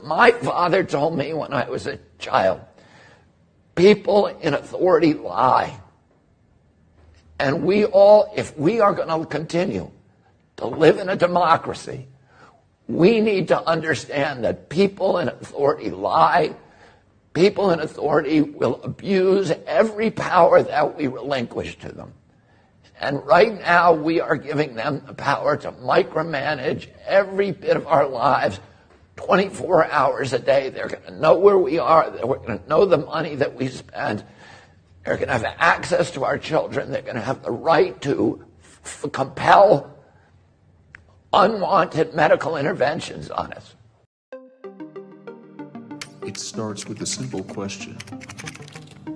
My father told me when I was a child, people in authority lie. And we all, if we are going to continue to live in a democracy, we need to understand that people in authority lie. People in authority will abuse every power that we relinquish to them. And right now, we are giving them the power to micromanage every bit of our lives 24 hours a day. They're going to know where we are. They're going to know the money that we spend. They're going to have access to our children. They're going to have the right to compel unwanted medical interventions on us. It starts with a simple question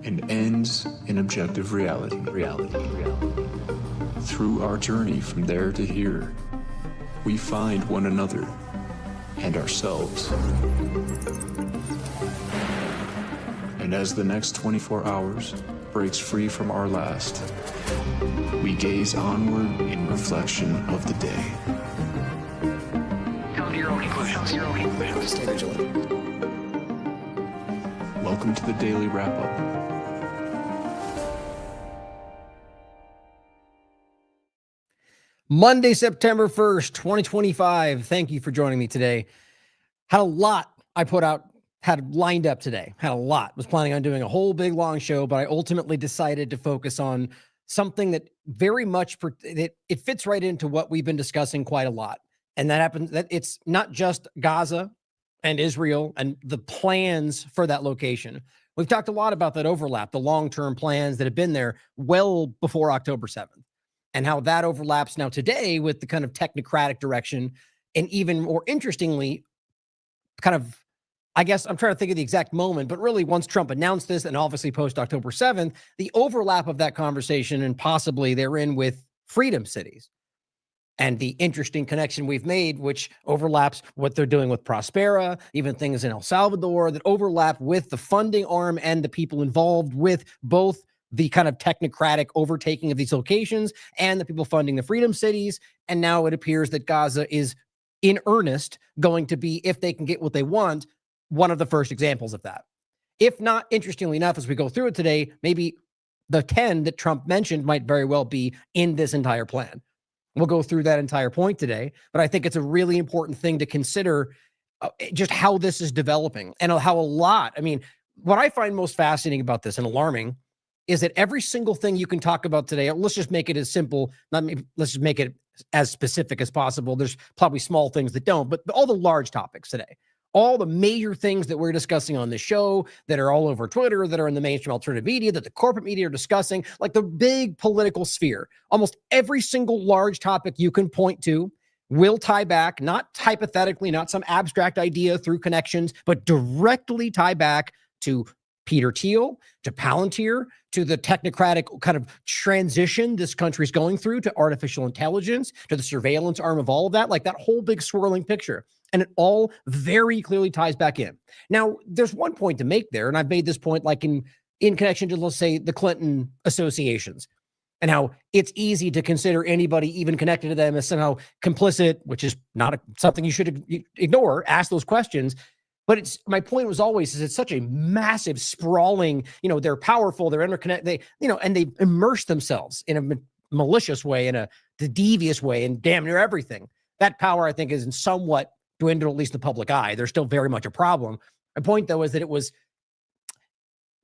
and ends in objective reality. Through our journey from there to here, we find one another and ourselves. And as the next 24 hours breaks free from our last, we gaze onward in reflection of the day. Come to your own conclusions. Stay vigilant. Welcome to the Daily Wrap-Up. Monday, September 1st, 2025. Thank you for joining me today. Had a lot had lined up today. Had a lot. Was planning on doing a whole big long show, but I ultimately decided to focus on something that very much, it fits right into what we've been discussing quite a lot. And that happens, that it's not just Gaza and Israel and the plans for that location. We've talked a lot about that overlap, the long-term plans that have been there well before October 7th. And how that overlaps now today with the kind of technocratic direction. And even more interestingly, kind of, I guess I'm trying to think of the exact moment, but really once Trump announced this and obviously post October 7th, the overlap of that conversation and possibly therein with freedom cities. And the interesting connection we've made, which overlaps what they're doing with Prospera, even things in El Salvador that overlap with the funding arm and the people involved with both the kind of technocratic overtaking of these locations and the people funding the freedom cities. And now it appears that Gaza is in earnest going to be, if they can get what they want, one of the first examples of that. If not, interestingly enough, as we go through it today, maybe the 10 that Trump mentioned might very well be in this entire plan. We'll go through that entire point today, but I think it's a really important thing to consider just how this is developing and how a lot, I mean, what I find most fascinating about this and alarming is that every single thing you can talk about today, let's just make it as simple, let's just make it as specific as possible. There's probably small things that don't, but all the large topics today, all the major things that we're discussing on this show that are all over Twitter, that are in the mainstream alternative media, that the corporate media are discussing, like the big political sphere, almost every single large topic you can point to will tie back, not hypothetically, not some abstract idea through connections, but directly tie back to Peter Thiel, to Palantir, to the technocratic kind of transition this country's going through, to artificial intelligence, to the surveillance arm of all of that, like that whole big swirling picture. And it all very clearly ties back in. Now, there's one point to make there, and I've made this point like in connection to, let's say, the Clinton associations, and how it's easy to consider anybody even connected to them as somehow complicit, which is not something you should ignore, ask those questions. But it's, my point was always, is it's such a massive, sprawling, they're powerful, they're interconnected, and they immerse themselves in a malicious way, in a devious way, and damn near everything. That power, I think, is in somewhat dwindled, at least the public eye. There's still very much a problem. My point, though, is that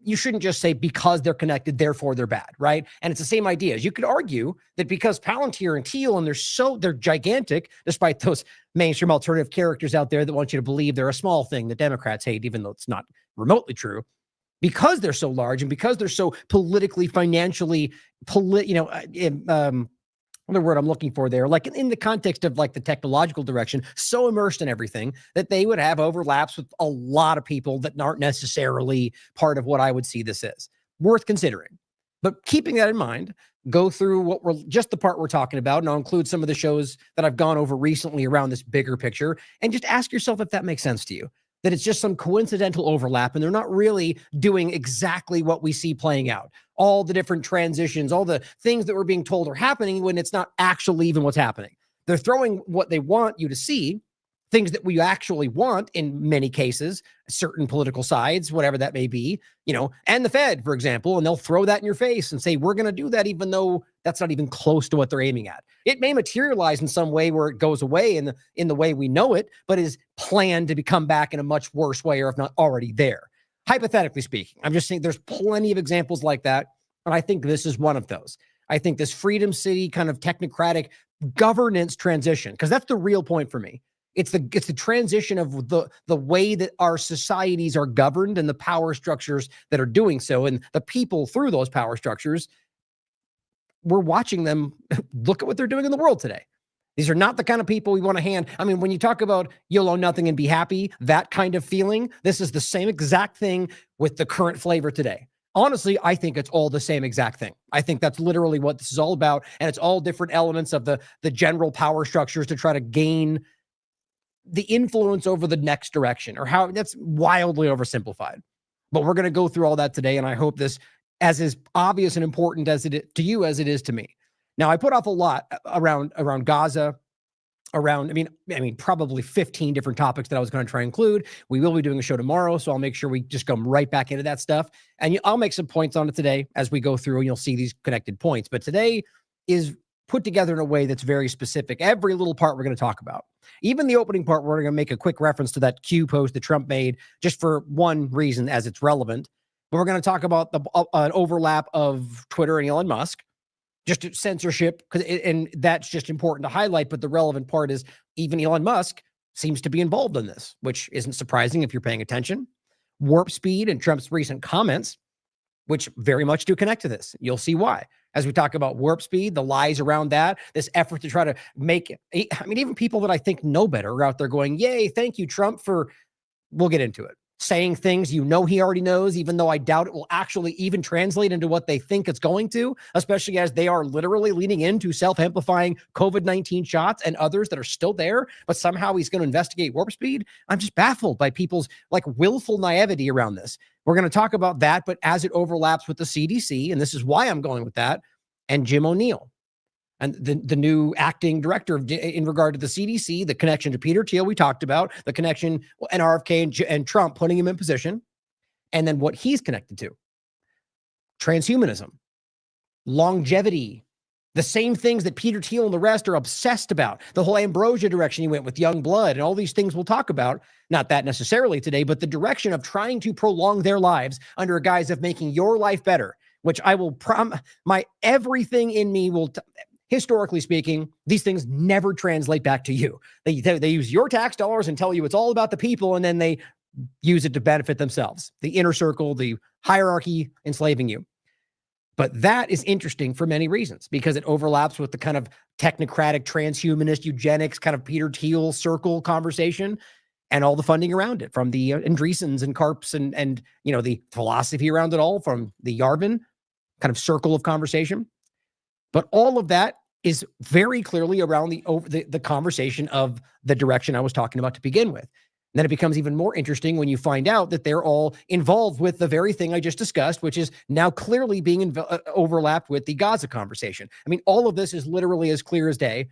you shouldn't just say because they're connected, therefore they're bad, right? And it's the same idea. You could argue that because Palantir and Thiel, and they're gigantic, despite those mainstream alternative characters out there that want you to believe they're a small thing that Democrats hate, even though it's not remotely true, because they're so large and because they're so politically, financially, the word I'm looking for there, like in the context of like the technological direction, so immersed in everything that they would have overlaps with a lot of people that aren't necessarily part of what I would see this as. Worth considering. But keeping that in mind, go through just the part we're talking about, and I'll include some of the shows that I've gone over recently around this bigger picture, and just ask yourself if that makes sense to you. That it's just some coincidental overlap and they're not really doing exactly what we see playing out. All the different transitions, all the things that we're being told are happening when it's not actually even what's happening. They're throwing what they want you to see things that we actually want in many cases, certain political sides, whatever that may be, and the Fed, for example, and they'll throw that in your face and say, we're going to do that, even though that's not even close to what they're aiming at. It may materialize in some way where it goes away in the way we know it, but is planned to come back in a much worse way, or if not already there. Hypothetically speaking, I'm just saying there's plenty of examples like that. And I think this is one of those. I think this Freedom City kind of technocratic governance transition, because that's the real point for me. It's the transition of the way that our societies are governed and the power structures that are doing so, and the people through those power structures. We're watching them look at what they're doing in the world today. These are not the kind of people we want to hand. I mean, when you talk about you'll own nothing and be happy, that kind of feeling, this is the same exact thing with the current flavor today. Honestly, I think it's all the same exact thing. I think that's literally what this is all about. And it's all different elements of the general power structures to try to gain the influence over the next direction, or how that's wildly oversimplified. But we're going to go through all that today. And I hope this as is obvious and important as it is to you as it is to me. Now, I put off a lot around Gaza, around, I mean, probably 15 different topics that I was going to try and include. We will be doing a show tomorrow, so I'll make sure we just come right back into that stuff. And I'll make some points on it today as we go through, and you'll see these connected points. But today is put together in a way that's very specific. Every little part we're going to talk about. Even the opening part, we're going to make a quick reference to that Q post that Trump made, just for one reason, as it's relevant. But we're going to talk about an overlap of Twitter and Elon Musk, just censorship, and that's just important to highlight. But the relevant part is even Elon Musk seems to be involved in this, which isn't surprising if you're paying attention. Warp speed and Trump's recent comments, which very much do connect to this. You'll see why. As we talk about warp speed, the lies around that, this effort to try to make it, even people that I think know better are out there going, yay, thank you, Trump, we'll get into it. Saying things he already knows, even though I doubt it will actually even translate into what they think it's going to, especially as they are literally leaning into self-amplifying COVID-19 shots and others that are still there, but somehow he's going to investigate warp speed. I'm just baffled by people's willful naivety around this. We're going to talk about that, but as it overlaps with the CDC, and this is why I'm going with that, and Jim O'Neill, and the new acting director in regard to the CDC, the connection to Peter Thiel we talked about, the connection and RFK and Trump putting him in position, and then what he's connected to. Transhumanism, longevity, the same things that Peter Thiel and the rest are obsessed about. The whole ambrosia direction he went with young blood and all these things we'll talk about. Not that necessarily today, but the direction of trying to prolong their lives under a guise of making your life better, which I will my everything in me will... Historically speaking, these things never translate back to you. They use your tax dollars and tell you it's all about the people, and then they use it to benefit themselves. The inner circle, the hierarchy enslaving you. But that is interesting for many reasons, because it overlaps with the kind of technocratic, transhumanist, eugenics, kind of Peter Thiel circle conversation and all the funding around it, from the Andreessens and Karps and the philosophy around it all, from the Yarvin kind of circle of conversation. But all of that is very clearly around the conversation of the direction I was talking about to begin with. And then it becomes even more interesting when you find out that they're all involved with the very thing I just discussed, which is now clearly being overlapped with the Gaza conversation. I mean, all of this is literally as clear as day.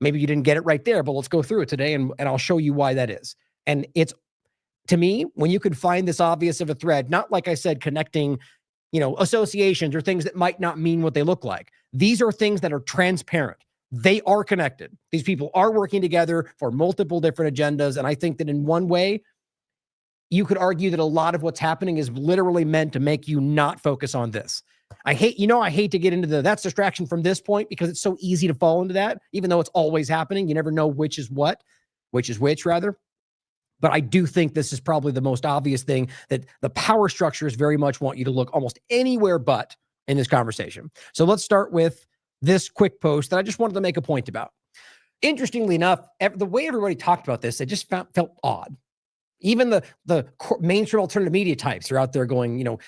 Maybe you didn't get it right there, but let's go through it today, and I'll show you why that is. And it's, to me, when you could find this obvious of a thread, not like I said, connecting associations or things that might not mean what they look like. These are things that are transparent. They are connected. These people are working together for multiple different agendas. And I think that in one way, you could argue that a lot of what's happening is literally meant to make you not focus on this. I hate to get into that's distraction from this point, because it's so easy to fall into that, even though it's always happening. You never know which is which rather. But I do think this is probably the most obvious thing, that the power structures very much want you to look almost anywhere but in this conversation. So let's start with this quick post that I just wanted to make a point about. Interestingly enough, the way everybody talked about this, it just felt odd. Even the mainstream alternative media types are out there going,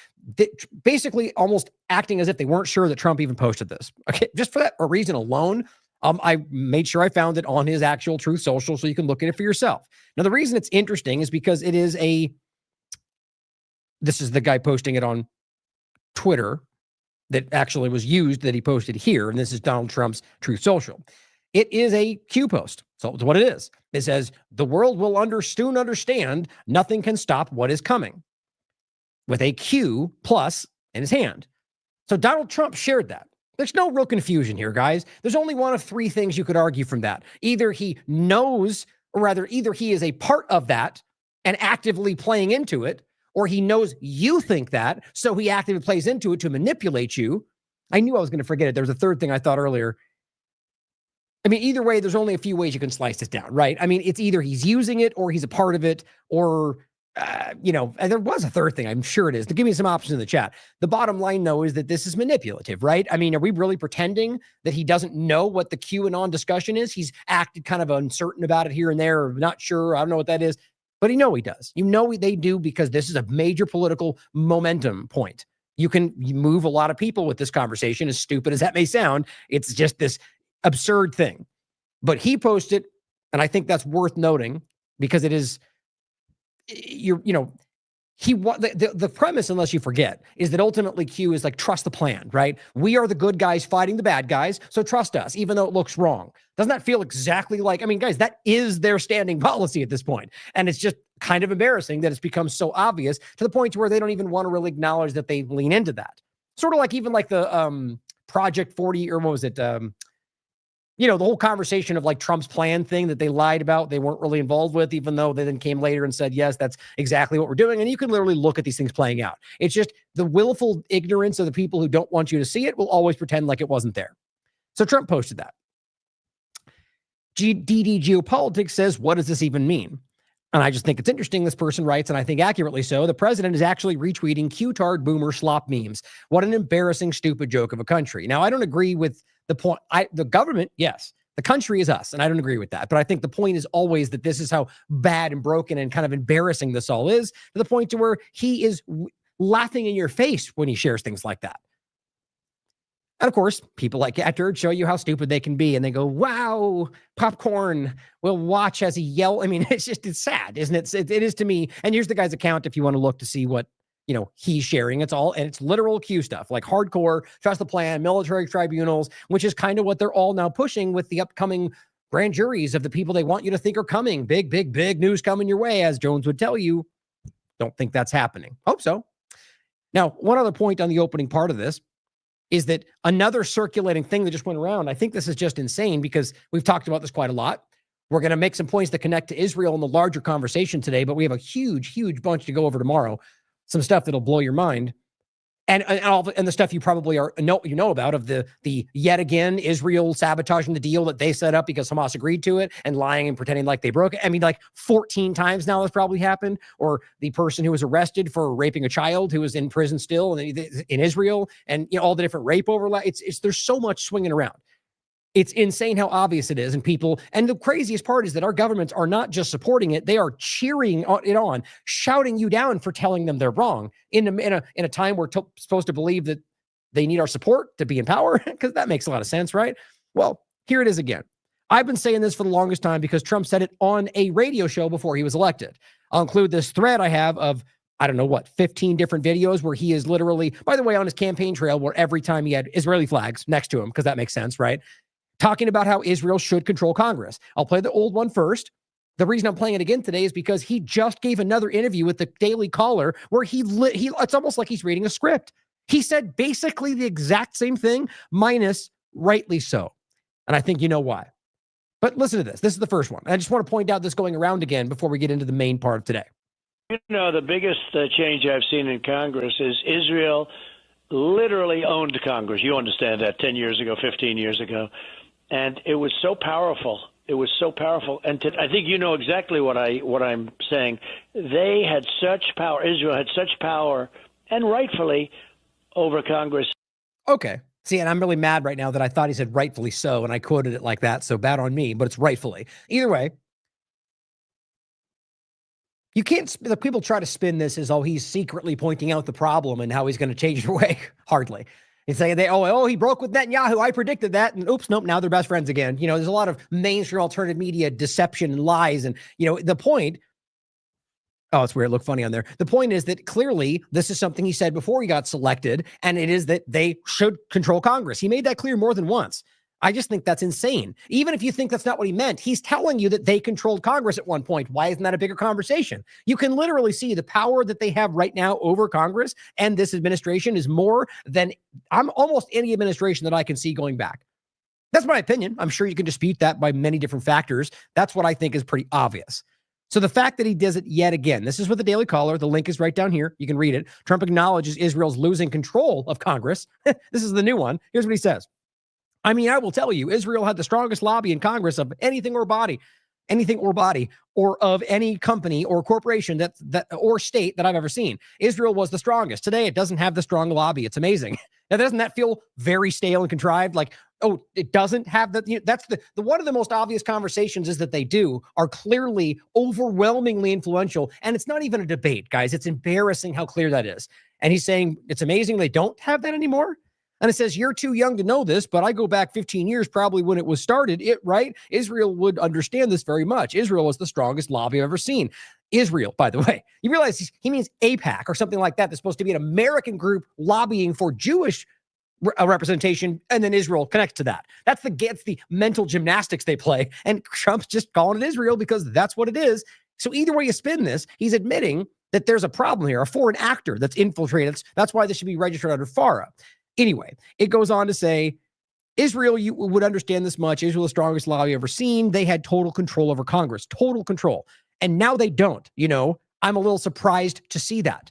basically almost acting as if they weren't sure that Trump even posted this. Okay, just for that reason alone, I made sure I found it on his actual Truth Social, so you can look at it for yourself. Now, the reason it's interesting is because this is the guy posting it on Twitter that actually was used, that he posted here, and this is Donald Trump's Truth Social. It is a Q post, so it's what it is. It says, the world will soon understand nothing can stop what is coming, with a Q plus in his hand. So Donald Trump shared that. There's no real confusion here, guys. There's only one of three things you could argue from that. Either he knows, or rather, either he is a part of that and actively playing into it, or he knows you think that, so he actively plays into it to manipulate you. I knew I was going to forget it. There was a third thing I thought earlier. I mean, either way, there's only a few ways you can slice this down, right? I mean, it's either he's using it or he's a part of it, or, and there was a third thing. I'm sure it is. To give me some options in the chat. The bottom line, though, is that this is manipulative, right? I mean, are we really pretending that he doesn't know what the QAnon discussion is? He's acted kind of uncertain about it here and there, or not sure. I don't know what that is. But he does. They do, because this is a major political momentum point. You move a lot of people with this conversation, as stupid as that may sound. It's just this absurd thing. But he posted, and I think that's worth noting, because it is, the premise, unless you forget, is that ultimately Q is like, trust the plan, right? We are the good guys fighting the bad guys, so trust us, even though it looks wrong. Doesn't that feel exactly like, I mean, guys, that is their standing policy at this point. And it's just kind of embarrassing that it's become so obvious to the point to where they don't even want to really acknowledge that they lean into that. Sort of like even like the Project 40, or what was it? The whole conversation of like Trump's plan thing that they lied about, they weren't really involved with, even though they then came later and said, yes, that's exactly what we're doing. And you can literally look at these things playing out. It's just the willful ignorance of the people who don't want you to see it will always pretend like it wasn't there. So Trump posted that. DD Geopolitics says, what does this even mean? And I just think it's interesting. This person writes, and I think accurately so, the president is actually retweeting Q-tard boomer slop memes. What an embarrassing, stupid joke of a country. Now, I don't agree with the point. The government, yes. The country is us, and I don't agree with that. But I think the point is always that this is how bad and broken and kind of embarrassing this all is, to the point to where he is laughing in your face when he shares things like that. And of course, people like Gattard show you how stupid they can be, and they go, wow, popcorn, we'll watch as he yell. I mean, it's sad, isn't it? It is to me. And here's the guy's account if you want to look to see what, he's sharing. It's literal Q stuff, like hardcore, trust the plan, military tribunals, which is kind of what they're all now pushing with the upcoming grand juries of the people they want you to think are coming. Big, big, big news coming your way, as Jones would tell you. Don't think that's happening. Hope so. Now, one other point on the opening part of this is that another circulating thing that just went around, I think this is just insane, because we've talked about this quite a lot. We're going to make some points that connect to Israel in the larger conversation today, but we have a huge, huge bunch to go over tomorrow. Some stuff that'll blow your mind. And the stuff you probably know about, of the yet again Israel sabotaging the deal that they set up because Hamas agreed to it, and lying and pretending like they broke it. I mean, like 14 times now that's probably happened. Or the person who was arrested for raping a child who was in prison still in Israel, and all the different rape overlap. There's so much swinging around. It's insane how obvious it is. And the craziest part is that our governments are not just supporting it, they are cheering it on, shouting you down for telling them they're wrong in a time we're supposed to believe that they need our support to be in power, because that makes a lot of sense, right? Well, here it is again. I've been saying this for the longest time because Trump said it on a radio show before he was elected. I'll include this thread I have of, 15 different videos where he is literally, by the way, on his campaign trail, where every time he had Israeli flags next to him, because that makes sense, right? Talking about how Israel should control Congress. I'll play the old one first. The reason I'm playing it again today is because he just gave another interview with the Daily Caller where it's almost like he's reading a script. He said basically the exact same thing, minus rightly so. And I think you know why. But listen to this. This is the first one. I just want to point out this going around again before we get into the main part of today. The biggest change I've seen in Congress is Israel literally owned Congress. You understand that 10 years ago, 15 years ago. And it was so powerful. It was so powerful. And I think you know exactly what I'm saying. They had such power. Israel had such power, and rightfully, over Congress. Okay. See, and I'm really mad right now that I thought he said rightfully so, and I quoted it like that. So bad on me, but it's rightfully. Either way, you can't. The people try to spin this as, he's secretly pointing out the problem and how he's going to change it away. Hardly. And say he broke with Netanyahu. I predicted that. And oops, nope, now they're best friends again. There's a lot of mainstream alternative media deception and lies. And, the point, it's weird. It looked funny on there. The point is that clearly this is something he said before he got selected. And it is that they should control Congress. He made that clear more than once. I just think that's insane. Even if you think that's not what he meant, he's telling you that they controlled Congress at one point. Why isn't that a bigger conversation? You can literally see the power that they have right now over Congress and this administration is more than almost any administration that I can see going back. That's my opinion. I'm sure you can dispute that by many different factors. That's what I think is pretty obvious. So the fact that he does it yet again, this is with the Daily Caller. The link is right down here. You can read it. Trump acknowledges Israel's losing control of Congress. This is the new one. Here's what he says. I mean, I will tell you, Israel had the strongest lobby in Congress of anything or body, or of any company or corporation that or state that I've ever seen. Israel was the strongest. Today, it doesn't have the strong lobby. It's amazing. Now, doesn't that feel very stale and contrived? Like, oh, it doesn't have the, that's the one of the most obvious conversations is that they do are clearly overwhelmingly influential. And it's not even a debate, guys. It's embarrassing how clear that is. And he's saying it's amazing they don't have that anymore. And it says, you're too young to know this, but I go back 15 years, probably when it was started, right? Israel would understand this very much. Israel is the strongest lobby I've ever seen. Israel, by the way, you realize he means AIPAC or something like that. That's supposed to be an American group lobbying for Jewish representation, and then Israel connects to that. That's the mental gymnastics they play. And Trump's just calling it Israel because that's what it is. So either way you spin this, he's admitting that there's a problem here, a foreign actor that's infiltrated. That's why this should be registered under FARA. Anyway, it goes on to say, Israel, you would understand this much. Israel, the strongest lobby ever seen. They had total control over Congress, total control. And now they don't, I'm a little surprised to see that.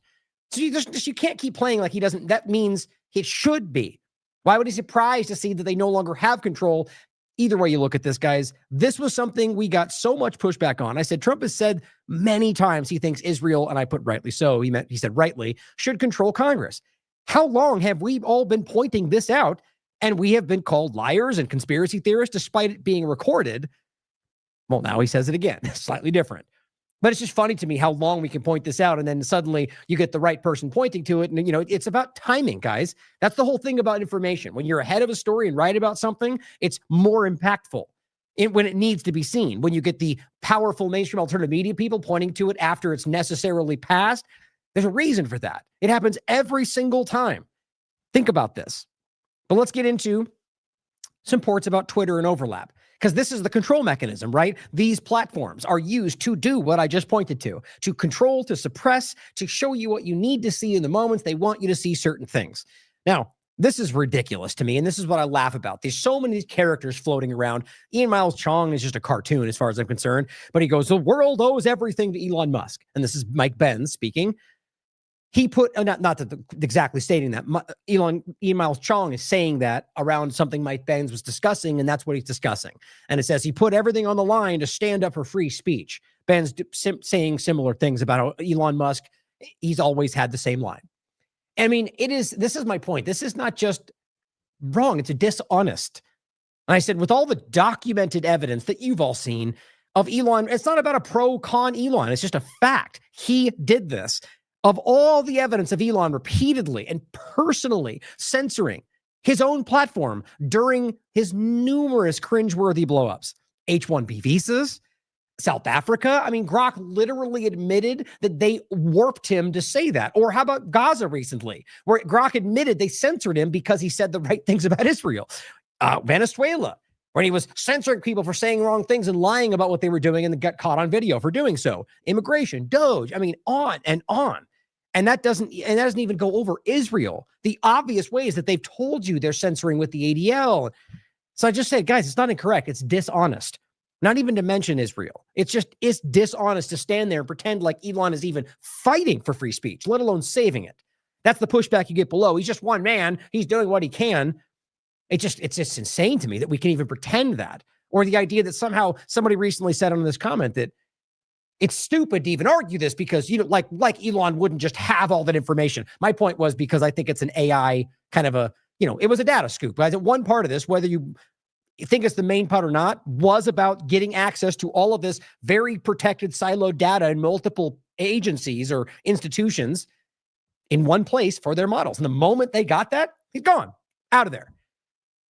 So you can't keep playing like he doesn't. That means it should be. Why would he be surprised to see that they no longer have control? Either way you look at this, guys, this was something we got so much pushback on. I said, Trump has said many times he thinks Israel, and I put rightly so, he said rightly, should control Congress. How long have we all been pointing this out and we have been called liars and conspiracy theorists despite it being recorded? Well, now he says it again, slightly different. But it's just funny to me how long we can point this out and then suddenly you get the right person pointing to it. And, it's about timing, guys. That's the whole thing about information. When you're ahead of a story and right about something, it's more impactful when it needs to be seen. When you get the powerful mainstream alternative media people pointing to it after it's necessarily passed, there's a reason for that. It happens every single time. Think about this. But let's get into some ports about Twitter and overlap, because this is the control mechanism, right? These platforms are used to do what I just pointed to control, to suppress, to show you what you need to see in the moments they want you to see certain things. Now, this is ridiculous to me, and this is what I laugh about. There's so many characters floating around. Ian Miles Chong is just a cartoon as far as I'm concerned, but he goes, the world owes everything to Elon Musk. And this is Mike Benz speaking. He put, not exactly stating that, Ian Miles Chong is saying that around something Mike Benz was discussing, and that's what he's discussing. And it says he put everything on the line to stand up for free speech. Benz saying similar things about how Elon Musk, he's always had the same line. I mean, this is my point. This is not just wrong, it's dishonest. And I said, with all the documented evidence that you've all seen of Elon, it's not about a pro-con Elon, it's just a fact. He did this. Of all the evidence of Elon repeatedly and personally censoring his own platform during his numerous cringeworthy blowups, H-1B visas, South Africa. I mean, Grok literally admitted that they warped him to say that. Or how about Gaza recently, where Grok admitted they censored him because he said the right things about Israel. Venezuela, when he was censoring people for saying wrong things and lying about what they were doing and got caught on video for doing so. Immigration, Doge, I mean, on and on. And that doesn't even go over Israel, the obvious ways that they've told you they're censoring with the ADL. So I just said, guys, it's not incorrect. It's dishonest. Not even to mention Israel. It's dishonest to stand there and pretend like Elon is even fighting for free speech, let alone saving it. That's the pushback you get below. He's just one man. He's doing what he can. It's just insane to me that we can even pretend that. Or the idea that somehow somebody recently said on this comment that it's stupid to even argue this because, like Elon wouldn't just have all that information. My point was because I think it's an AI kind of it was a data scoop. Right? One part of this, whether you think it's the main part or not, was about getting access to all of this very protected siloed data in multiple agencies or institutions in one place for their models. And the moment they got that, he's gone out of there.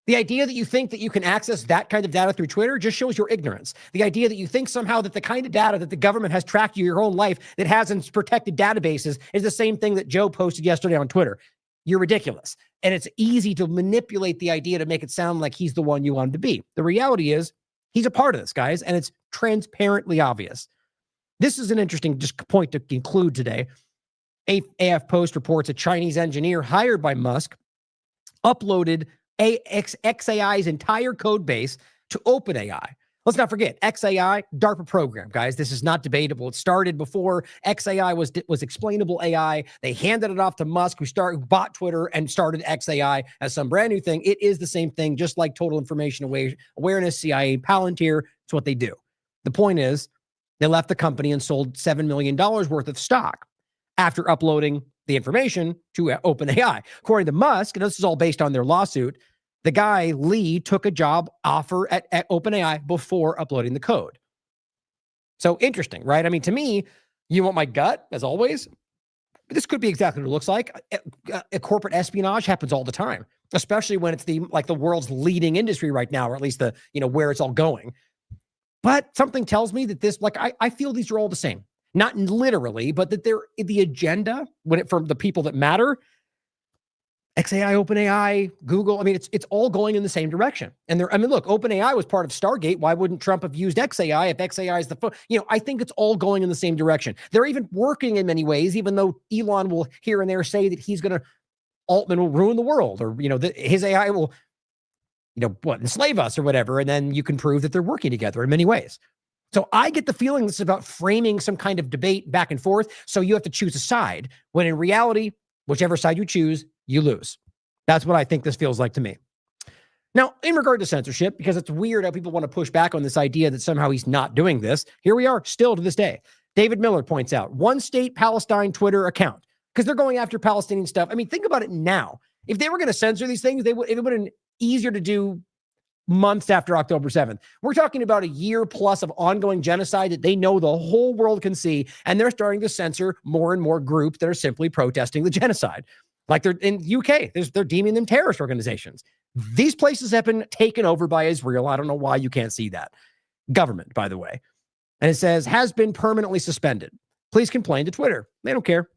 The idea that you think that you can access that kind of data through Twitter just shows your ignorance. The idea that you think somehow that the kind of data that the government has tracked your whole life that has in protected databases is the same thing that Joe posted yesterday on Twitter. you're ridiculous. And it's easy to manipulate the idea to make it sound like he's the one you want him to be. The reality is he's a part of this, guys, and it's transparently obvious. This is an interesting just point to conclude today. AF Post reports a Chinese engineer hired by Musk uploaded XAI's entire code base to OpenAI. Let's not forget, XAI, DARPA program, guys. This is not debatable. It started before XAI was explainable AI. They handed it off to Musk, who bought Twitter and started XAI as some brand new thing. It is the same thing, just like Total Information Awareness, CIA, Palantir. It's what they do. The point is, they left the company and sold $7 million worth of stock after uploading the information to OpenAI. According to Musk, and this is all based on their lawsuit, the guy, Lee, took a job offer at OpenAI before uploading the code. So interesting, right? I mean, to me, you want my gut, as always. This could be exactly what it looks like. A corporate espionage happens all the time, especially when it's the world's leading industry right now, or at least the, where it's all going. But something tells me that this, I feel these are all the same. Not literally, but that they're the agenda from the people that matter. XAI, OpenAI, Google. I mean, it's all going in the same direction. And look, OpenAI was part of Stargate. Why wouldn't Trump have used XAI if XAI is I think it's all going in the same direction. They're even working in many ways, even though Elon will here and there say that Altman will ruin the world, or, his AI will, enslave us or whatever. And then you can prove that they're working together in many ways. So I get the feeling this is about framing some kind of debate back and forth. So you have to choose a side, when in reality, whichever side you choose, you lose. That's what I think this feels like to me. Now, in regard to censorship, because it's weird how people want to push back on this idea that somehow he's not doing this, here we are still to this day. David Miller points out, one state Palestine Twitter account, because they're going after Palestinian stuff. I mean, think about it now. If they were going to censor these things, it would have been easier to do months after October 7th. We're talking about a year plus of ongoing genocide that they know the whole world can see, and they're starting to censor more and more groups that are simply protesting the genocide. Like they're in the UK, they're deeming them terrorist organizations. These places have been taken over by Israel. I don't know why you can't see that. Government, by the way. And it says, has been permanently suspended. Please complain to Twitter. They don't care.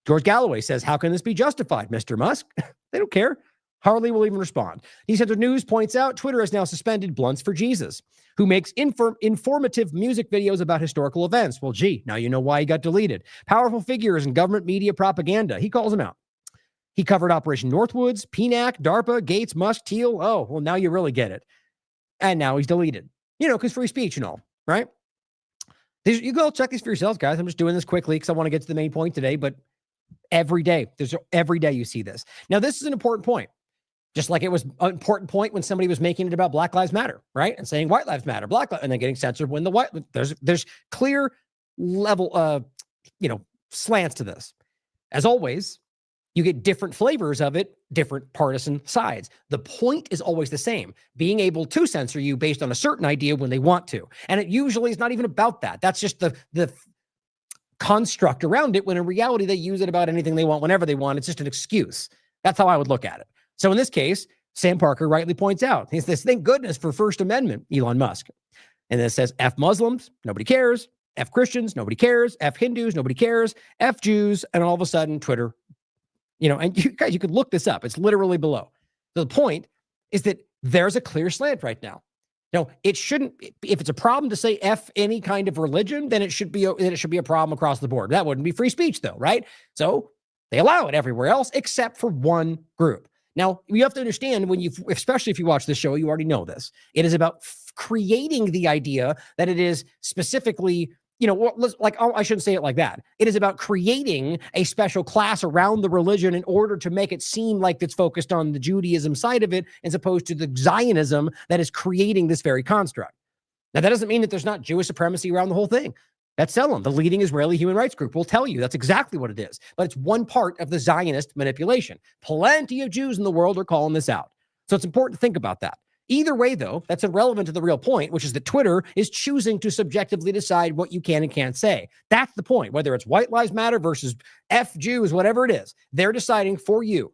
George Galloway says, how can this be justified, Mr. Musk? They don't care. Hardly will even respond. He-Center News points out Twitter has now suspended Blunts for Jesus, who makes informative music videos about historical events. Well, gee, now you know why he got deleted. Powerful figures in government media propaganda. He calls them out. He covered Operation Northwoods, PNAC, DARPA, Gates, Musk, Teal. Oh, well, now you really get it. And now he's deleted. Because free speech and all, right? You go check these for yourselves, guys. I'm just doing this quickly because I want to get to the main point today, but every day you see this. Now, this is an important point. Just like it was an important point when somebody was making it about Black Lives Matter, right? And saying white lives matter, and then getting censored when there's clear level, slants to this. As always, you get different flavors of it, different partisan sides. The point is always the same, being able to censor you based on a certain idea when they want to. And it usually is not even about that. That's just the construct around it, when in reality, they use it about anything they want, whenever they want. It's just an excuse. That's how I would look at it. So in this case, Sam Parker rightly points out, he says, thank goodness for First Amendment, Elon Musk. And then it says, F Muslims, nobody cares. F Christians, nobody cares. F Hindus, nobody cares. F Jews. And all of a sudden, Twitter, and you guys, you could look this up. It's literally below. So the point is that there's a clear slant right now. It shouldn't, if it's a problem to say F any kind of religion, then it should be a problem across the board. That wouldn't be free speech though, right? So they allow it everywhere else except for one group. Now, you have to understand, especially if you watch this show, you already know this. It is about creating the idea that it is specifically, I shouldn't say it like that. It is about creating a special class around the religion in order to make it seem like it's focused on the Judaism side of it, as opposed to the Zionism that is creating this very construct. Now, that doesn't mean that there's not Jewish supremacy around the whole thing. B'Tselem, the leading Israeli human rights group, will tell you that's exactly what it is. But it's one part of the Zionist manipulation. Plenty of Jews in the world are calling this out. So it's important to think about that. Either way, though, that's irrelevant to the real point, which is that Twitter is choosing to subjectively decide what you can and can't say. That's the point. Whether it's White Lives Matter versus F Jews, whatever it is, they're deciding for you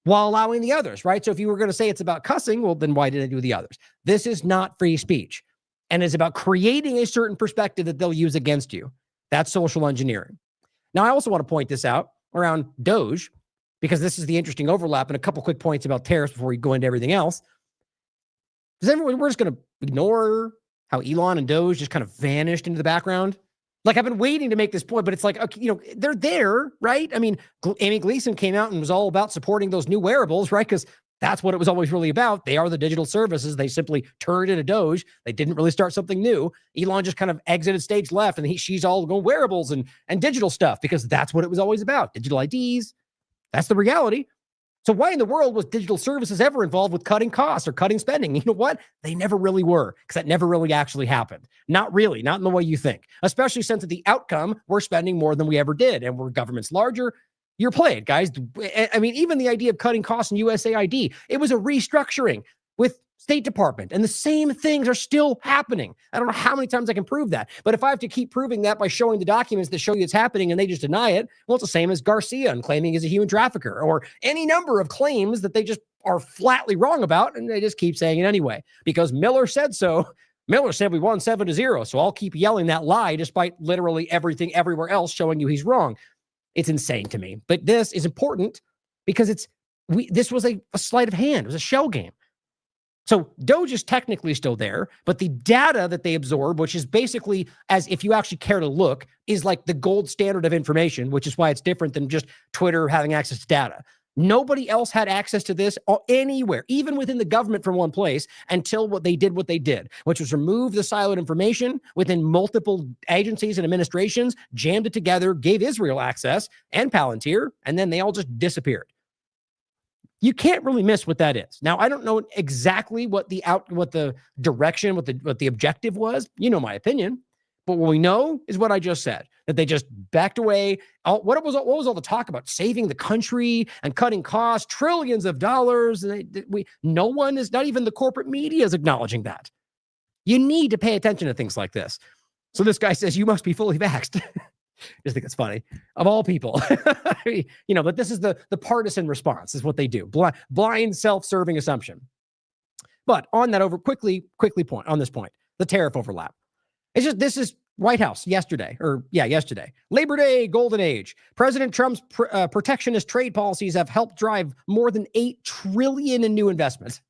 while allowing the others, right? So if you were going to say it's about cussing, well, then why did I do the others? This is not free speech. And it's about creating a certain perspective that they'll use against you. That's social engineering. Now, I also want to point this out around Doge, because this is the interesting overlap, and a couple quick points about tariffs before we go into everything else. We're just going to ignore how Elon and Doge just kind of vanished into the background. Like, I've been waiting to make this point, but it's like, okay, they're there, right? I mean, Amy Gleason came out and was all about supporting those new wearables, right? Because that's what it was always really about. They are the digital services. They simply turned into Doge. They didn't really start something new. Elon just kind of exited stage left, and she's all going wearables and digital stuff, because that's what it was always about. Digital IDs. That's the reality. So why in the world was digital services ever involved with cutting costs or cutting spending? You know what? They never really were, because that never really actually happened. Not really, not in the way you think, especially since at the outcome, we're spending more than we ever did. And we're government's larger. You're playing, guys. I mean, even the idea of cutting costs in USAID, it was a restructuring with State Department, and the same things are still happening. I don't know how many times I can prove that, but if I have to keep proving that by showing the documents that show you it's happening and they just deny it, well, it's the same as Garcia and claiming he's a human trafficker, or any number of claims that they just are flatly wrong about, and they just keep saying it anyway because Miller said so. Miller said we won 7-0, so I'll keep yelling that lie despite literally everything everywhere else showing you he's wrong. It's insane to me, but this is important because this was a sleight of hand. It was a shell game. So Doge is technically still there, but the data that they absorb, which is basically, as if you actually care to look, is like the gold standard of information, which is why it's different than just Twitter having access to data. Nobody else had access to this anywhere, even within the government from one place, until what they did, which was remove the siloed information within multiple agencies and administrations, jammed it together, gave Israel access and Palantir, and then they all just disappeared. You can't really miss what that is. Now, I don't know exactly what the direction, what the objective was. You know my opinion. But what we know is what I just said, that they just backed away. What was all the talk about? Saving the country and cutting costs, trillions of dollars. No one is, not even the corporate media is acknowledging that. You need to pay attention to things like this. So this guy says, you must be fully vaxxed. I just think it's funny. Of all people, but this is the partisan response is what they do. Blind self-serving assumption. But on that quickly point on this point, the tariff overlap. This is White House yesterday. Labor Day, golden age. President Trump's protectionist trade policies have helped drive more than $8 trillion in new investments.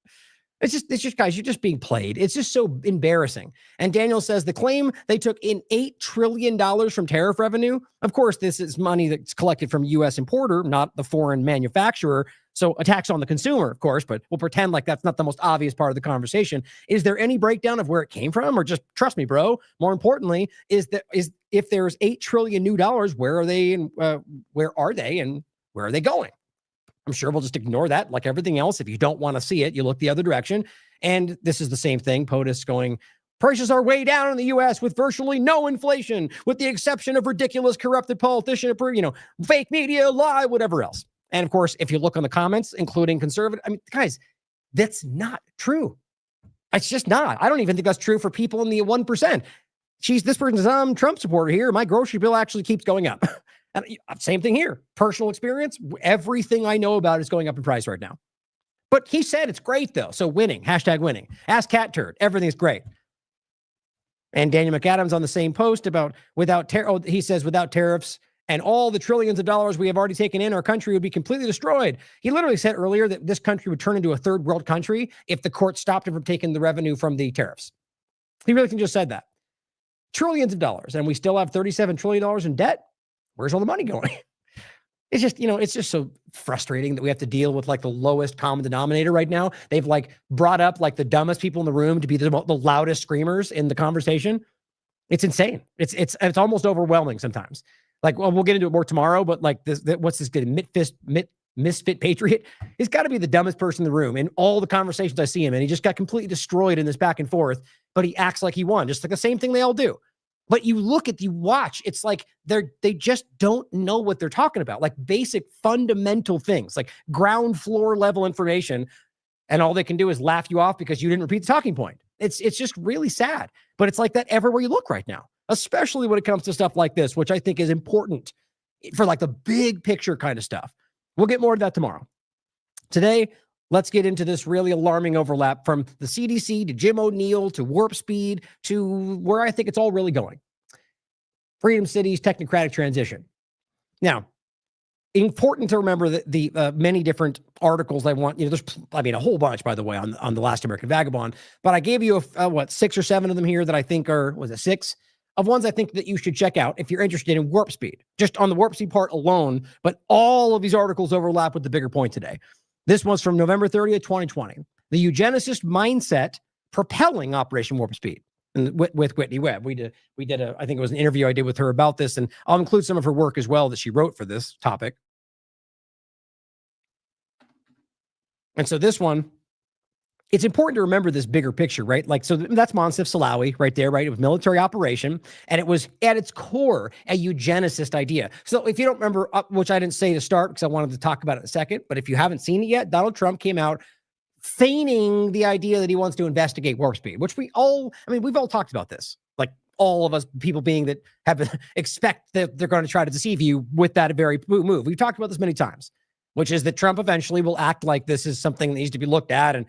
It's just, guys, you're just being played. It's just so embarrassing. And Daniel says the claim they took in $8 trillion from tariff revenue. Of course, this is money that's collected from U.S. importer, not the foreign manufacturer. So a tax on the consumer, of course, but we'll pretend like that's not the most obvious part of the conversation. Is there any breakdown of where it came from, or just trust me, bro? More importantly, is if there's $8 trillion new dollars, where are they and where are they going? I'm sure we'll just ignore that like everything else. If you don't want to see it, you look the other direction. And this is the same thing. POTUS going, prices are way down in the U.S. with virtually no inflation, with the exception of ridiculous corrupted politician, fake media, lie, whatever else. And of course, if you look on the comments, including conservative, guys, that's not true. It's just not. I don't even think that's true for people in the 1%. This person's a Trump supporter here. My grocery bill actually keeps going up. And same thing here. Personal experience. Everything I know about is going up in price right now. But he said it's great though. So winning, #winning. Ask Cat Turd. Everything's great. And Daniel McAdams on the same post about he says without tariffs and all the trillions of dollars we have already taken in, our country would be completely destroyed. He literally said earlier that this country would turn into a third world country if the court stopped him from taking the revenue from the tariffs. He really just said that. Trillions of dollars. And we still have $37 trillion in debt. Where's all the money going? It's just, it's just so frustrating that we have to deal with like the lowest common denominator right now. They've like brought up like the dumbest people in the room to be the loudest screamers in the conversation. It's insane. It's almost overwhelming sometimes. Like, well, we'll get into it more tomorrow, but like what's this good misfit patriot? He's got to be the dumbest person in the room. In all the conversations I see him, and he just got completely destroyed in this back and forth, but he acts like he won, just like the same thing they all do. But you watch, it's like they just don't know what they're talking about, like basic fundamental things, like ground floor level information. And all they can do is laugh you off because you didn't repeat the talking point. It's just really sad. But it's like that everywhere you look right now, especially when it comes to stuff like this, which I think is important for like the big picture kind of stuff. We'll get more of that tomorrow. Today, let's get into this really alarming overlap from the CDC to Jim O'Neill to warp speed to where I think it's all really going. Freedom City's technocratic transition. Now, important to remember that the many different articles I want, there's, a whole bunch, by the way, on the Last American Vagabond, but I gave you, 6 or 7 of them here that I think are, was it 6? Of ones I think that you should check out if you're interested in warp speed, just on the warp speed part alone, but all of these articles overlap with the bigger point today. This one's from November 30th, 2020. The eugenicist mindset propelling Operation Warp Speed. And with Whitney Webb, we did I think it was an interview I did with her about this, and I'll include some of her work as well that she wrote for this topic. And so this one, it's important to remember this bigger picture, right? Like, so that's Monsif Salawi right there, right? It was military operation, and it was at its core a eugenicist idea. So if you don't remember, which I didn't say to start because I wanted to talk about it in a second, but if you haven't seen it yet, Donald Trump came out feigning the idea that he wants to investigate warp speed, which we've all talked about this. Like all of us, people being that have expect that they're going to try to deceive you with that very move. We've talked about this many times, which is that Trump eventually will act like this is something that needs to be looked at. And,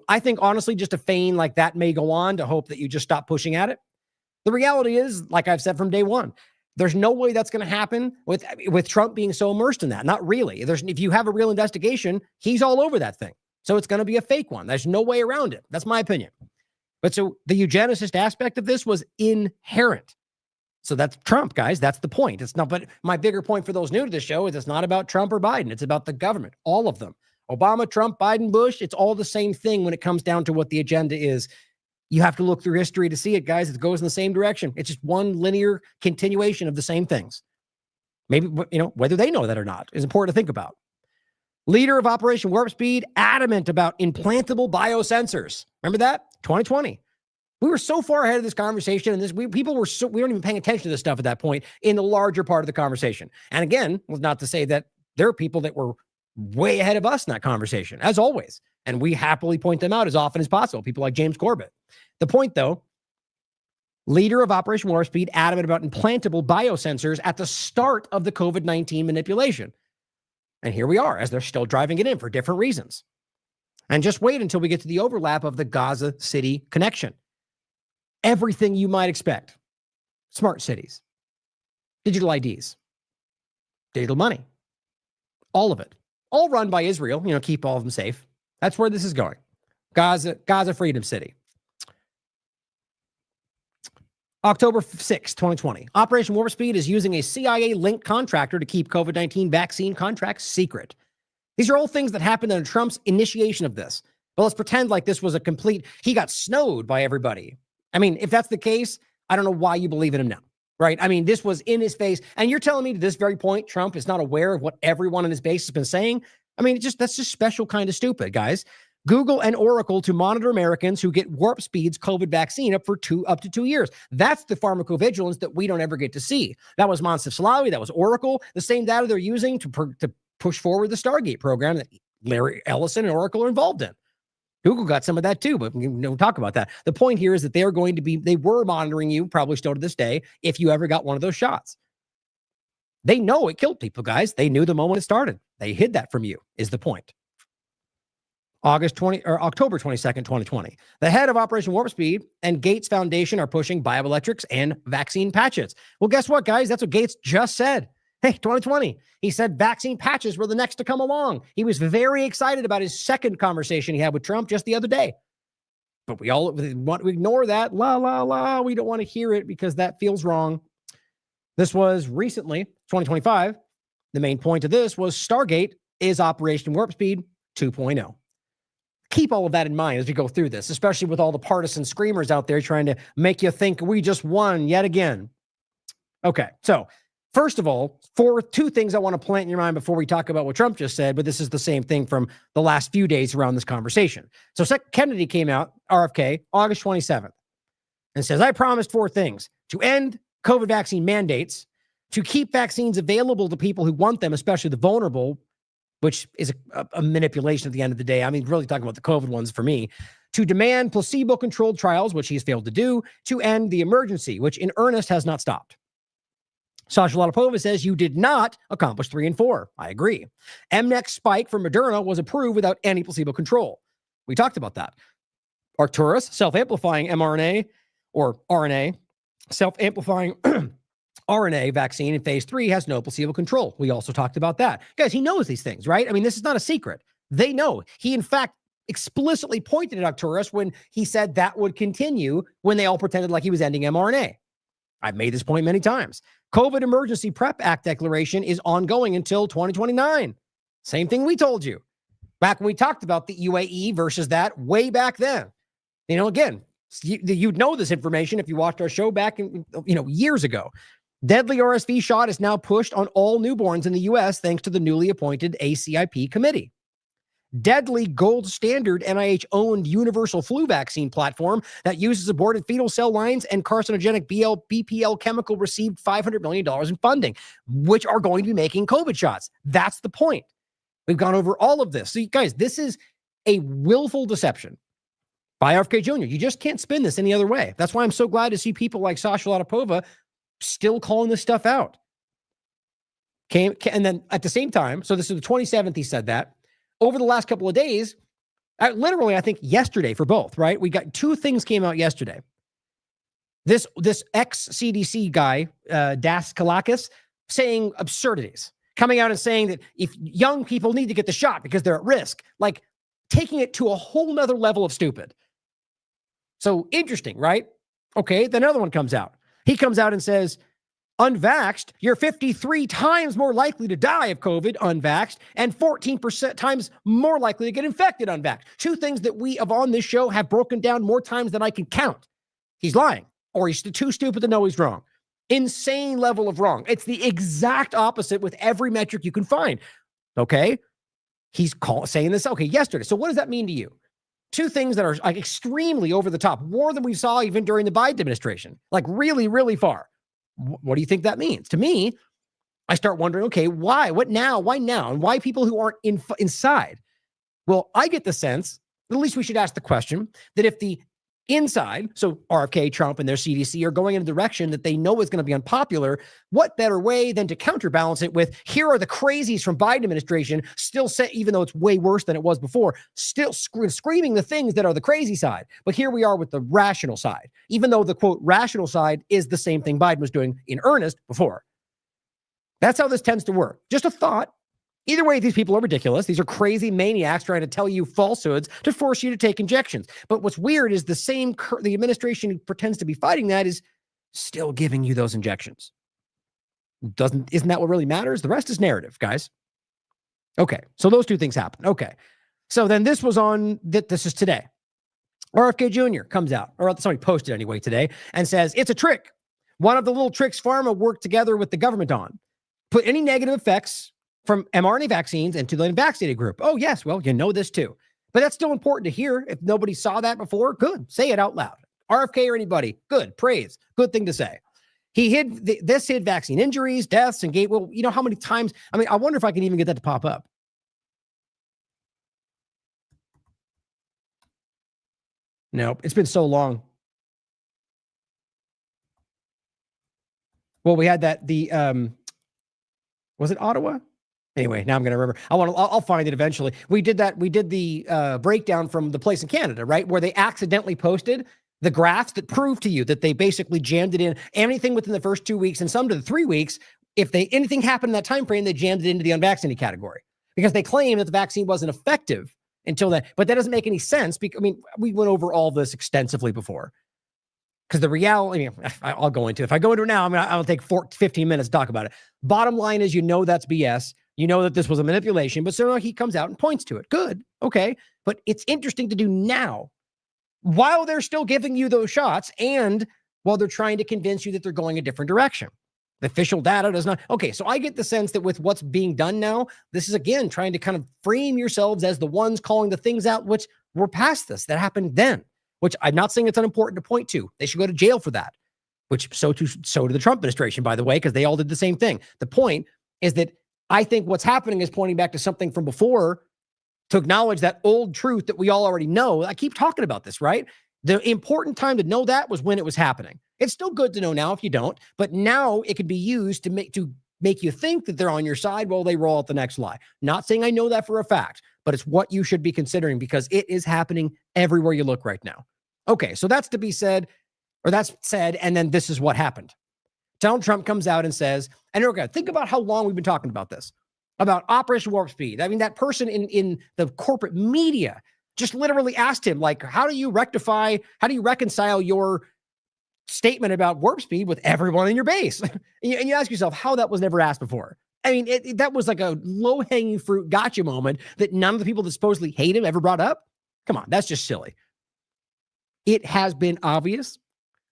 I think honestly, just a feign like that may go on to hope that you just stop pushing at it. The reality is, like I've said from day one, there's no way that's going to happen with Trump being so immersed in that. Not really. If you have a real investigation, he's all over that thing. So it's going to be a fake one. There's no way around it. That's my opinion. But so the eugenicist aspect of this was inherent. So that's Trump, guys. That's the point. It's not, but my bigger point for those new to the show is it's not about Trump or Biden. It's about the government, all of them. Obama, Trump, Biden, Bush, it's all the same thing when it comes down to what the agenda is. You have to look through history to see it, guys. It goes in the same direction. It's just one linear continuation of the same things. Maybe, whether they know that or not is important to think about. Leader of Operation Warp Speed, adamant about implantable biosensors. Remember that? 2020. We were so far ahead of this conversation, and we weren't even paying attention to this stuff at that point in the larger part of the conversation. And again, was not to say that there are people that were way ahead of us in that conversation, as always. And we happily point them out as often as possible. People like James Corbett. The point, though, leader of Operation Warp Speed, adamant about implantable biosensors at the start of the COVID-19 manipulation. And here we are, as they're still driving it in for different reasons. And just wait until we get to the overlap of the Gaza City connection. Everything you might expect. Smart cities, digital IDs, digital money, all of it. All run by Israel, keep all of them safe. That's where this is going. Gaza Freedom City. October 6, 2020. Operation Warp Speed is using a CIA-linked contractor to keep COVID-19 vaccine contracts secret. These are all things that happened under Trump's initiation of this. But let's pretend like this was he got snowed by everybody. If that's the case, I don't know why you believe in him now, right? This was in his face. And you're telling me to this very point, Trump is not aware of what everyone in his base has been saying? That's just special kind of stupid, guys. Google and Oracle to monitor Americans who get Warp Speed's COVID vaccine up to 2 years. That's the pharmacovigilance that we don't ever get to see. That was Monsif Salawi. That was Oracle. The same data they're using to push forward the Stargate program that Larry Ellison and Oracle are involved in. Google got some of that too, but we'll talk about that. The point here is that they were monitoring you, probably still to this day, if you ever got one of those shots. They know it killed people, guys. They knew the moment it started. They hid that from you, is the point. October 22nd, 2020. The head of Operation Warp Speed and Gates Foundation are pushing bioelectrics and vaccine patches. Well, guess what, guys? That's what Gates just said. Hey, 2020. He said vaccine patches were the next to come along. He was very excited about his second conversation he had with Trump just the other day. But we all want to ignore that. La, la, la. We don't want to hear it because that feels wrong. This was recently, 2025. The main point of this was Stargate is Operation Warp Speed 2.0. Keep all of that in mind as we go through this, especially with all the partisan screamers out there trying to make you think we just won yet again. Okay, so first of all, two things I want to plant in your mind before we talk about what Trump just said, but this is the same thing from the last few days around this conversation. So Kennedy came out, RFK, August 27th, and says, I promised 4 things: to end COVID vaccine mandates, to keep vaccines available to people who want them, especially the vulnerable, which is a manipulation at the end of the day. Really talking about the COVID ones for me, to demand placebo-controlled trials, which he's failed to do, to end the emergency, which in earnest has not stopped. Sasha Latapova says you did not accomplish 3 and 4. I agree. MNEX spike for Moderna was approved without any placebo control. We talked about that. Arcturus, self-amplifying mRNA or RNA, self-amplifying RNA vaccine in phase 3 has no placebo control. We also talked about that. Guys, he knows these things, right? I mean, this is not a secret. They know. He, in fact, explicitly pointed at Arcturus when he said that would continue when they all pretended like he was ending mRNA. I've made this point many times. COVID Emergency Prep Act declaration is ongoing until 2029. Same thing we told you back when we talked about the UAE versus that way back then. You know, again, you'd know this information if you watched our show back in, years ago. Deadly RSV shot is now pushed on all newborns in the U.S. thanks to the newly appointed ACIP committee. Deadly gold standard NIH-owned universal flu vaccine platform that uses aborted fetal cell lines and carcinogenic BPL chemical received $500 million in funding, which are going to be making COVID shots. That's the point. We've gone over all of this. So, guys, this is a willful deception by RFK Jr. You just can't spin this any other way. That's why I'm so glad to see people like Sasha Latipova still calling this stuff out. And then at the same time, so this is the 27th, he said that. Over the last couple of days, literally, I think yesterday for both, right? We got two things came out yesterday. This ex-CDC guy, Das Kalakis, saying absurdities, coming out and saying that if young people need to get the shot because they're at risk, like taking it to a whole nother level of stupid. So interesting, right? Okay, then another one comes out. He comes out and says, unvaxxed, you're 53 times more likely to die of COVID unvaxxed and 14% times more likely to get infected unvaxxed. Two things that we on this show have broken down more times than I can count. He's lying, or he's too stupid to know he's wrong. Insane level of wrong. It's the exact opposite with every metric you can find. Okay? He's saying this, okay, yesterday. So what does that mean to you? Two things that are like extremely over the top, more than we saw even during the Biden administration, like really, really far. What do you think that means? To me, I start wondering, okay, why? What now? Why now? And why people who aren't inside? Well, I get the sense, at least we should ask the question, that if the inside, so RFK, Trump, and their CDC are going in a direction that they know is going to be unpopular, what better way than to counterbalance it with, here are the crazies from Biden administration still say, even though it's way worse than it was before, still screaming the things that are the crazy side. But here we are with the rational side, even though the quote rational side is the same thing Biden was doing in earnest before. That's how this tends to work. Just a thought. Either way, these people are ridiculous. These are crazy maniacs trying to tell you falsehoods to force you to take injections. But what's weird is the administration who pretends to be fighting that is still giving you those injections. Isn't that what really matters? The rest is narrative, guys. Okay, so those two things happen. Okay, so then this was on, this is today. RFK Jr. comes out, or somebody posted anyway today, and says, it's a trick. One of the little tricks pharma worked together with the government on. Put any negative effects from mRNA vaccines into the unvaccinated group. Oh, yes. Well, you know this too. But that's still important to hear. If nobody saw that before, good. Say it out loud. RFK or anybody, good. Praise. Good thing to say. He hid vaccine injuries, deaths, and well, you know how many times? I mean, I wonder if I can even get that to pop up. Nope. It's been so long. Well, we had that, was it Ottawa? Anyway, now I'm going to remember. I'll find it eventually. We did that. We did the breakdown from the place in Canada, right? Where they accidentally posted the graphs that prove to you that they basically jammed it in anything within the first 2 weeks and some to the 3 weeks. If anything happened in that time frame, they jammed it into the unvaccinated category because they claim that the vaccine wasn't effective until that. But that doesn't make any sense because, I mean, we went over all this extensively before. Because the reality, I'll go into it. If I go into it now, I'll take 15 minutes to talk about it. Bottom line is, that's BS. You know that this was a manipulation, but so he comes out and points to it. Good. Okay. But it's interesting to do now while they're still giving you those shots and while they're trying to convince you that they're going a different direction. The official data does not. Okay. So I get the sense that with what's being done now, this is again trying to kind of frame yourselves as the ones calling the things out, which we're past this. That happened then, which I'm not saying it's unimportant to point to. They should go to jail for that, which so did the Trump administration, by the way, because they all did the same thing. The point is that I think what's happening is pointing back to something from before to acknowledge that old truth that we all already know. I keep talking about this, right? The important time to know that was when it was happening. It's still good to know now if you don't, but now it can be used to make you think that they're on your side while they roll out the next lie. Not saying I know that for a fact, but it's what you should be considering because it is happening everywhere you look right now. Okay, so that's to be said, or that's said, and then this is what happened. Donald Trump comes out and says, and okay, think about how long we've been talking about this, about Operation Warp Speed. I mean, that person in the corporate media just literally asked him, like, how do you reconcile your statement about warp speed with everyone in your base? And you ask yourself how that was never asked before. I mean, that was like a low-hanging fruit gotcha moment that none of the people that supposedly hate him ever brought up. Come on, that's just silly. It has been obvious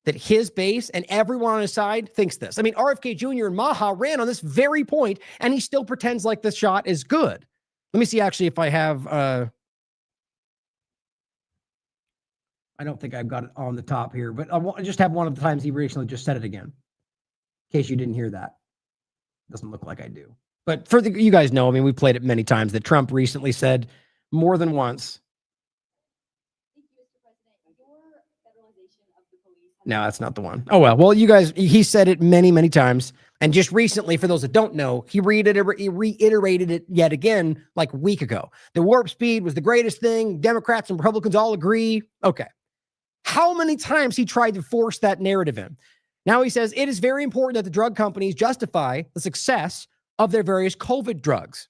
that his base and everyone on his side thinks this. I mean, RFK Jr. and Maha ran on this very point, and he still pretends like the shot is good. Let me see, actually, if I have... I don't think I've got it on the top here, but I just have one of the times he recently just said it again. In case you didn't hear that. Doesn't look like I do. But you guys know, I mean, we played it many times, that Trump recently said more than once. No, that's not the one. Oh, well, you guys, he said it many, many times. And just recently, for those that don't know, he reiterated it yet again, like a week ago. The warp speed was the greatest thing. Democrats and Republicans all agree. Okay. How many times he tried to force that narrative in? Now he says, it is very important that the drug companies justify the success of their various COVID drugs.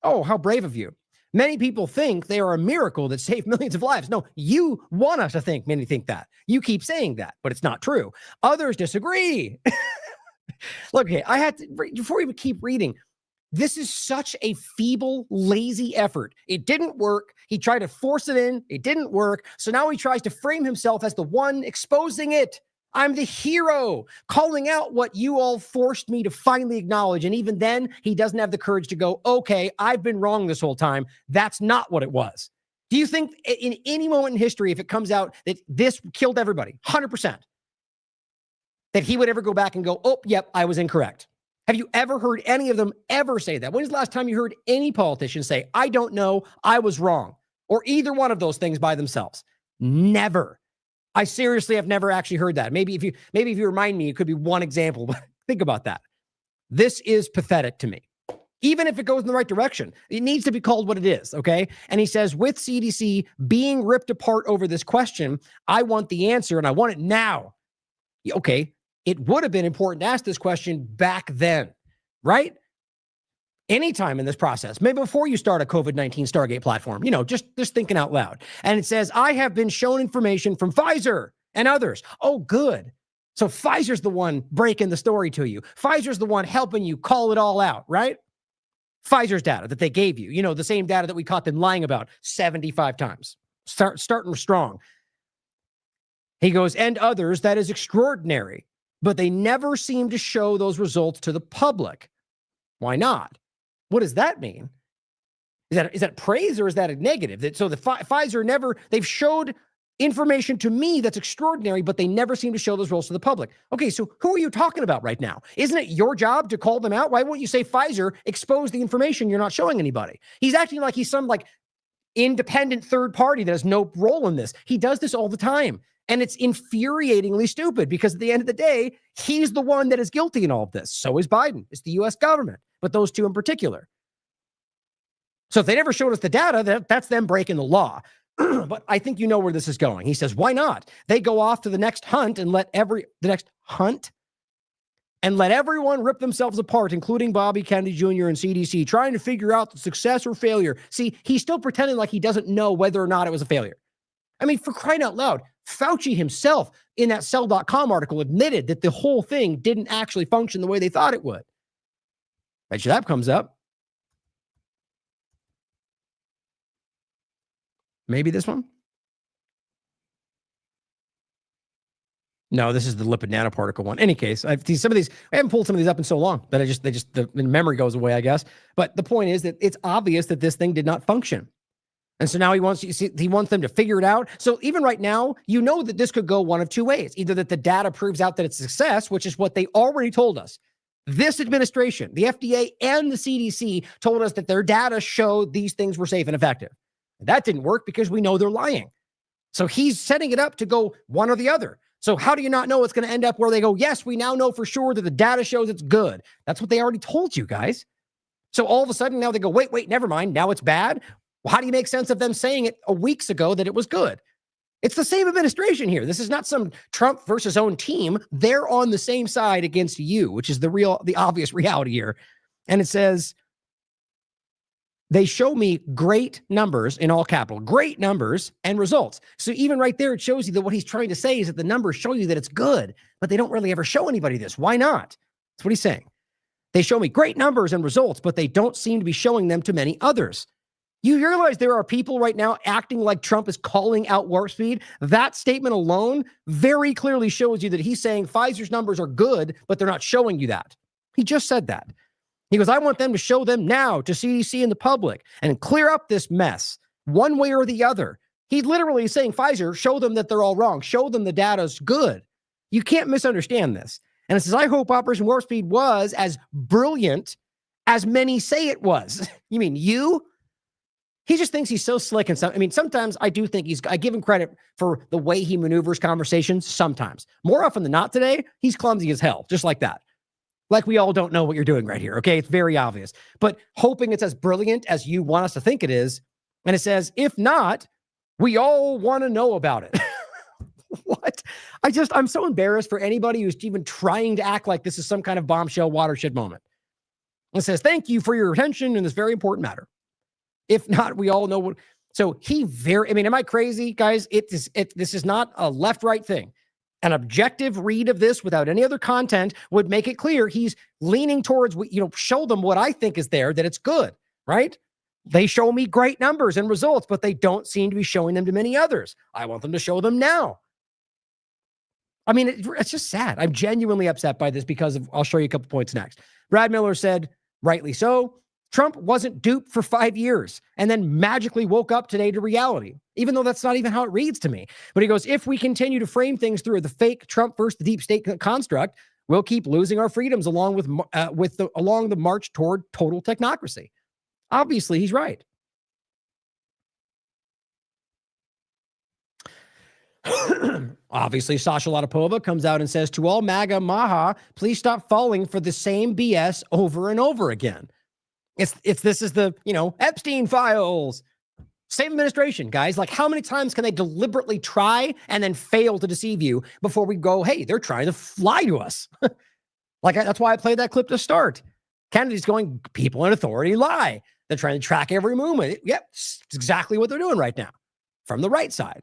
Oh, how brave of you. Many people think they are a miracle that saved millions of lives. No, you want us to think many think that. You keep saying that, but it's not true. Others disagree. Look, okay, I had to, before we keep reading, this is such a feeble, lazy effort. It didn't work. He tried to force it in. It didn't work. So now he tries to frame himself as the one exposing it. I'm the hero, calling out what you all forced me to finally acknowledge. And even then, he doesn't have the courage to go, okay, I've been wrong this whole time. That's not what it was. Do you think in any moment in history, if it comes out that this killed everybody, 100%, that he would ever go back and go, oh, yep, I was incorrect? Have you ever heard any of them ever say that? When's the last time you heard any politician say, I don't know, I was wrong, or either one of those things by themselves? Never. I seriously have never actually heard that. Maybe if you remind me, it could be one example, but think about that. This is pathetic to me. Even if it goes in the right direction, it needs to be called what it is, okay? And he says, with CDC being ripped apart over this question, I want the answer and I want it now. Okay, it would have been important to ask this question back then, right? Anytime in this process, maybe before you start a COVID-19 Stargate platform, just thinking out loud. And it says, I have been shown information from Pfizer and others. Oh, good. So Pfizer's the one breaking the story to you. Pfizer's the one helping you call it all out, right? Pfizer's data that they gave you, the same data that we caught them lying about 75 times. Starting strong. He goes, and others, that is extraordinary, but they never seem to show those results to the public. Why not? What does that mean? Is that praise or is that a negative? So the Pfizer they've showed information to me that's extraordinary, but they never seem to show those results to the public. Okay, so who are you talking about right now? Isn't it your job to call them out? Why won't you say Pfizer exposed the information you're not showing anybody? He's acting like he's some independent third party that has no role in this. He does this all the time. And it's infuriatingly stupid because at the end of the day, he's the one that is guilty in all of this. So is Biden. It's the U.S. government, but those two in particular. So if they never showed us the data, that's them breaking the law. But I think you know where this is going. He says, why not? They go off to the next hunt and let everyone rip themselves apart, including Bobby Kennedy Jr. and CDC, trying to figure out the success or failure. See, he's still pretending like he doesn't know whether or not it was a failure. I mean, for crying out loud, Fauci himself in that Cell.com article admitted that the whole thing didn't actually function the way they thought it would. Bet you that comes up. Maybe this one? No, this is the lipid nanoparticle one. Any case, I haven't pulled some of these up in so long that the memory goes away, I guess. But the point is that it's obvious that this thing did not function. And so now he wants them to figure it out. So even right now, you know that this could go one of two ways. Either that the data proves out that it's a success, which is what they already told us. This administration, the FDA and the CDC told us that their data showed these things were safe and effective. That didn't work because we know they're lying. So he's setting it up to go one or the other. So how do you not know it's going to end up where they go, yes, we now know for sure that the data shows it's good. That's what they already told you guys. So all of a sudden now they go, wait, never mind. Now it's bad. Well, how do you make sense of them saying it weeks ago that it was good? It's the same administration here. This is not some Trump versus own team. They're on the same side against you, which is the obvious reality here. And it says, they show me great numbers in all capital, great numbers and results. So even right there, it shows you that what he's trying to say is that the numbers show you that it's good, but they don't really ever show anybody this. Why not? That's what he's saying. They show me great numbers and results, but they don't seem to be showing them to many others. You realize there are people right now acting like Trump is calling out warp speed? That statement alone very clearly shows you that he's saying Pfizer's numbers are good, but they're not showing you that. He just said that. He goes, I want them to show them now to CDC and the public and clear up this mess one way or the other. He literally is saying, Pfizer, show them that they're all wrong. Show them the data's good. You can't misunderstand this. And it says, I hope Operation Warp Speed was as brilliant as many say it was. You mean you? He just thinks he's so slick and stuff. I mean, sometimes I do think I give him credit for the way he maneuvers conversations sometimes. More often than not today, he's clumsy as hell, just like that. Like we all don't know what you're doing right here, okay? It's very obvious. But hoping it's as brilliant as you want us to think it is. And it says, if not, we all want to know about it. What? I'm so embarrassed for anybody who's even trying to act like this is some kind of bombshell watershed moment. It says, thank you for your attention in this very important matter. If not, we all know what. So am I crazy, guys? This is not a left-right thing. An objective read of this without any other content would make it clear he's leaning towards, show them what I think is there, that it's good, right? They show me great numbers and results, but they don't seem to be showing them to many others. I want them to show them now. I mean, it's just sad. I'm genuinely upset by this because I'll show you a couple points next. Brad Miller said, rightly so, Trump wasn't duped for 5 years and then magically woke up today to reality, even though that's not even how it reads to me. But he goes, if we continue to frame things through the fake Trump versus the deep state construct, we'll keep losing our freedoms along the march toward total technocracy. Obviously, he's right. Obviously, Sasha Latapova comes out and says, to all MAGA Maha, please stop falling for the same BS over and over again. This is the, Epstein files. Same administration, guys. Like, how many times can they deliberately try and then fail to deceive you before we go, hey, they're trying to lie to us? That's why I played that clip to start. Kennedy's going, people in authority lie. They're trying to track every movement. Yep, it's exactly what they're doing right now from the right side.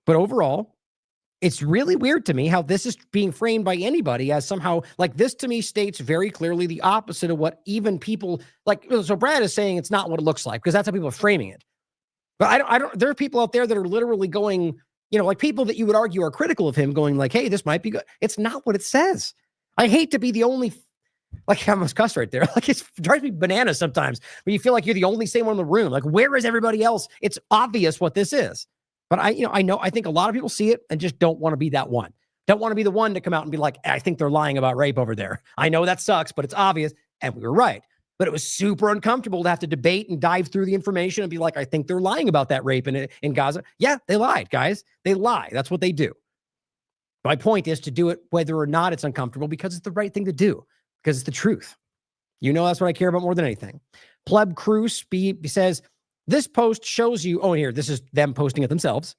But overall, it's really weird to me how this is being framed by anybody as somehow, like, this to me states very clearly the opposite of what even people, so Brad is saying it's not what it looks like, because that's how people are framing it. But I don't, there are people out there that are literally going, like people that you would argue are critical of him going like, hey, this might be good. It's not what it says. I hate to be the only, I almost cuss right there. It drives me bananas sometimes when you feel like you're the only sane one in the room. Like, where is everybody else? It's obvious what this is. But I think a lot of people see it and just don't want to be that one. Don't want to be the one to come out and be like, I think they're lying about rape over there. I know that sucks, but it's obvious. And we were right. But it was super uncomfortable to have to debate and dive through the information and be like, I think they're lying about that rape in Gaza. Yeah, they lied, guys. They lie. That's what they do. My point is to do it whether or not it's uncomfortable, because it's the right thing to do, because it's the truth. That's what I care about more than anything. Pleb Cruz says, this post shows you, this is them posting it themselves.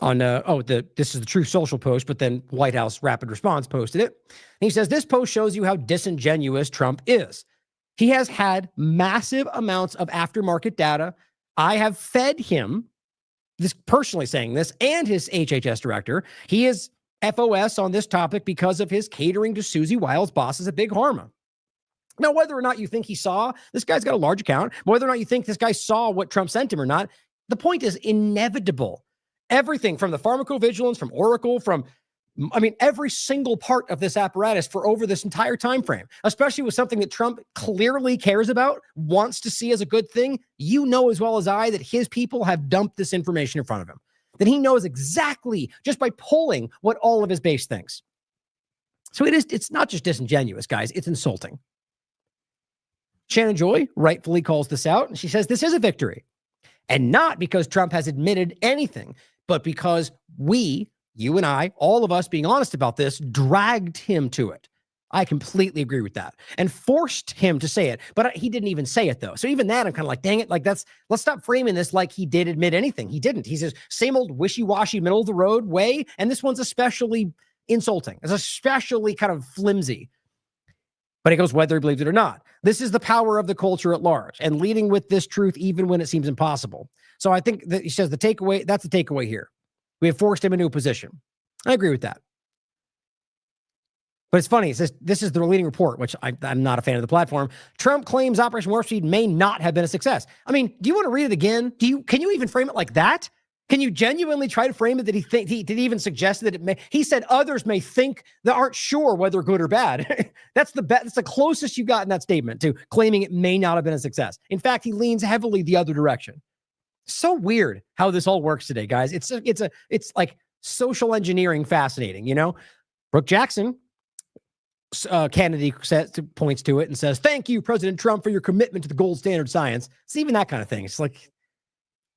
This is the Truth Social post, but then White House Rapid Response posted it. And he says, this post shows you how disingenuous Trump is. He has had massive amounts of aftermarket data. I have fed him, this personally saying this, and his HHS director. He is FOS on this topic because of his catering to Susie Wiles' bosses at Big Pharma. Now, whether or not you think he saw, this guy's got a large account, whether or not you think this guy saw what Trump sent him or not, the point is inevitable. Everything from the pharmacovigilance, from Oracle, every single part of this apparatus for over this entire time frame, especially with something that Trump clearly cares about, wants to see as a good thing, as well as I that his people have dumped this information in front of him. That he knows exactly just by polling what all of his base thinks. So it's not just disingenuous, guys, it's insulting. Shannon Joy rightfully calls this out, and she says this is a victory. And not because Trump has admitted anything, but because we, you and I, all of us being honest about this, dragged him to it. I completely agree with that. And forced him to say it. But he didn't even say it, though. So even that, I'm kind of like, dang it. Like, let's stop framing this like he did admit anything. He didn't. He says, same old wishy-washy, middle-of-the-road way. And this one's especially insulting. It's especially kind of flimsy. But he goes, whether he believes it or not. This is the power of the culture at large and leading with this truth even when it seems impossible. So I think that he says the takeaway, that's the takeaway here. We have forced him into a position. I agree with that. But it's funny. It says, this is the leading report, which I'm not a fan of the platform. Trump claims Operation Warp Speed may not have been a success. I mean, do you want to read it again? Can you even frame it like that? Can you genuinely try to frame it that he did even suggest that it may? He said others may think that aren't sure whether good or bad. That's the closest you got in that statement to claiming it may not have been a success. In fact, he leans heavily the other direction. So weird how this all works today, guys. It's like social engineering fascinating, you know? Brooke Jackson, Kennedy points to it and says, thank you, President Trump, for your commitment to the gold standard science. It's even that kind of thing. It's like,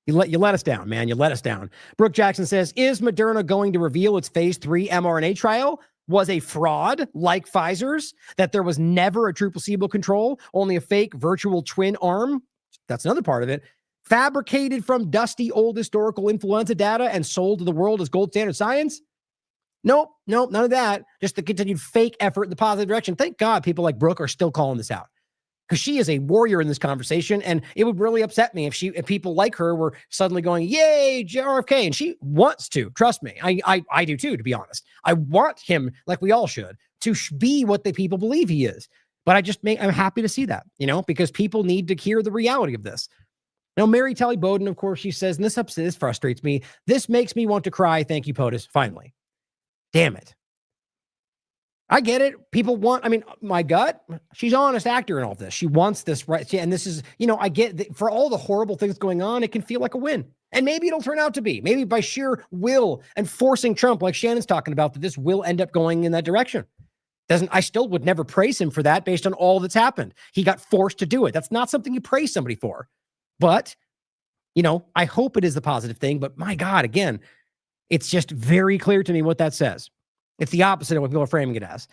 you let us down, man. You let us down. Brooke Jackson says, is Moderna going to reveal its phase 3 mRNA trial was a fraud like Pfizer's, that there was never a true placebo control, only a fake virtual twin arm? That's another part of it. Fabricated from dusty old historical influenza data and sold to the world as gold standard science? Nope, none of that. Just the continued fake effort in the positive direction. Thank God people like Brooke are still calling this out, because she is a warrior in this conversation, and it would really upset me if people like her were suddenly going, yay, RFK, and she wants to. Trust me, I do too, to be honest. I want him, like we all should, to be what the people believe he is. But I'm happy to see that, you know, because people need to hear the reality of this. Now, Mary Talley Bowden, of course, she says, and this frustrates me. This makes me want to cry. Thank you, POTUS. Finally. Damn it. I get it. People want, my gut, she's an honest actor in all of this. She wants this, right? And this is, I get that for all the horrible things going on, it can feel like a win. And maybe it'll turn out to be. Maybe by sheer will and forcing Trump, like Shannon's talking about, that this will end up going in that direction. I still would never praise him for that based on all that's happened. He got forced to do it. That's not something you praise somebody for. But, I hope it is the positive thing. But my God, again, it's just very clear to me what that says. It's the opposite of what people are framing it as.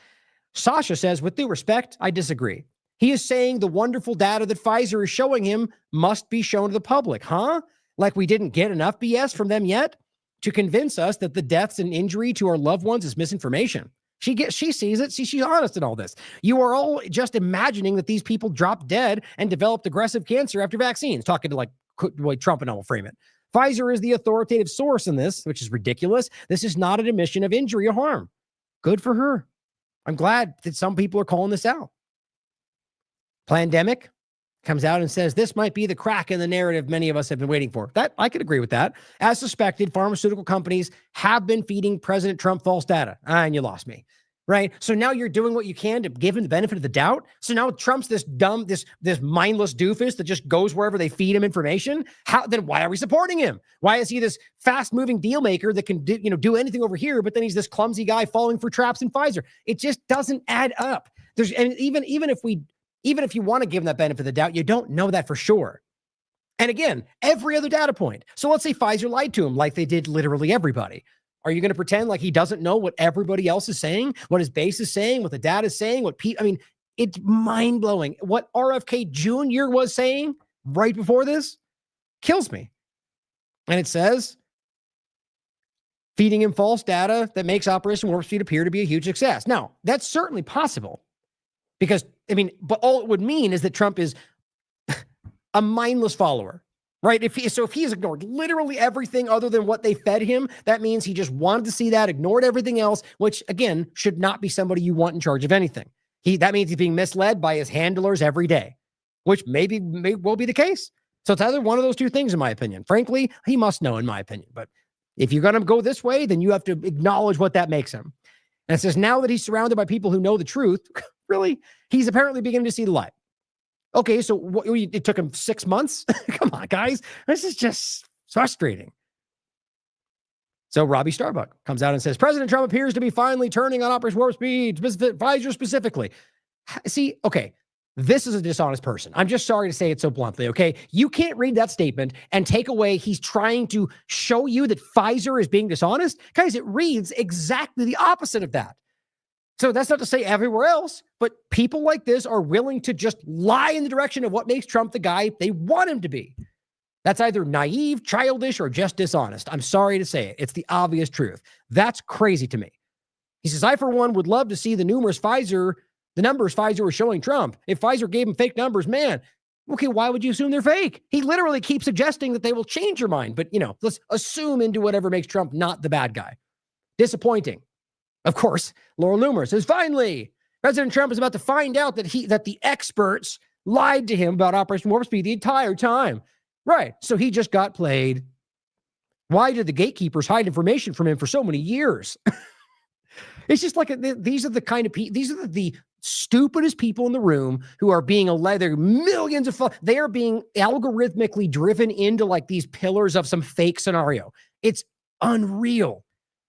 Sasha says, with due respect, I disagree. He is saying the wonderful data that Pfizer is showing him must be shown to the public. Huh? Like we didn't get enough BS from them yet to convince us that the deaths and injury to our loved ones is misinformation. She sees it. See, she's honest in all this. You are all just imagining that these people dropped dead and developed aggressive cancer after vaccines. Talking to like Trump and I will frame it. Pfizer is the authoritative source in this, which is ridiculous. This is not an admission of injury or harm. Good for her. I'm glad that some people are calling this out. Plandemic comes out and says this might be the crack in the narrative many of us have been waiting for. That I could agree with that. As suspected, pharmaceutical companies have been feeding President Trump false data. And you lost me. Right? So now you're doing what you can to give him the benefit of the doubt. So now Trump's this dumb, this mindless doofus that just goes wherever they feed him information. Then why are we supporting him? Why is he this fast-moving deal maker that can do anything over here, but then he's this clumsy guy falling for traps in Pfizer? It just doesn't add up. And even if you want to give him that benefit of the doubt, you don't know that for sure. And again, every other data point. So let's say Pfizer lied to him like they did literally everybody. Are you going to pretend like he doesn't know what everybody else is saying, what his base is saying, what the data is saying, it's mind-blowing. What RFK Jr. was saying right before this kills me. And it says, feeding him false data that makes Operation Warp Speed appear to be a huge success. Now, that's certainly possible because, but all it would mean is that Trump is a mindless follower. Right? If he's ignored literally everything other than what they fed him, that means he just wanted to see that, ignored everything else, which again, should not be somebody you want in charge of anything. That means he's being misled by his handlers every day, which may well be the case. So it's either one of those two things, in my opinion. Frankly, he must know, in my opinion. But if you're going to go this way, then you have to acknowledge what that makes him. And it says, now that he's surrounded by people who know the truth, really, he's apparently beginning to see the light. Okay, so it took him 6 months? Come on, guys. This is just frustrating. So Robbie Starbuck comes out and says, President Trump appears to be finally turning on Operation Warp Speed, Pfizer specifically. See, okay, this is a dishonest person. I'm just sorry to say it so bluntly, okay? You can't read that statement and take away he's trying to show you that Pfizer is being dishonest. Guys, it reads exactly the opposite of that. So that's not to say everywhere else, but people like this are willing to just lie in the direction of what makes Trump the guy they want him to be. That's either naive, childish, or just dishonest. I'm sorry to say it. It's the obvious truth. That's crazy to me. He says, I, for one, would love to see the numbers Pfizer were showing Trump. If Pfizer gave him fake numbers, man, okay, why would you assume they're fake? He literally keeps suggesting that they will change your mind. But, let's assume into whatever makes Trump not the bad guy. Disappointing. Of course, Laura Loomer says, finally, President Trump is about to find out that the experts lied to him about Operation Warp Speed the entire time. Right. So he just got played. Why did the gatekeepers hide information from him for so many years? It's just like these are the kind of people, these are the stupidest people in the room who are being they're millions of, they are being algorithmically driven into like these pillars of some fake scenario. It's unreal.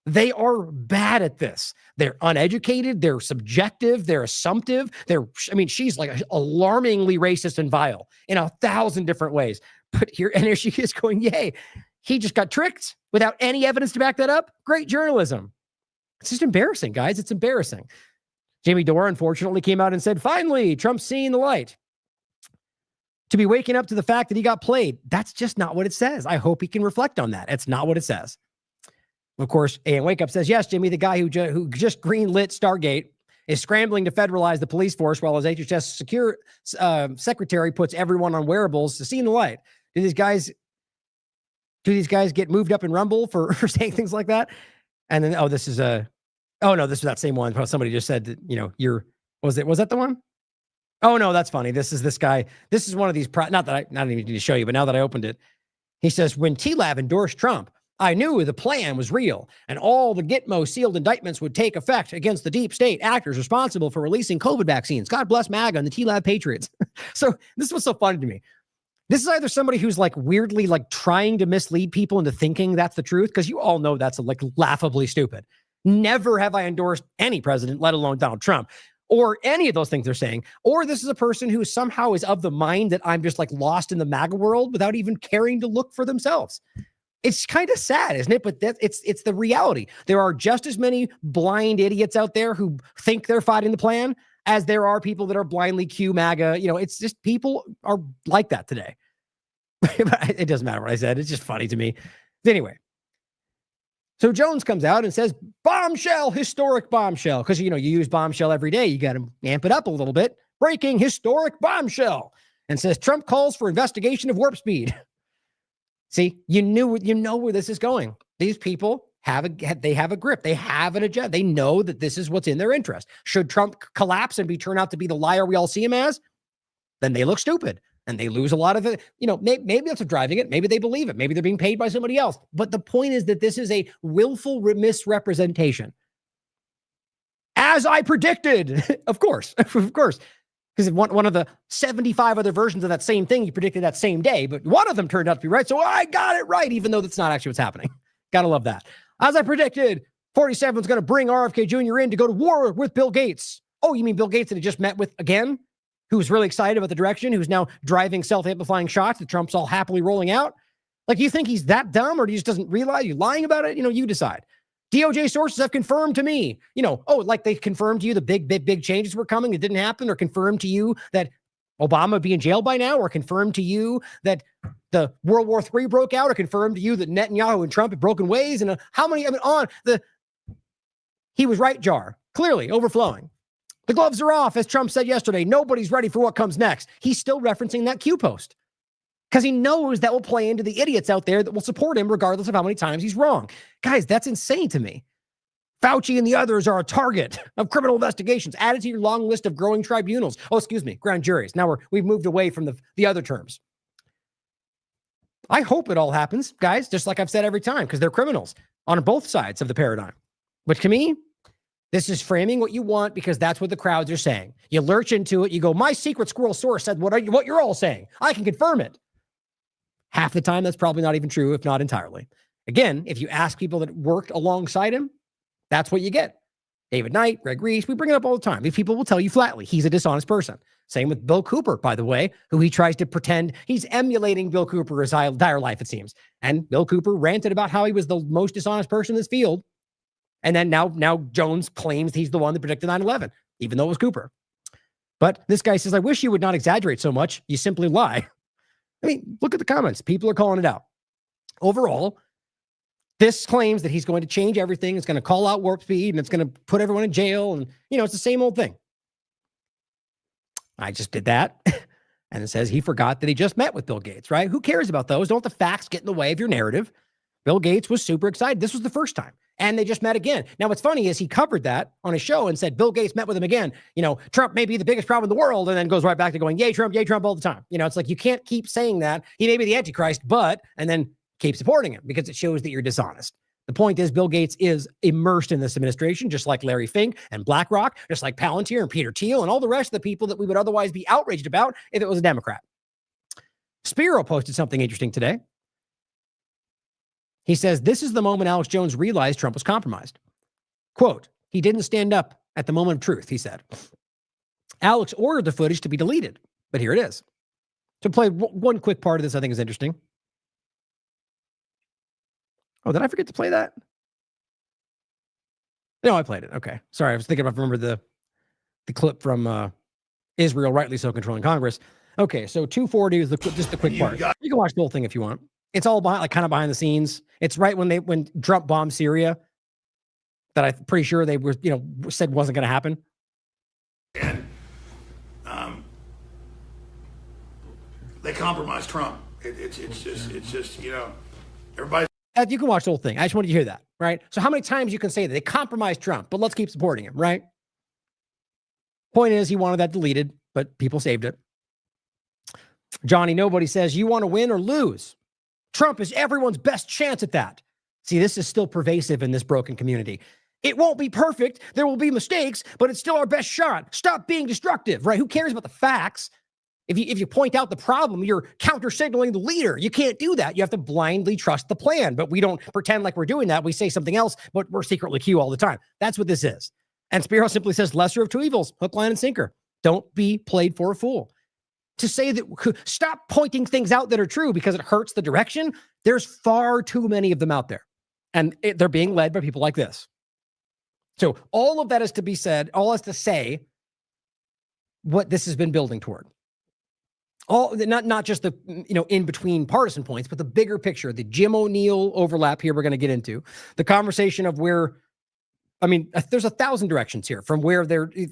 They are bad at this. They're uneducated. They're subjective. They're assumptive. She's like alarmingly racist and vile in 1,000 different ways. But here she is going, yay, he just got tricked without any evidence to back that up. Great journalism. It's just embarrassing, guys. It's embarrassing. Jamie Dore, unfortunately, came out and said, finally, Trump's seeing the light. To be waking up to the fact that he got played. That's just not what it says. I hope he can reflect on that. It's not what it says. Of course, A.M. Wake Up says, yes, Jimmy, the guy who just greenlit Stargate is scrambling to federalize the police force while his HHS secretary puts everyone on wearables to see the light. Do these guys get moved up in Rumble for saying things like that? And then, this is that same one. Somebody just said that, was that the one? Oh no, that's funny. This is this guy. This is one of these, not even need to show you, but now that I opened it, he says, when TLAV endorsed Trump, I knew the plan was real and all the Gitmo sealed indictments would take effect against the deep state actors responsible for releasing COVID vaccines. God bless MAGA and the TLAV patriots. So this was so funny to me. This is either somebody who's like weirdly like trying to mislead people into thinking that's the truth, because you all know that's like laughably stupid. Never have I endorsed any president, let alone Donald Trump, or any of those things they're saying. Or this is a person who somehow is of the mind that I'm just like lost in the MAGA world without even caring to look for themselves. It's kind of sad, isn't it? But it's the reality. There are just as many blind idiots out there who think they're fighting the plan as there are people that are blindly Q MAGA. It's just people are like that today. It doesn't matter what I said. It's just funny to me. Anyway, so Jones comes out and says, bombshell, historic bombshell. Because, you use bombshell every day. You got to amp it up a little bit. Breaking historic bombshell. And says, Trump calls for investigation of warp speed. See, you know where this is going. These people have a grip. They have an agenda. They know that this is what's in their interest. Should Trump collapse and turn out to be the liar we all see him as, then they look stupid and they lose a lot of it. Maybe that's what's driving it. Maybe they believe it. Maybe they're being paid by somebody else. But the point is that this is a willful misrepresentation. As I predicted, of course. Because one of the 75 other versions of that same thing, you predicted that same day, but one of them turned out to be right. So I got it right, even though that's not actually what's happening. Gotta love that. As I predicted, 47 is going to bring RFK Jr. in to go to war with Bill Gates. Oh, you mean Bill Gates that he just met with again? Who's really excited about the direction, who's now driving self-amplifying shots that Trump's all happily rolling out? Like, you think he's that dumb, or he just doesn't realize you're lying about it? You decide. DOJ sources have confirmed to me, like they confirmed to you the big changes were coming that didn't happen, or confirmed to you that Obama would be in jail by now, or confirmed to you that the World War III broke out, or confirmed to you that Netanyahu and Trump had broken ways, and he was right jar, clearly overflowing. The gloves are off, as Trump said yesterday. Nobody's ready for what comes next. He's still referencing that Q post because he knows that will play into the idiots out there that will support him regardless of how many times he's wrong. Guys, that's insane to me. Fauci and the others are a target of criminal investigations added to your long list of growing tribunals. Oh, excuse me, grand juries. Now we've moved away from the other terms. I hope it all happens, guys, just like I've said every time, because they're criminals on both sides of the paradigm. But to me, this is framing what you want because that's what the crowds are saying. You lurch into it. You go, my secret squirrel source said what you're all saying. I can confirm it. Half the time, that's probably not even true, if not entirely. Again, if you ask people that worked alongside him, that's what you get. David Knight, Greg Reese, we bring it up all the time. These people will tell you flatly, he's a dishonest person. Same with Bill Cooper, by the way, who he tries to pretend he's emulating Bill Cooper's dire life, it seems. And Bill Cooper ranted about how he was the most dishonest person in this field. And then now Jones claims he's the one that predicted 9/11, even though it was Cooper. But this guy says, I wish you would not exaggerate so much. You simply lie. I mean, look at the comments. People are calling it out. Overall, this claims that he's going to change everything. It's going to call out warp speed and it's going to put everyone in jail. And, it's the same old thing. I just did that. And it says he forgot that he just met with Bill Gates, right? Who cares about those? Don't the facts get in the way of your narrative? Bill Gates was super excited. This was the first time. And they just met again. Now, what's funny is he covered that on his show and said Bill Gates met with him again. Trump may be the biggest problem in the world, and then goes right back to going, yay, Trump all the time. It's like you can't keep saying that. He may be the Antichrist, and then keep supporting him because it shows that you're dishonest. The point is Bill Gates is immersed in this administration, just like Larry Fink and BlackRock, just like Palantir and Peter Thiel and all the rest of the people that we would otherwise be outraged about if it was a Democrat. Spiro posted something interesting today. He says, this is the moment Alex Jones realized Trump was compromised. Quote, he didn't stand up at the moment of truth, he said. Alex ordered the footage to be deleted, but here it is. To play one quick part of this, I think is interesting. Oh, did I forget to play that? No, I played it. Okay. Sorry, I was thinking about, remember the clip from Israel rightly so controlling Congress. Okay, so 240 is just the quick part. You can watch the whole thing if you want. It's all kind of behind the scenes. It's right when Trump bombed Syria that I'm pretty sure they were, said wasn't going to happen. And they compromised Trump. It's just everybody. You can watch the whole thing. I just wanted you to hear that, right? So how many times you can say that they compromised Trump, but let's keep supporting him, right? Point is, he wanted that deleted, but people saved it. Johnny Nobody says, you want to win or lose? Trump is everyone's best chance at that. See, this is still pervasive in this broken community. It won't be perfect. There will be mistakes, but it's still our best shot. Stop being destructive, right? Who cares about the facts? If you point out the problem, you're counter-signaling the leader. You can't do that. You have to blindly trust the plan, but we don't pretend like we're doing that. We say something else, but we're secretly Q all the time. That's what this is. And Spiro simply says, lesser of two evils, hook, line, and sinker. Don't be played for a fool. To say that, stop pointing things out that are true because it hurts the direction. There's far too many of them out there. And they're being led by people like this. So all of that is to be said, all is to say what this has been building toward. All not just the in between partisan points, but the bigger picture, the Jim O'Neill overlap here we're going to get into, the conversation of where, there's 1,000 directions here from where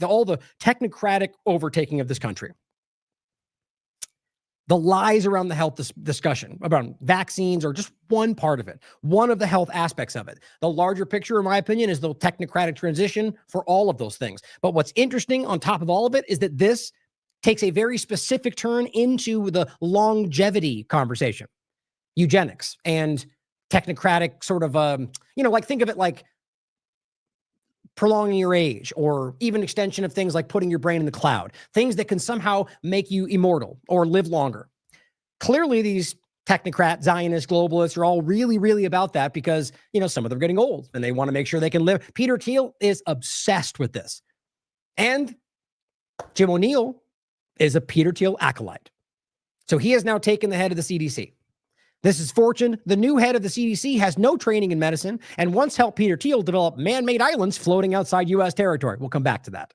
all the technocratic overtaking of this country. The lies around the health discussion about vaccines are just one part of it, one of the health aspects of it. The larger picture, in my opinion, is the technocratic transition for all of those things. But what's interesting on top of all of it is that this takes a very specific turn into the longevity conversation, eugenics and technocratic sort of, think of it like prolonging your age, or even extension of things like putting your brain in the cloud, things that can somehow make you immortal or live longer. Clearly, these technocrat, Zionist, globalists are all really, really about that because, some of them are getting old and they want to make sure they can live. Peter Thiel is obsessed with this. And Jim O'Neill is a Peter Thiel acolyte. So he has now taken the head of the CDC. This is Fortune. The new head of the CDC has no training in medicine and once helped Peter Thiel develop man-made islands floating outside U.S. territory. We'll come back to that.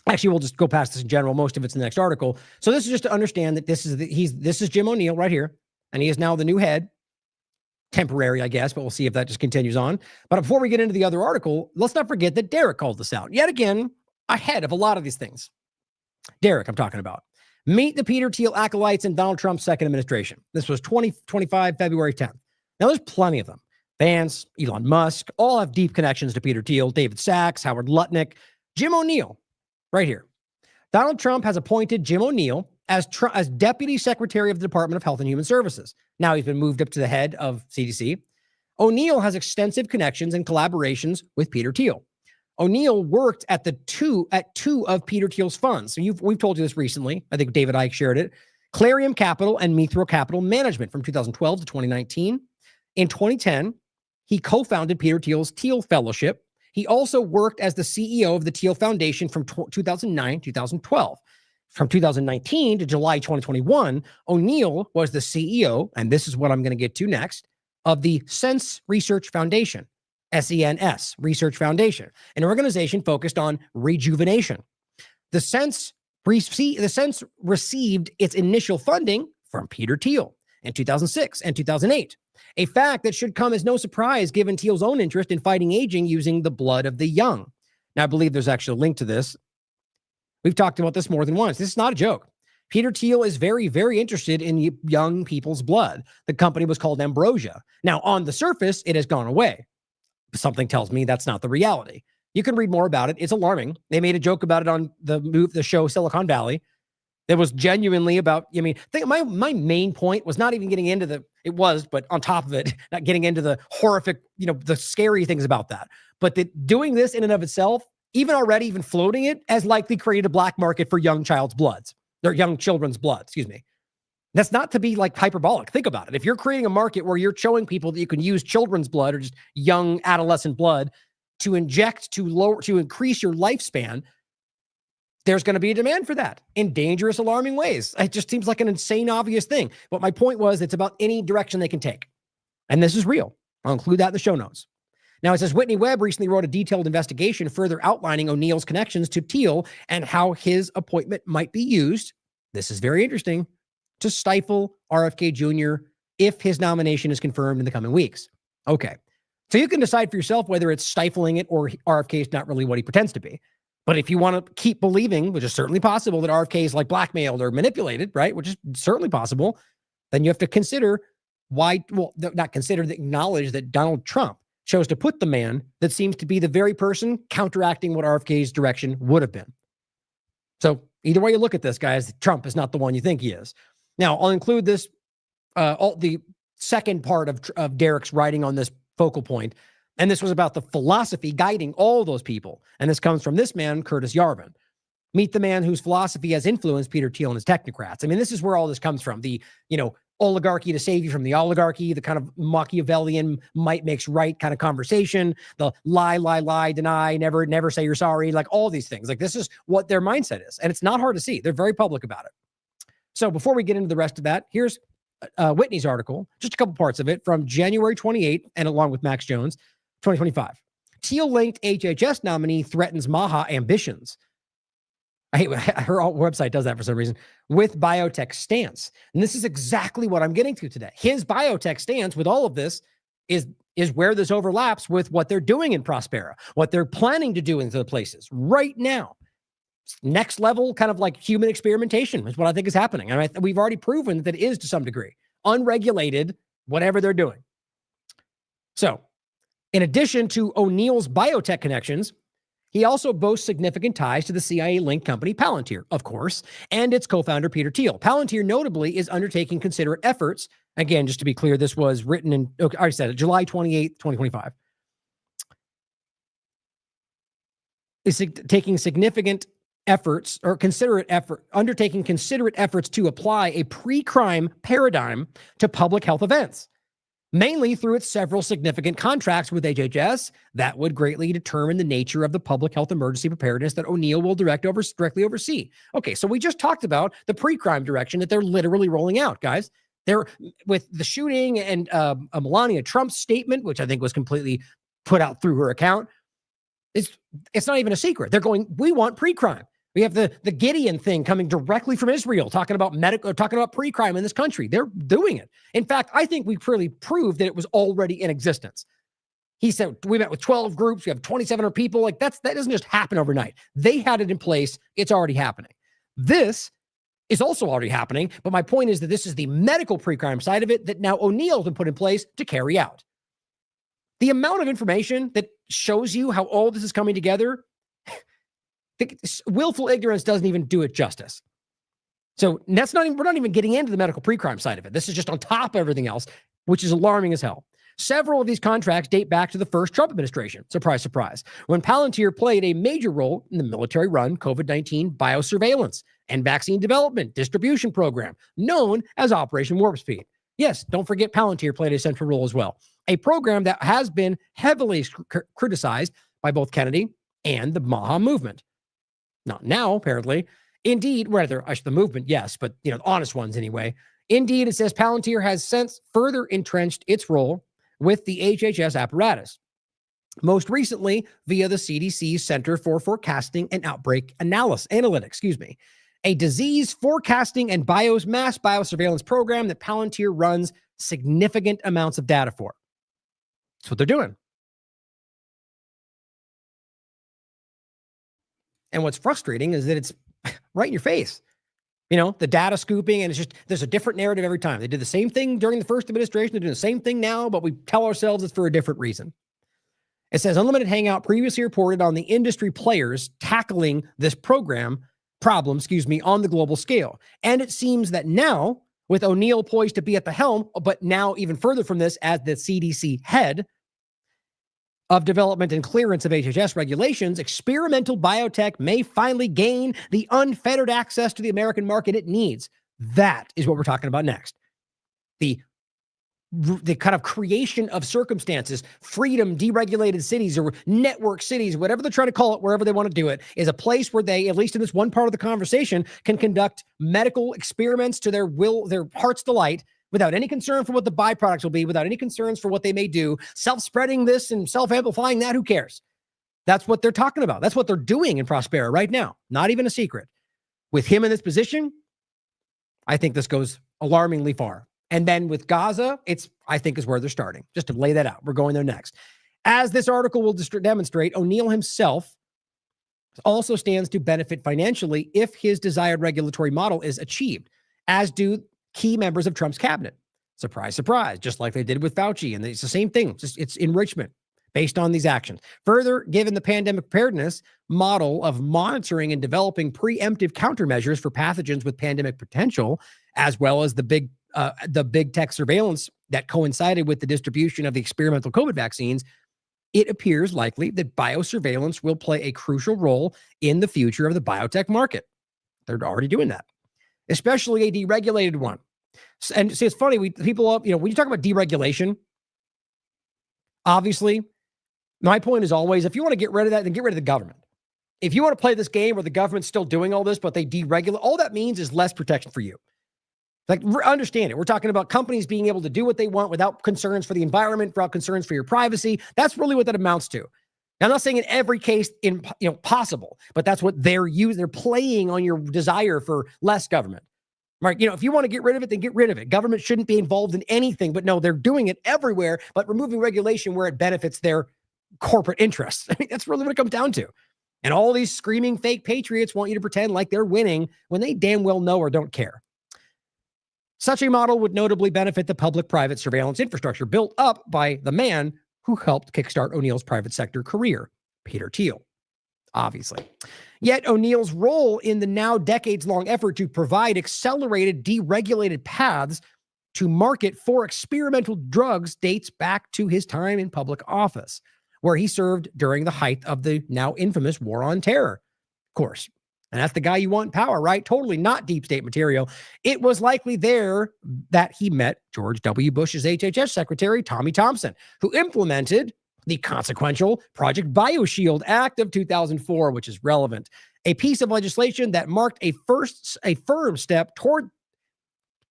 Actually, we'll just go past this in general. Most of it's in the next article. So this is just to understand that this is Jim O'Neill right here, and he is now the new head. Temporary, I guess, but we'll see if that just continues on. But before we get into the other article, let's not forget that Derek called this out. Yet again, ahead of a lot of these things. Derek, I'm talking about. Meet the Peter Thiel acolytes in Donald Trump's second administration. This was 2025, February 10th. Now, there's plenty of them. Vance, Elon Musk, all have deep connections to Peter Thiel, David Sachs, Howard Lutnick, Jim O'Neill, right here. Donald Trump has appointed Jim O'Neill as Deputy Secretary of the Department of Health and Human Services. Now he's been moved up to the head of CDC. O'Neill has extensive connections and collaborations with Peter Thiel. O'Neill worked at two of Peter Thiel's funds. So we've told you this recently. I think David Icke shared it. Clarium Capital and Mithro Capital Management from 2012 to 2019. In 2010, he co-founded Peter Thiel's Thiel Fellowship. He also worked as the CEO of the Thiel Foundation from 2009 to 2012. From 2019 to July 2021, O'Neill was the CEO, and this is what I'm going to get to next, of the Sense Research Foundation. SENS, Research Foundation, an organization focused on rejuvenation. The Sense received its initial funding from Peter Thiel in 2006 and 2008, a fact that should come as no surprise given Thiel's own interest in fighting aging using the blood of the young. Now, I believe there's actually a link to this. We've talked about this more than once. This is not a joke. Peter Thiel is very, very interested in young people's blood. The company was called Ambrosia. Now, on the surface, it has gone away. Something tells me that's not the reality. You can read more about it. It's alarming. They made a joke about it on the show Silicon Valley. It was genuinely about, my main point was not even getting into but on top of it, not getting into the horrific, the scary things about that. But doing this in and of itself, even floating it, has likely created a black market for young children's blood, excuse me. That's not to be like hyperbolic. Think about it. If you're creating a market where you're showing people that you can use children's blood or just young adolescent blood to inject to increase your lifespan, there's going to be a demand for that in dangerous, alarming ways. It just seems like an insane, obvious thing. But my point was, it's about any direction they can take. And this is real. I'll include that in the show notes. Now, it says Whitney Webb recently wrote a detailed investigation further outlining O'Neill's connections to Thiel and how his appointment might be used. This is very interesting, to stifle RFK Jr. if his nomination is confirmed in the coming weeks. Okay. So you can decide for yourself whether it's stifling it or RFK is not really what he pretends to be. But if you want to keep believing, which is certainly possible, that RFK is like blackmailed or manipulated, right, which is certainly possible, then you have to consider acknowledge that Donald Trump chose to put the man that seems to be the very person counteracting what RFK's direction would have been. So either way you look at this, guys, Trump is not the one you think he is. Now, I'll include this, the second part of Derek's writing on this focal point, and this was about the philosophy guiding all those people. And this comes from this man, Curtis Yarvin. Meet the man whose philosophy has influenced Peter Thiel and his technocrats. I mean, this is where all this comes from. The, oligarchy to save you from the oligarchy, the kind of Machiavellian might makes right kind of conversation, the lie, deny, never say you're sorry, like all these things. Like, this is what their mindset is. And it's not hard to see. They're very public about it. So before we get into the rest of that, here's Whitney's article, just a couple parts of it from January 28th, and along with Max Jones, 2025. Thiel-linked HHS nominee threatens Maha ambitions. I hate her website does that for some reason, with biotech stance. And this is exactly what I'm getting to today. His biotech stance with all of this is where this overlaps with what they're doing in Prospera, what they're planning to do in the places right now. Next level kind of like human experimentation is what I think is happening. And we've already proven that it is to some degree. Unregulated, whatever they're doing. So, in addition to O'Neill's biotech connections, he also boasts significant ties to the CIA-linked company Palantir, of course, and its co-founder Peter Thiel. Palantir notably is undertaking considerate efforts. Again, just to be clear, this was written in, I already said it, July 28th, 2025. Is taking significant efforts or undertaking considerate efforts to apply a pre-crime paradigm to public health events, mainly through its several significant contracts with HHS that would greatly determine the nature of the public health emergency preparedness that O'Neill will directly oversee. Okay, so we just talked about the pre-crime direction that they're literally rolling out, guys. They're with the shooting and a Melania Trump statement, which I think was completely put out through her account. It's not even a secret. They're going, we want pre-crime. We have the Gideon thing coming directly from Israel, talking about pre-crime in this country. They're doing it. In fact, I think we really proved that it was already in existence. He said, we met with 12 groups. We have 2,700 people. Like that doesn't just happen overnight. They had it in place. It's already happening. This is also already happening. But my point is that this is the medical pre-crime side of it that now O'Neill's been put in place to carry out. The amount of information that shows you how all this is coming together, willful ignorance doesn't even do it justice. So we're not even getting into the medical pre-crime side of it. This is just on top of everything else, which is alarming as hell. Several of these contracts date back to the first Trump administration. Surprise, surprise. When Palantir played a major role in the military-run COVID-19 biosurveillance and vaccine development distribution program known as Operation Warp Speed. Yes, don't forget Palantir played a central role as well. A program that has been heavily criticized by both Kennedy and the Maha movement. Not now, apparently. Indeed, rather, the movement, yes, but the honest ones anyway. Indeed, it says Palantir has since further entrenched its role with the HHS apparatus. most recently via the CDC's Center for Forecasting and Outbreak Analytics, a disease forecasting and mass biosurveillance program that Palantir runs significant amounts of data for. That's what they're doing. And what's frustrating is that it's right in your face. The data scooping, and it's just, there's a different narrative every time. They did the same thing during the first administration. They're doing the same thing now, but we tell ourselves it's for a different reason. It says Unlimited Hangout previously reported on the industry players tackling this problem, on the global scale. And it seems that now, with O'Neill poised to be at the helm, but now even further from this as the CDC head of development and clearance of HHS regulations, experimental biotech may finally gain the unfettered access to the American market it needs. That is what we're talking about next. The kind of creation of circumstances, freedom, deregulated cities or network cities, whatever they're trying to call it, wherever they want to do it, is a place where they, at least in this one part of the conversation, can conduct medical experiments to their heart's delight without any concern for what the byproducts will be, without any concerns for what they may do, self-spreading this and self-amplifying that, who cares? That's what they're talking about. That's what they're doing in Prospera right now. Not even a secret. With him in this position, I think this goes alarmingly far. And then with Gaza, I think is where they're starting. Just to lay that out. We're going there next. As this article will demonstrate, O'Neill himself also stands to benefit financially if his desired regulatory model is achieved, as do key members of Trump's cabinet. Surprise, surprise, just like they did with Fauci. And it's the same thing. It's enrichment based on these actions. Further, given the pandemic preparedness model of monitoring and developing preemptive countermeasures for pathogens with pandemic potential, as well as the big tech surveillance that coincided with the distribution of the experimental COVID vaccines, it appears likely that biosurveillance will play a crucial role in the future of the biotech market. They're already doing that, especially a deregulated one. And see, it's funny, when you talk about deregulation, obviously, my point is always, if you want to get rid of that, then get rid of the government. If you want to play this game where the government's still doing all this, but they deregulate, all that means is less protection for you. Like, understand it. We're talking about companies being able to do what they want without concerns for the environment, without concerns for your privacy. That's really what that amounts to. Now, I'm not saying in every case possible, but that's what they're using. They're playing on your desire for less government. Right? If you want to get rid of it, then get rid of it. Government shouldn't be involved in anything, but no, they're doing it everywhere, but removing regulation where it benefits their corporate interests. I mean, that's really what it comes down to. And all these screaming fake patriots want you to pretend like they're winning when they damn well know or don't care. Such a model would notably benefit the public-private surveillance infrastructure built up by the man who helped kickstart O'Neill's private sector career, Peter Thiel, obviously. Yet O'Neill's role in the now decades-long effort to provide accelerated, deregulated paths to market for experimental drugs dates back to his time in public office, where he served during the height of the now infamous War on Terror, of course. And that's the guy you want in power, right? Totally not deep state material. It was likely there that he met George W. Bush's HHS secretary, Tommy Thompson, who implemented the consequential Project BioShield Act of 2004, which is relevant, a piece of legislation that marked a firm step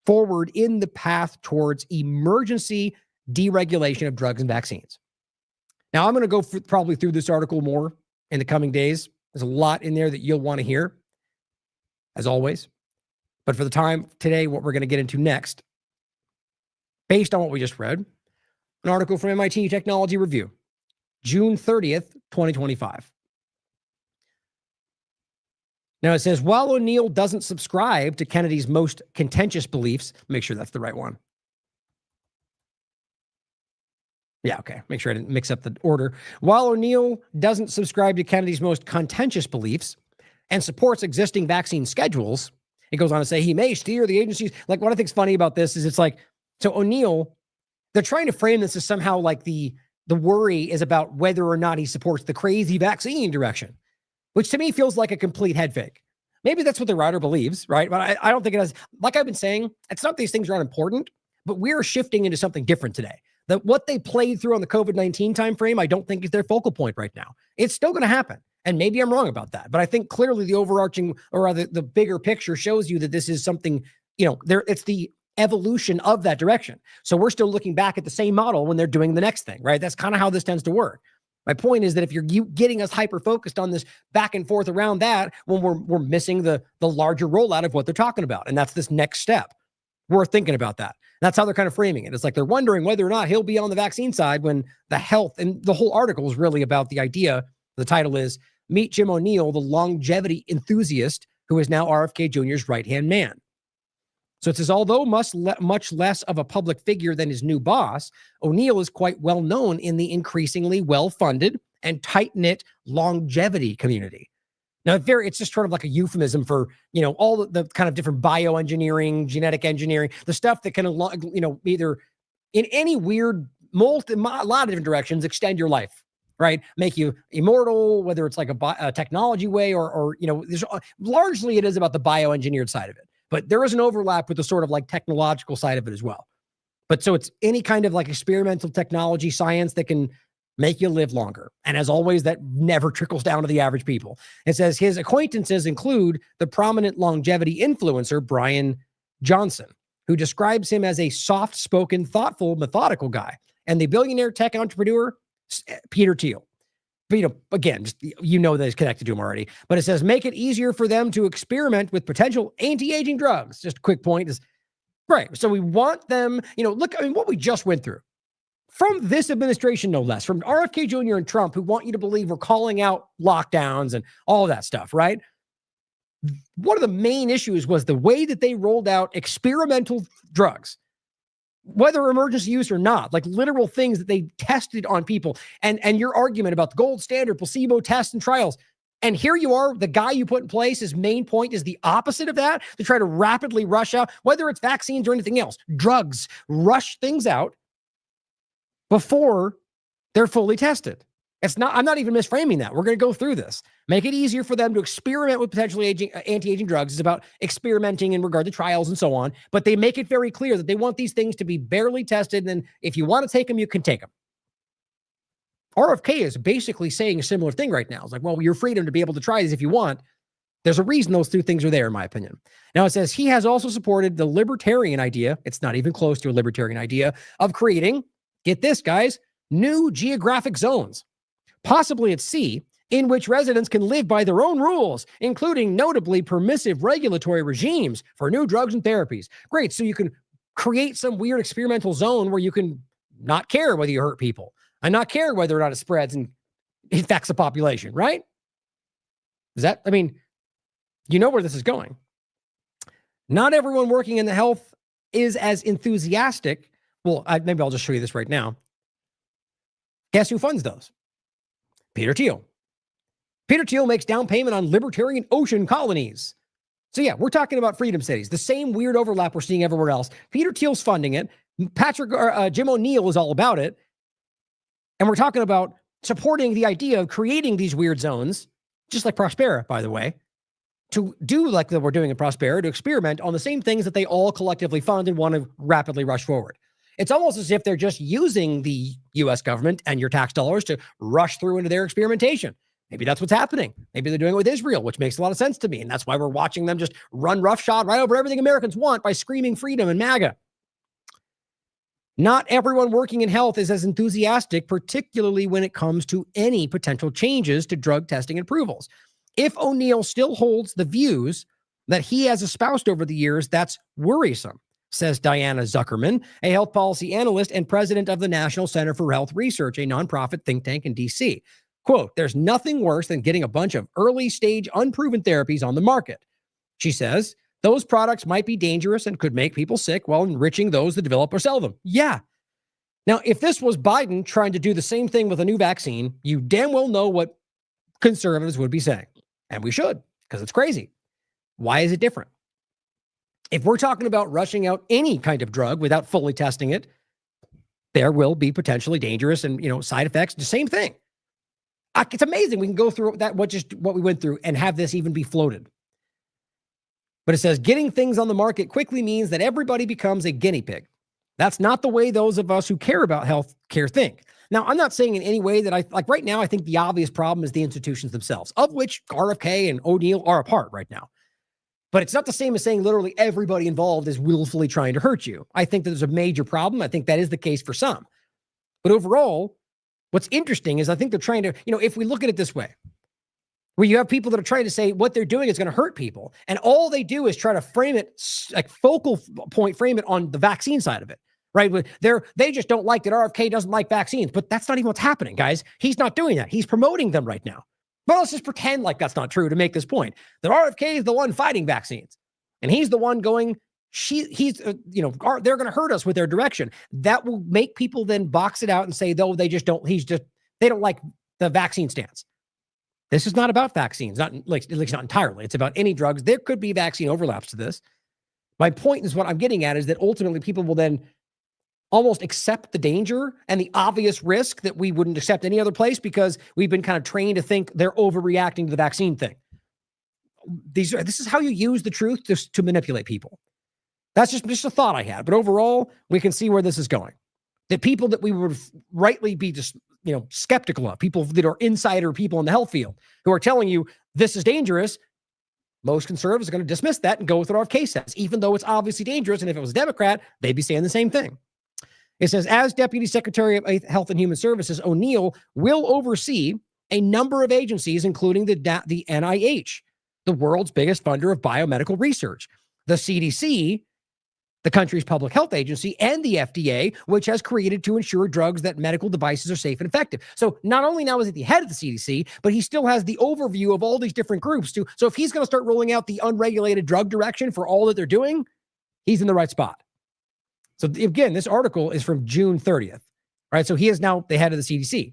forward in the path towards emergency deregulation of drugs and vaccines. Now, I'm going to go probably through this article more in the coming days. There's a lot in there that you'll want to hear, as always. But for the time today, what we're going to get into next, based on what we just read, an article from MIT Technology Review, June 30th, 2025. Now it says, while O'Neill doesn't subscribe to Kennedy's most contentious beliefs, make sure that's the right one. Yeah, okay. Make sure I didn't mix up the order. While O'Neill doesn't subscribe to Kennedy's most contentious beliefs and supports existing vaccine schedules, it goes on to say he may steer the agencies. Like, what I think is funny about this is it's like, so O'Neill, they're trying to frame this as somehow like the worry is about whether or not he supports the crazy vaccine direction, which to me feels like a complete head fake. Maybe that's what the writer believes, right? But I don't think it has. Like I've been saying, it's not these things are unimportant, but we're shifting into something different today. That what they played through on the COVID-19 timeframe, I don't think is their focal point right now. It's still going to happen. And maybe I'm wrong about that. But I think clearly the overarching, or rather the bigger picture shows you that this is something, it's the evolution of that direction. So we're still looking back at the same model when they're doing the next thing, right? That's kind of how this tends to work. My point is that if you're getting us hyper-focused on this back and forth around that, when we're missing the larger rollout of what they're talking about. And that's this next step. We're thinking about that. That's how they're kind of framing it. It's like they're wondering whether or not he'll be on the vaccine side when the health, and the whole article is really about the idea. The title is Meet Jim O'Neill, the longevity enthusiast who is now RFK Jr.'s right-hand man. So it says, although much less of a public figure than his new boss, O'Neill is quite well known in the increasingly well-funded and tight-knit longevity community. Now, it's just sort of like a euphemism for, all the kind of different bioengineering, genetic engineering, the stuff that can, either in any weird, a lot of different directions, extend your life, right? Make you immortal, whether it's like a technology way or there's largely it is about the bioengineered side of it. But there is an overlap with the sort of like technological side of it as well. But so it's any kind of like experimental technology science that can make you live longer. And as always, that never trickles down to the average people. It says his acquaintances include the prominent longevity influencer, Brian Johnson, who describes him as a soft-spoken, thoughtful, methodical guy, and the billionaire tech entrepreneur, Peter Thiel. Again, that is connected to him already. But it says, make it easier for them to experiment with potential anti-aging drugs. Just a quick point is, right. So we want them, look, what we just went through from this administration, no less, from RFK Jr. and Trump, who want you to believe we're calling out lockdowns and all of that stuff, right? One of the main issues was the way that they rolled out experimental drugs, whether emergency use or not, like literal things that they tested on people, and your argument about the gold standard placebo tests and trials. And here you are, the guy you put in place, his main point is the opposite of that, to try to rapidly rush out, whether it's vaccines or anything else, drugs, rush things out before they're fully tested. I'm not even misframing that. We're going to go through this. Make it easier for them to experiment with potentially anti-aging drugs. It's about experimenting in regard to trials and so on. But they make it very clear that they want these things to be barely tested. And if you want to take them, you can take them. RFK is basically saying a similar thing right now. It's like, well, your freedom to be able to try these if you want. There's a reason those two things are there, in my opinion. Now, it says he has also supported the libertarian idea. It's not even close to a libertarian idea of creating, get this, guys, new geographic zones, possibly at sea, in which residents can live by their own rules, including notably permissive regulatory regimes for new drugs and therapies. Great. So you can create some weird experimental zone where you can not care whether you hurt people and not care whether or not it spreads and infects the population, right? You know where this is going. Not everyone working in the health is as enthusiastic. Well, maybe I'll just show you this right now. Guess who funds those? Peter Thiel. Peter Thiel makes down payment on libertarian ocean colonies. So yeah, we're talking about freedom cities, the same weird overlap we're seeing everywhere else. Peter Thiel's funding it. Jim O'Neill is all about it. And we're talking about supporting the idea of creating these weird zones, just like Prospera, by the way, to do like we're doing in Prospera, to experiment on the same things that they all collectively fund and want to rapidly rush forward. It's almost as if they're just using the U.S. government and your tax dollars to rush through into their experimentation. Maybe that's what's happening. Maybe they're doing it with Israel, which makes a lot of sense to me. And that's why we're watching them just run roughshod right over everything Americans want by screaming freedom and MAGA. Not everyone working in health is as enthusiastic, particularly when it comes to any potential changes to drug testing and approvals. If O'Neill still holds the views that he has espoused over the years, that's worrisome, says Diana Zuckerman, a health policy analyst and president of the National Center for Health Research, a nonprofit think tank in D.C. Quote, there's nothing worse than getting a bunch of early stage unproven therapies on the market. She says, those products might be dangerous and could make people sick while enriching those that develop or sell them. Yeah. Now, if this was Biden trying to do the same thing with a new vaccine, you damn well know what conservatives would be saying. And we should, because it's crazy. Why is it different? If we're talking about rushing out any kind of drug without fully testing it, there will be potentially dangerous and, side effects. The same thing. It's amazing we can go through that, what we went through and have this even be floated. But it says getting things on the market quickly means that everybody becomes a guinea pig. That's not the way those of us who care about health care think. Now, I'm not saying in any way that right now, I think the obvious problem is the institutions themselves, of which RFK and O'Neill are a part right now. But it's not the same as saying literally everybody involved is willfully trying to hurt you. I think that there's a major problem. I think that is the case for some. But overall, What's interesting is I think they're trying to, if we look at it this way, where you have people that are trying to say what they're doing is going to hurt people, and all they do is try to frame it, like focal point, frame it on the vaccine side of it, right? They just don't like that RFK doesn't like vaccines, but that's not even what's happening, guys. He's not doing that. He's promoting them right now. But let's just pretend like that's not true to make this point. That RFK is the one fighting vaccines, and he's the one going, they're going to hurt us with their direction. That will make people then box it out and say, though, they don't like the vaccine stance. This is not about vaccines, at least not entirely. It's about any drugs. There could be vaccine overlaps to this. My point is what I'm getting at is that ultimately people will then almost accept the danger and the obvious risk that we wouldn't accept any other place because we've been kind of trained to think they're overreacting to the vaccine thing. This is how you use the truth to manipulate people. That's just a thought I had. But overall, we can see where this is going. The people that we would rightly be just, skeptical of, people that are insider people in the health field who are telling you this is dangerous, most conservatives are going to dismiss that and go with what RFK says, even though it's obviously dangerous. And if it was a Democrat, they'd be saying the same thing. It says, as Deputy Secretary of Health and Human Services, O'Neill will oversee a number of agencies, including the NIH, the world's biggest funder of biomedical research, the CDC, the country's public health agency, and the FDA, which has created to ensure drugs that medical devices are safe and effective. So not only now is he the head of the CDC, but he still has the overview of all these different groups too. So if he's going to start rolling out the unregulated drug direction for all that they're doing, he's in the right spot. So again, this article is from June 30th, right? So he is now the head of the CDC.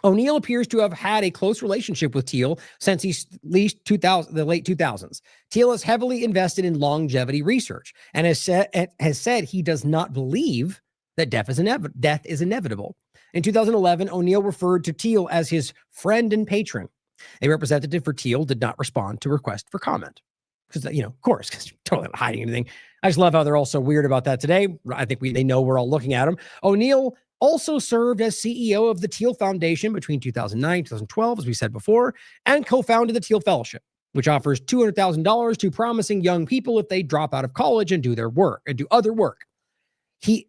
O'Neill appears to have had a close relationship with Thiel since the late 2000s. Thiel is heavily invested in longevity research and has said he does not believe that death is inevitable. In 2011, O'Neill referred to Thiel as his friend and patron. A representative for Thiel did not respond to request for comment. Because, of course, because you're totally not hiding anything. I just love how they're all so weird about that today. I think they know we're all looking at him. O'Neill also served as CEO of the Thiel Foundation between 2009 and 2012, as we said before, and co-founded the Thiel Fellowship, which offers $200,000 to promising young people if they drop out of college and do other work. He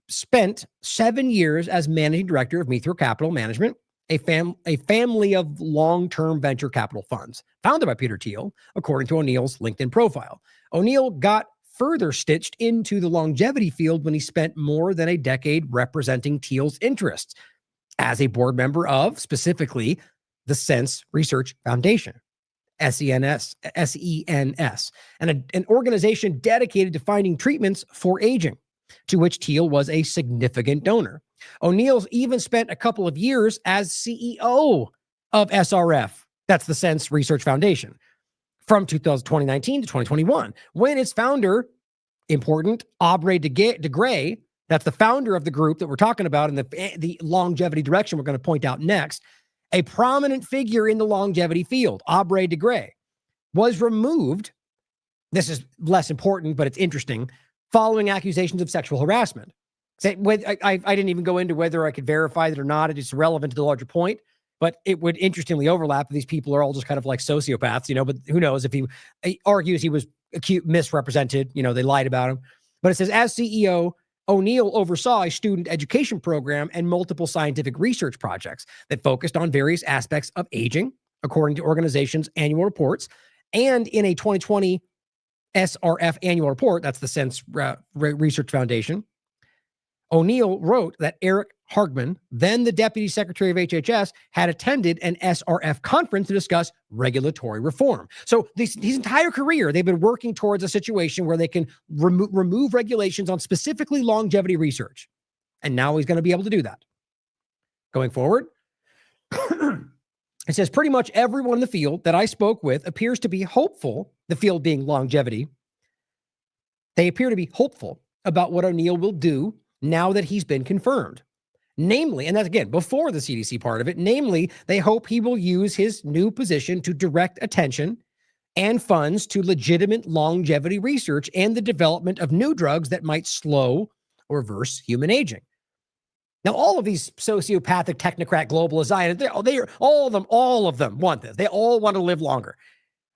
spent 7 years as managing director of Murfreesboro Capital Management, a family of long-term venture capital funds founded by Peter Thiel, according to O'Neill's LinkedIn profile. O'Neill got further stitched into the longevity field when he spent more than a decade representing Thiel's interests as a board member of, specifically, the Sense Research Foundation, SENS, and an organization dedicated to finding treatments for aging, to which Thiel was a significant donor. O'Neill's even spent a couple of years as CEO of SRF, that's the Sense Research Foundation, from 2019 to 2021, when its founder, important, Aubrey de Grey, that's the founder of the group that we're talking about in the longevity direction we're going to point out next, a prominent figure in the longevity field, Aubrey de Grey, was removed. This is less important, but it's interesting, following accusations of sexual harassment. I didn't even go into whether I could verify that or not. It's relevant to the larger point. But it would interestingly overlap. These people are all just kind of like sociopaths, but who knows if he argues he was misrepresented, they lied about him. But it says, as CEO, O'Neill oversaw a student education program and multiple scientific research projects that focused on various aspects of aging, according to organizations' annual reports. And in a 2020 SRF annual report, that's the Sense Research Foundation, O'Neill wrote that Eric Hargman, then the Deputy Secretary of HHS, had attended an SRF conference to discuss regulatory reform. So his entire career, they've been working towards a situation where they can remove regulations on specifically longevity research. And now he's going to be able to do that. Going forward, it says pretty much everyone in the field that I spoke with appears to be hopeful, the field being longevity. They appear to be hopeful about what O'Neill will do now that he's been confirmed. Namely, and that's again, before the CDC part of it, namely, they hope he will use his new position to direct attention and funds to legitimate longevity research and the development of new drugs that might slow or reverse human aging. Now, all of these sociopathic technocrat global Zionists, all of them want this. They all want to live longer.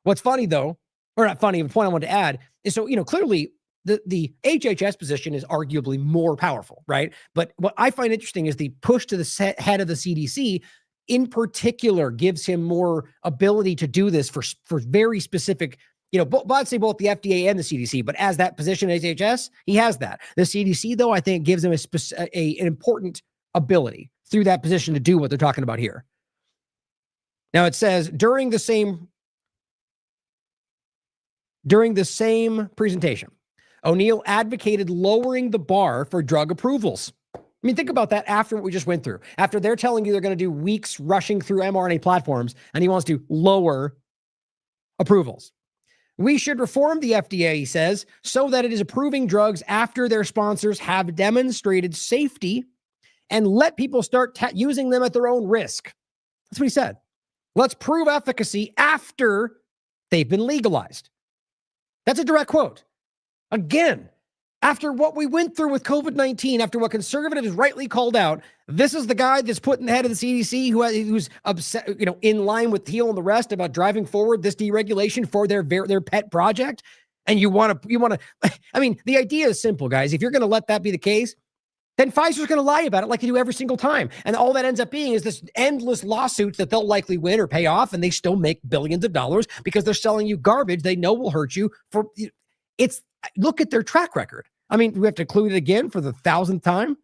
What's funny though, or not funny, the point I want to add is, so, clearly the HHS position is arguably more powerful, right? But what I find interesting is the push to the head of the CDC in particular gives him more ability to do this for very specific, I'd say both the FDA and the CDC, but as that position at HHS, he has that. The CDC, though, I think gives him an important ability through that position to do what they're talking about here. Now it says during the same presentation, O'Neill advocated lowering the bar for drug approvals. I mean, think about that after what we just went through. After they're telling you they're going to do weeks rushing through mRNA platforms, and he wants to lower approvals. We should reform the FDA, he says, so that it is approving drugs after their sponsors have demonstrated safety and let people start using them at their own risk. That's what he said. Let's prove efficacy after they've been legalized. That's a direct quote. Again, after what we went through with COVID-19, after what conservatives rightly called out, this is the guy that's put in the head of the CDC who's upset, in line with Thiel and the rest about driving forward this deregulation for their pet project. And you want to, I mean, the idea is simple, guys. If you're going to let that be the case, then Pfizer's going to lie about it like they do every single time. And all that ends up being is this endless lawsuits that they'll likely win or pay off, and they still make billions of dollars because they're selling you garbage they know will hurt you. Look at their track record. I mean, we have to include it again for the 1,000th time.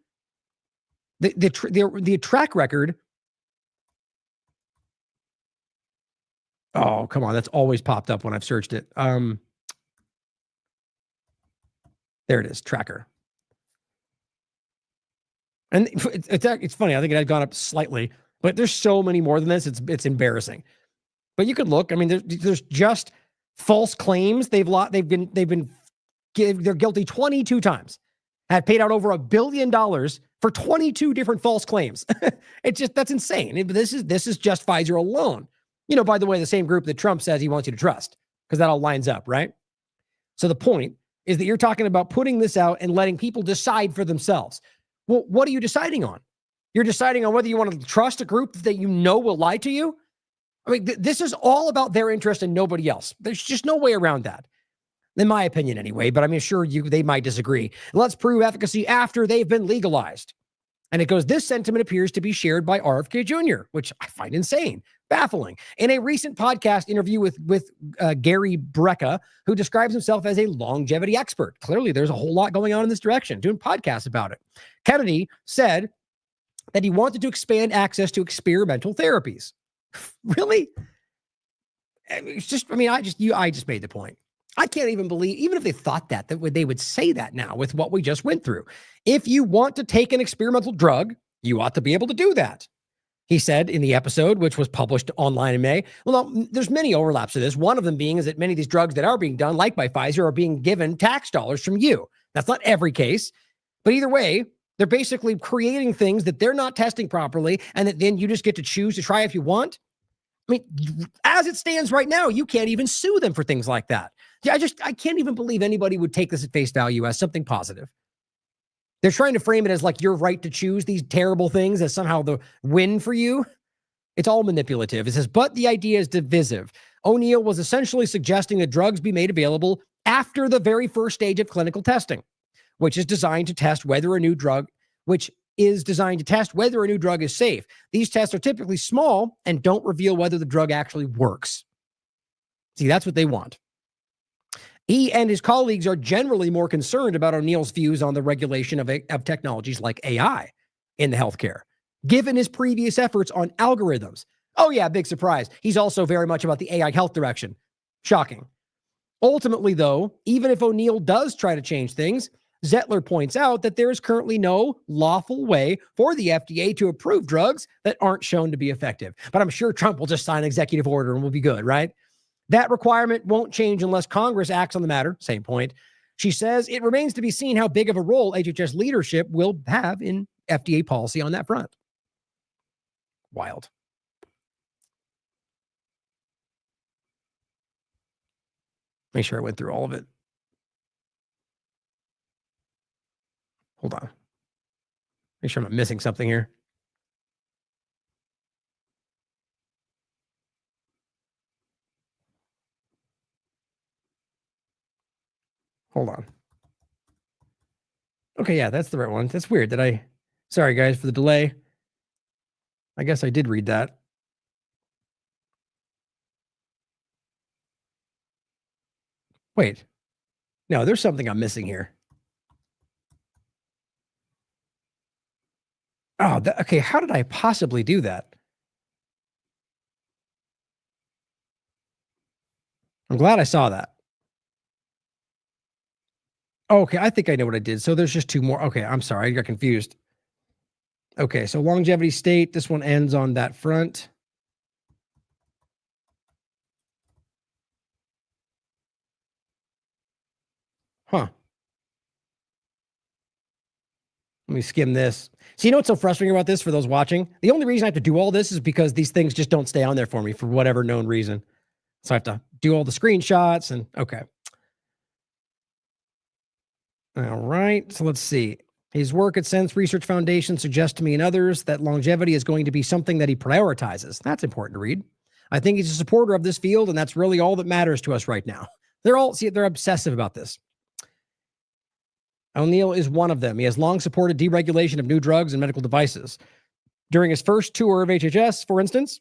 The track record. Oh, come on. That's always popped up when I've searched it. There it is, tracker. And it's funny. I think it had gone up slightly, but there's so many more than this. It's embarrassing. But you could look. I mean, there's just false claims. They're guilty 22 times. Have paid out over $1 billion for 22 different false claims. That's insane. This is just Pfizer alone. By the way, the same group that Trump says he wants you to trust, because that all lines up, right? So the point is that you're talking about putting this out and letting people decide for themselves. Well, what are you deciding on? You're deciding on whether you want to trust a group that will lie to you. I mean, this is all about their interest and nobody else. There's just no way around that. In my opinion anyway, but I'm sure they might disagree. Let's prove efficacy after they've been legalized. And it goes, this sentiment appears to be shared by RFK Jr., which I find insane, baffling. In a recent podcast interview with Gary Brecka, who describes himself as a longevity expert. Clearly, there's a whole lot going on in this direction, doing podcasts about it. Kennedy said that he wanted to expand access to experimental therapies. Really? I just made the point. I can't even believe, even if they thought that they would say that now with what we just went through. If you want to take an experimental drug, you ought to be able to do that. He said in the episode, which was published online in May. Well, there's many overlaps to this. One of them being is that many of these drugs that are being done, like by Pfizer, are being given tax dollars from you. That's not every case. But either way, they're basically creating things that they're not testing properly, and that then you just get to choose to try if you want. I mean, as it stands right now, you can't even sue them for things like that. I can't even believe anybody would take this at face value as something positive. They're trying to frame it as like your right to choose these terrible things as somehow the win for you. It's all manipulative. It says, but the idea is divisive. O'Neill was essentially suggesting that drugs be made available after the very first stage of clinical testing, which is designed to test whether a new drug is safe. These tests are typically small and don't reveal whether the drug actually works. See, that's what they want. He and his colleagues are generally more concerned about O'Neill's views on the regulation of technologies like AI in the healthcare, given his previous efforts on algorithms. Oh yeah, big surprise. He's also very much about the AI health direction. Shocking. Ultimately, though, even if O'Neill does try to change things, Zettler points out that there is currently no lawful way for the FDA to approve drugs that aren't shown to be effective. But I'm sure Trump will just sign an executive order and we'll be good, right? That requirement won't change unless Congress acts on the matter. Same point. She says it remains to be seen how big of a role HHS leadership will have in FDA policy on that front. Wild. Make sure I went through all of it. Hold on. Make sure I'm not missing something here. Hold on. Okay, yeah, that's the right one. That's weird that sorry guys for the delay. I guess I did read that. Wait, no, there's something I'm missing here. Oh, okay, how did I possibly do that? I'm glad I saw that. Okay, I think I know what I did. So there's just two more. Okay, I'm sorry, I got confused. Okay, so longevity state, this one ends on that front. Huh. Let me skim this. So you know what's so frustrating about this for those watching? The only reason I have to do all this is because these things just don't stay on there for me for whatever known reason. So I have to do all the screenshots and okay. All right, so let's see. His work at Sense Research Foundation suggests to me and others that longevity is going to be something that he prioritizes. That's important to read. I think he's a supporter of this field, and that's really all that matters to us right now. They're obsessive about this. O'Neill is one of them. He has long supported deregulation of new drugs and medical devices. During his first tour of HHS, for instance,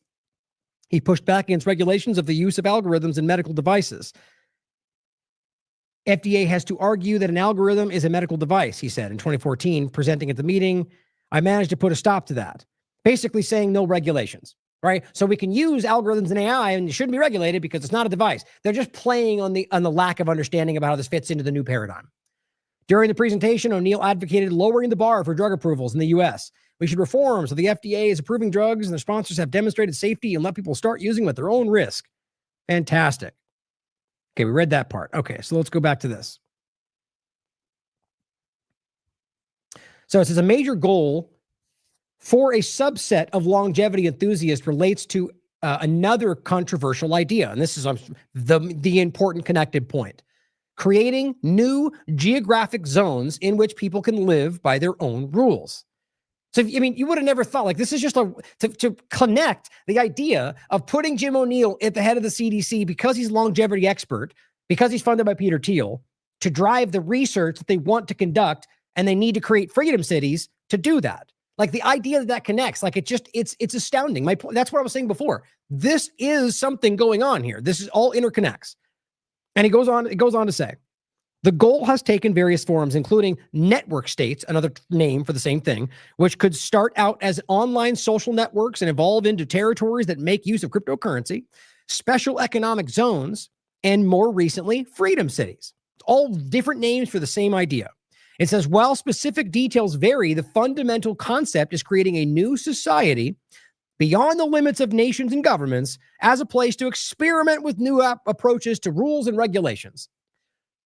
he pushed back against regulations of the use of algorithms in medical devices. FDA has to argue that an algorithm is a medical device, he said in 2014, presenting at the meeting. I managed to put a stop to that, basically saying no regulations, right? So we can use algorithms and AI and it shouldn't be regulated because it's not a device. They're just playing on the lack of understanding about how this fits into the new paradigm. During the presentation, O'Neill advocated lowering the bar for drug approvals in the U.S. We should reform so the FDA is approving drugs and their sponsors have demonstrated safety and let people start using them at their own risk. Fantastic. Okay, we read that part. Okay, so let's go back to this. So it says a major goal for a subset of longevity enthusiasts relates to another controversial idea. And this is the important connected point. Creating new geographic zones in which people can live by their own rules. So, I mean, you would have never thought, like, this is just to connect the idea of putting Jim O'Neill at the head of the CDC because he's a longevity expert, because he's funded by Peter Thiel, to drive the research that they want to conduct, and they need to create freedom cities to do that. Like, the idea that connects, like, it's astounding. That's what I was saying before. This is something going on here. This is all interconnects. And it goes on to say, the goal has taken various forms, including network states, another name for the same thing, which could start out as online social networks and evolve into territories that make use of cryptocurrency, special economic zones, and more recently, freedom cities. All different names for the same idea. It says, while specific details vary, the fundamental concept is creating a new society beyond the limits of nations and governments as a place to experiment with new approaches to rules and regulations.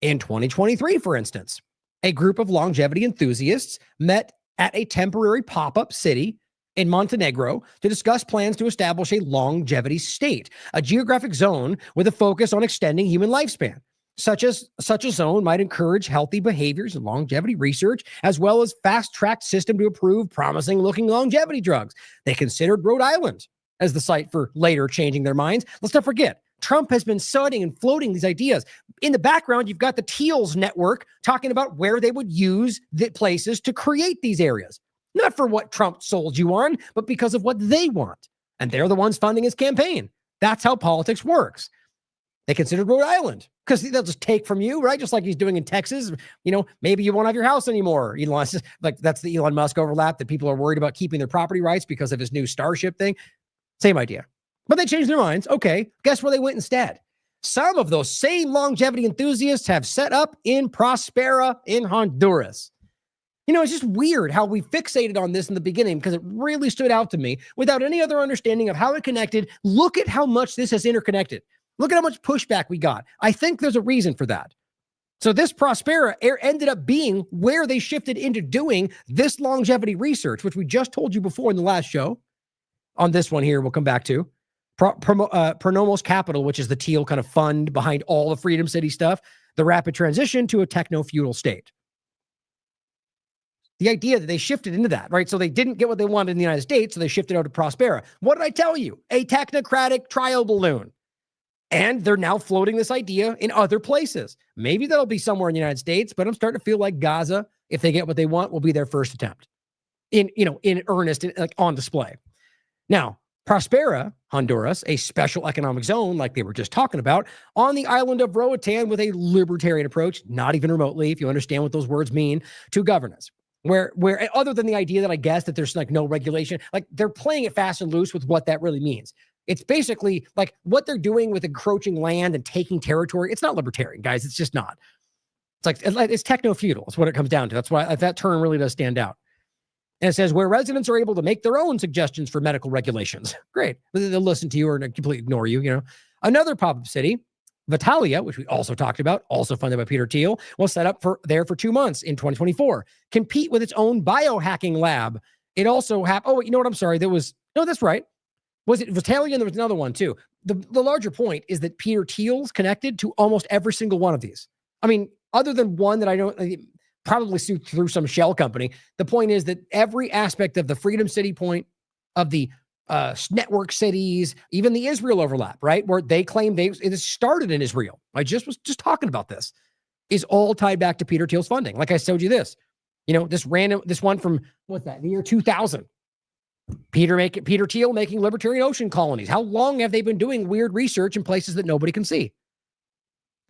In 2023, for instance, a group of longevity enthusiasts met at a temporary pop-up city in Montenegro to discuss plans to establish a longevity state, a geographic zone with a focus on extending human lifespan. Such a zone might encourage healthy behaviors and longevity research, as well as fast-tracked system to approve promising-looking longevity drugs. They considered Rhode Island as the site for later changing their minds. Let's not forget, Trump has been studying and floating these ideas. In the background, you've got the Teals network talking about where they would use the places to create these areas. Not for what Trump sold you on, but because of what they want. And they're the ones funding his campaign. That's how politics works. They considered Rhode Island because they'll just take from you, right? Just like he's doing in Texas. You know, maybe you won't have your house anymore. Elon, like that's the Elon Musk overlap that people are worried about keeping their property rights because of his new Starship thing. Same idea. But they changed their minds. Okay, guess where they went instead? Some of those same longevity enthusiasts have set up in Prospera in Honduras. You know, it's just weird how we fixated on this in the beginning because it really stood out to me without any other understanding of how it connected. Look at how much this has interconnected. Look at how much pushback we got. I think there's a reason for that. So this Prospera ended up being where they shifted into doing this longevity research, which we just told you before in the last show. On this one here, we'll come back to. Pronomos Capital, which is the Teal kind of fund behind all the Freedom City stuff, the rapid transition to a techno-feudal state. The idea that they shifted into that, right? So they didn't get what they wanted in the United States, so they shifted out to Prospera. What did I tell you? A technocratic trial balloon. And they're now floating this idea in other places. Maybe that'll be somewhere in the United States, but I'm starting to feel like Gaza if they get what they want, will be their first attempt in earnest, like on display. Now, Prospera, Honduras, a special economic zone like they were just talking about, on the island of Roatan with a libertarian approach, not even remotely, if you understand what those words mean, to governance. Where other than the idea that I guess that there's like no regulation, like they're playing it fast and loose with what that really means. It's basically like what they're doing with encroaching land and taking territory. It's not libertarian, guys. It's just not. It's techno-feudal. It's what it comes down to. That's why that term really does stand out. And it says where residents are able to make their own suggestions for medical regulations. Great. They'll listen to you or completely ignore you, Another pop-up city, Vitalia, which we also talked about, also funded by Peter Thiel, was set up for 2 months in 2024. Compete with its own biohacking lab. It also happened. Oh, you know what? I'm sorry. That's right. Was it Vitalia? And there was another one too. The larger point is that Peter Thiel's connected to almost every single one of these. I mean, other than one that I don't probably through some shell company. The point is that every aspect of the Freedom City point, of the network cities, even the Israel overlap, right? Where they claim it started in Israel. I was just talking about this, is all tied back to Peter Thiel's funding. Like I showed you this, this one from the year 2000. Peter Thiel making libertarian ocean colonies. How long have they been doing weird research in places that nobody can see?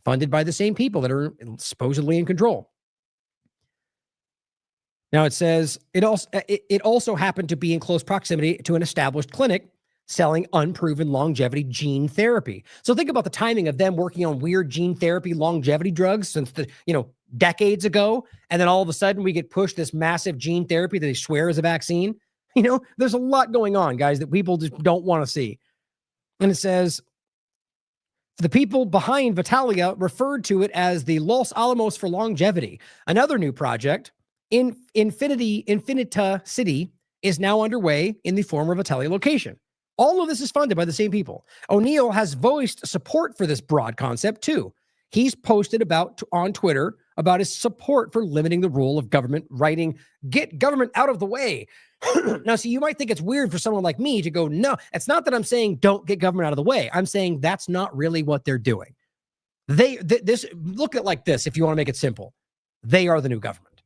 Funded by the same people that are supposedly in control. Now it says it also happened to be in close proximity to an established clinic selling unproven longevity gene therapy. So think about the timing of them working on weird gene therapy longevity drugs since decades ago, and then all of a sudden we get pushed this massive gene therapy that they swear is a vaccine. There's a lot going on, guys, that people just don't want to see. And it says the people behind Vitalia referred to it as the Los Alamos for longevity. Another new project, Infinita City, is now underway in the former Vitalia location. All of this is funded by the same people. O'Neill has voiced support for this broad concept too. He's posted on Twitter about his support for limiting the role of government, writing, "Get government out of the way." Now, see, you might think it's weird for someone like me to go, no, it's not that I'm saying don't get government out of the way. I'm saying that's not really what they're doing. Look at it like this, if you want to make it simple. They are the new government,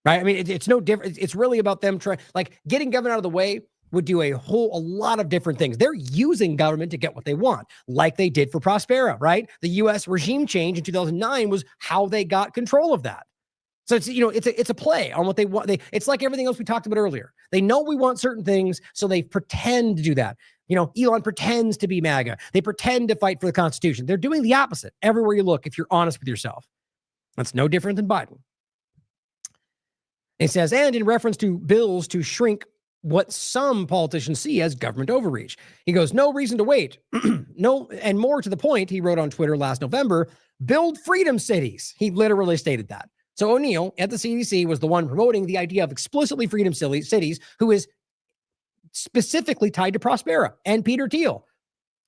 right? I mean, it's no different. It's really about them getting government out of the way would do a lot of different things. They're using government to get what they want, like they did for Prospera, right? The U.S. regime change in 2009 was how they got control of that. So it's a play on what they want. It's like everything else we talked about earlier. They know we want certain things, so they pretend to do that. Elon pretends to be MAGA. They pretend to fight for the Constitution. They're doing the opposite everywhere you look, if you're honest with yourself. That's no different than Biden. It says, and in reference to bills to shrink what some politicians see as government overreach. He goes, no reason to wait. No, and more to the point, he wrote on Twitter last November, build freedom cities. He literally stated that. So O'Neill at the CDC was the one promoting the idea of explicitly freedom cities, who is specifically tied to Prospera and Peter Thiel.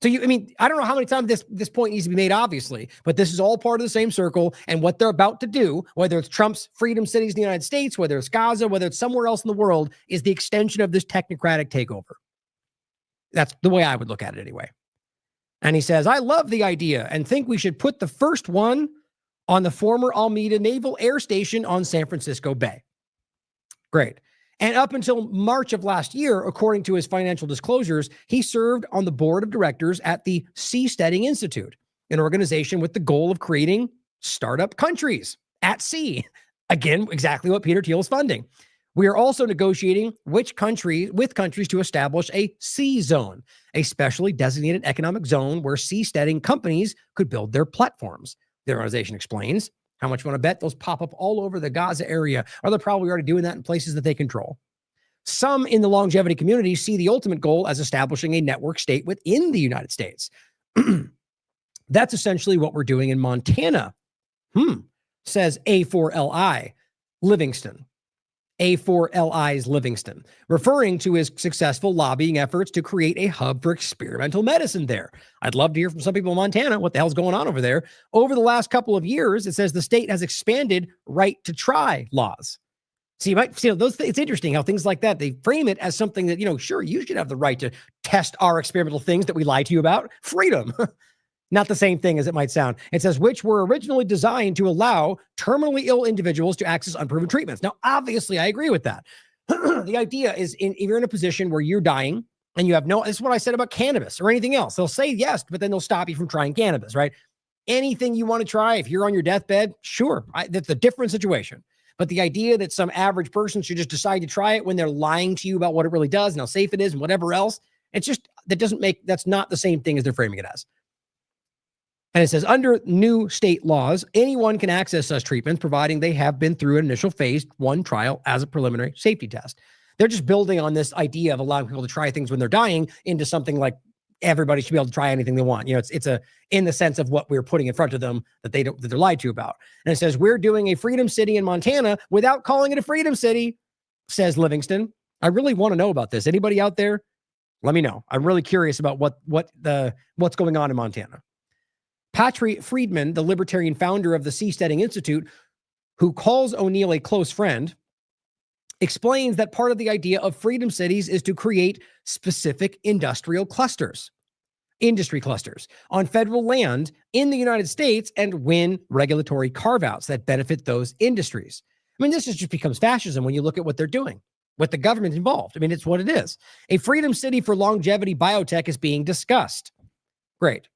So I don't know how many times this point needs to be made, obviously, but this is all part of the same circle. And what they're about to do, whether it's Trump's freedom cities in the United States, whether it's Gaza, whether it's somewhere else in the world, is the extension of this technocratic takeover. That's the way I would look at it anyway. And he says, I love the idea and think we should put the first one on the former Alameda Naval Air Station on San Francisco Bay. Great. And up until March of last year, according to his financial disclosures, he served on the board of directors at the Seasteading Institute, an organization with the goal of creating startup countries at sea. Again, exactly what Peter Thiel is funding. We are also negotiating with countries to establish a sea zone, a specially designated economic zone where seasteading companies could build their platforms. The organization explains. How much you want to bet those pop up all over the Gaza area? Or they're probably already doing that in places that they control. Some in the longevity community see the ultimate goal as establishing a network state within the United States. That's essentially what we're doing in Montana, says A4LI Livingston. A4LI's Livingston, referring to his successful lobbying efforts to create a hub for experimental medicine there. I'd love to hear from some people in Montana what the hell's going on over there. Over the last couple of years, it says the state has expanded right to try laws. So you might see those. It's interesting how things like that, they frame it as something that, sure, you should have the right to test our experimental things that we lie to you about. Freedom. Not the same thing as it might sound. It says, which were originally designed to allow terminally ill individuals to access unproven treatments. Now, obviously, I agree with that. The idea is if you're in a position where you're dying and you have no, this is what I said about cannabis or anything else. They'll say yes, but then they'll stop you from trying cannabis, right? Anything you want to try, if you're on your deathbed, sure, that's a different situation. But the idea that some average person should just decide to try it when they're lying to you about what it really does and how safe it is and whatever else, it's just, that's not the same thing as they're framing it as. And it says, under new state laws, anyone can access such treatments, providing they have been through an initial phase 1 trial as a preliminary safety test. They're just building on this idea of allowing people to try things when they're dying into something like everybody should be able to try anything they want. You know, it's in the sense of what we're putting in front of them that they're lied to about. And it says, we're doing a Freedom City in Montana without calling it a Freedom City, says Livingston. I really want to know about this. Anybody out there? Let me know. I'm really curious about what's going on in Montana. Patrick Friedman, the libertarian founder of the Seasteading Institute, who calls O'Neill a close friend, explains that part of the idea of freedom cities is to create specific industry clusters on federal land in the United States and win regulatory carve-outs that benefit those industries. I mean, this just becomes fascism when you look at what they're doing, with the government involved. I mean, it's what it is. A freedom city for longevity biotech is being discussed. Great.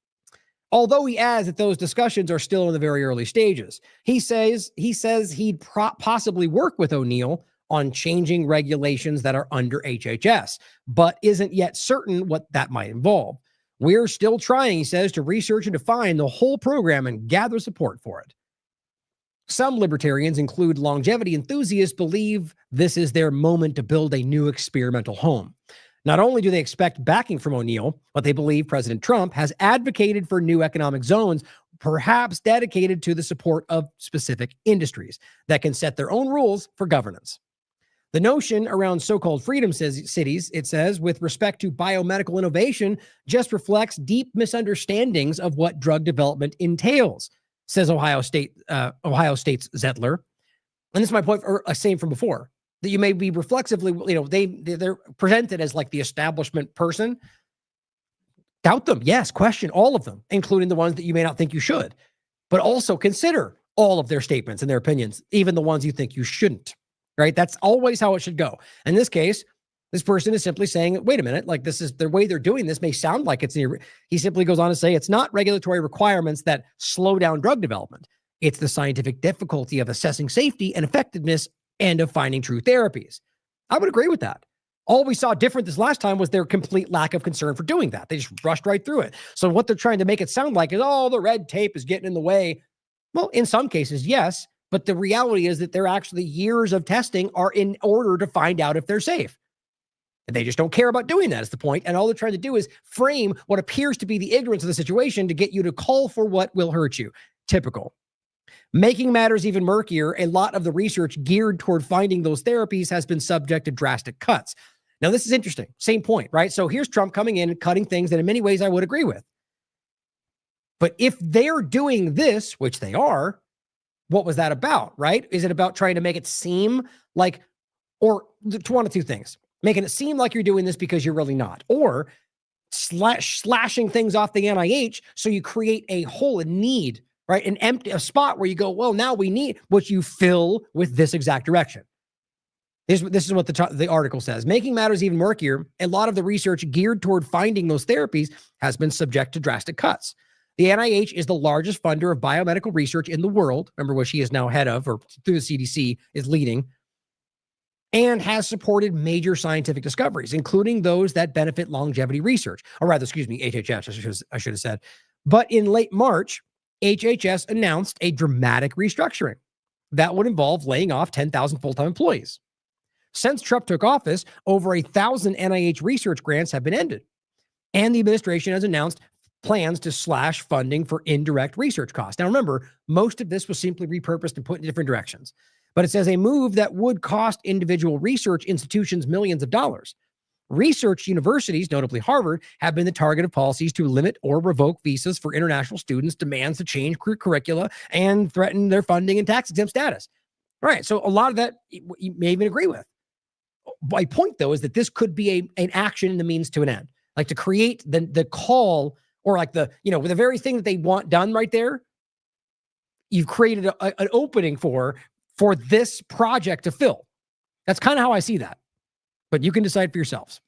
Although he adds that those discussions are still in the very early stages. He says he'd possibly work with O'Neill on changing regulations that are under HHS, but isn't yet certain what that might involve. We're still trying, he says, to research and define the whole program and gather support for it. Some libertarians, include longevity enthusiasts, believe this is their moment to build a new experimental home. Not only do they expect backing from O'Neill, but they believe President Trump has advocated for new economic zones, perhaps dedicated to the support of specific industries that can set their own rules for governance. The notion around so-called freedom cities, it says, with respect to biomedical innovation, just reflects deep misunderstandings of what drug development entails, says Ohio State's Zettler. And this is my point, or same from before, that you may be reflexively, they're presented as like the establishment person. Doubt them. Yes. Question all of them, including the ones that you may not think you should, but also consider all of their statements and their opinions, even the ones you think you shouldn't. Right? That's always how it should go. In this case, this person is simply saying, wait a minute, like this is the way they're doing this may sound like it's, he simply goes on to say, it's not regulatory requirements that slow down drug development. It's the scientific difficulty of assessing safety and effectiveness and of finding true therapies. I would agree with that. All we saw different this last time was their complete lack of concern for doing that. They just rushed right through it. So what they're trying to make it sound like is, oh, the red tape is getting in the way. Well, in some cases, yes. But the reality is that they're actually years of testing are in order to find out if they're safe. And they just don't care about doing that is the point. And all they're trying to do is frame what appears to be the ignorance of the situation to get you to call for what will hurt you. Typical. Making matters even murkier, a lot of the research geared toward finding those therapies has been subject to drastic cuts. Now, this is interesting. Same point, right? So here's Trump coming in and cutting things that in many ways I would agree with. But if they're doing this, which they are, what was that about, right? Is it about trying to make it seem like, or one of two things, making it seem like you're doing this because you're really not, or slashing things off the NIH so you create a hole in need, right? A spot where you go, well, now we need what you fill with this exact direction. This is what the article says. Making matters even murkier, a lot of the research geared toward finding those therapies has been subject to drastic cuts. The NIH is the largest funder of biomedical research in the world. Remember what she is now head of, or through the CDC is leading, and has supported major scientific discoveries, including those that benefit longevity research, or rather, HHS, I should have said. But in late March, HHS announced a dramatic restructuring that would involve laying off 10,000 full-time employees. Since Trump took office, over 1,000 NIH research grants have been ended, and the administration has announced plans to slash funding for indirect research costs. Now, remember, most of this was simply repurposed and put in different directions. But it says a move that would cost individual research institutions millions of dollars. Research universities, notably Harvard, have been the target of policies to limit or revoke visas for international students, demands to change curricula, and threaten their funding and tax-exempt status. All right, so a lot of that you may even agree with. My point, though, is that this could be an action in the means to an end, like to create the call or like the very thing that they want done right there, you've created an opening for this project to fill. That's kind of how I see that. But you can decide for yourselves.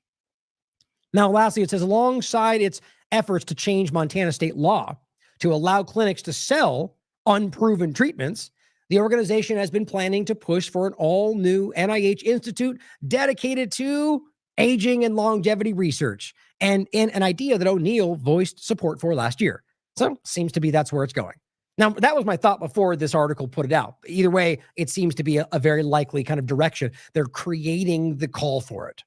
Now, lastly, it says alongside its efforts to change Montana state law to allow clinics to sell unproven treatments, the organization has been planning to push for an all-new NIH institute dedicated to aging and longevity research, and in an idea that O'Neill voiced support for last year. So seems to be that's where it's going. Now, that was my thought before this article put it out. Either way, it seems to be a very likely kind of direction. They're creating the call for it.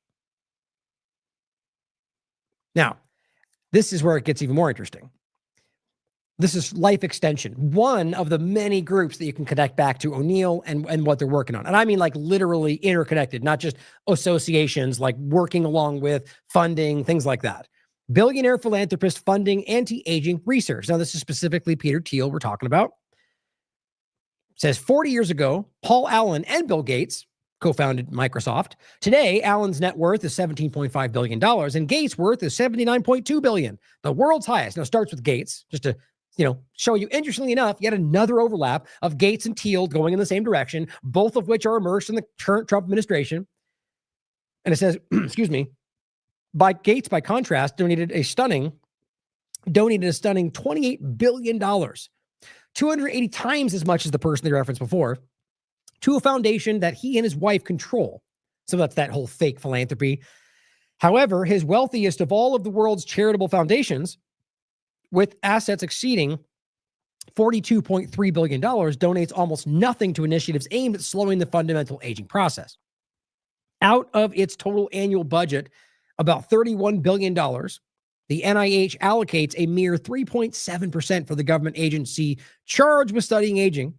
Now, this is where it gets even more interesting. This is life extension, one of the many groups that you can connect back to O'Neill and what they're working on. And I mean like literally interconnected, not just associations, like working along with funding, things like that. Billionaire philanthropist funding anti-aging research. Now, this is specifically Peter Thiel we're talking about. It says 40 years ago, Paul Allen and Bill Gates co-founded Microsoft. Today, Allen's net worth is $17.5 billion and Gates' worth is $79.2 billion, the world's highest. Now, it starts with Gates, just to show you, interestingly enough, yet another overlap of Gates and Thiel going in the same direction, both of which are immersed in the current Trump administration. And it says, excuse me, Gates, by contrast, donated a stunning $28 billion, 280 times as much as the person they referenced before, to a foundation that he and his wife control. So that's that whole fake philanthropy. However, his wealthiest of all of the world's charitable foundations, with assets exceeding $42.3 billion, donates almost nothing to initiatives aimed at slowing the fundamental aging process. Out of its total annual budget, about $31 billion, the NIH allocates a mere 3.7% for the government agency charged with studying aging,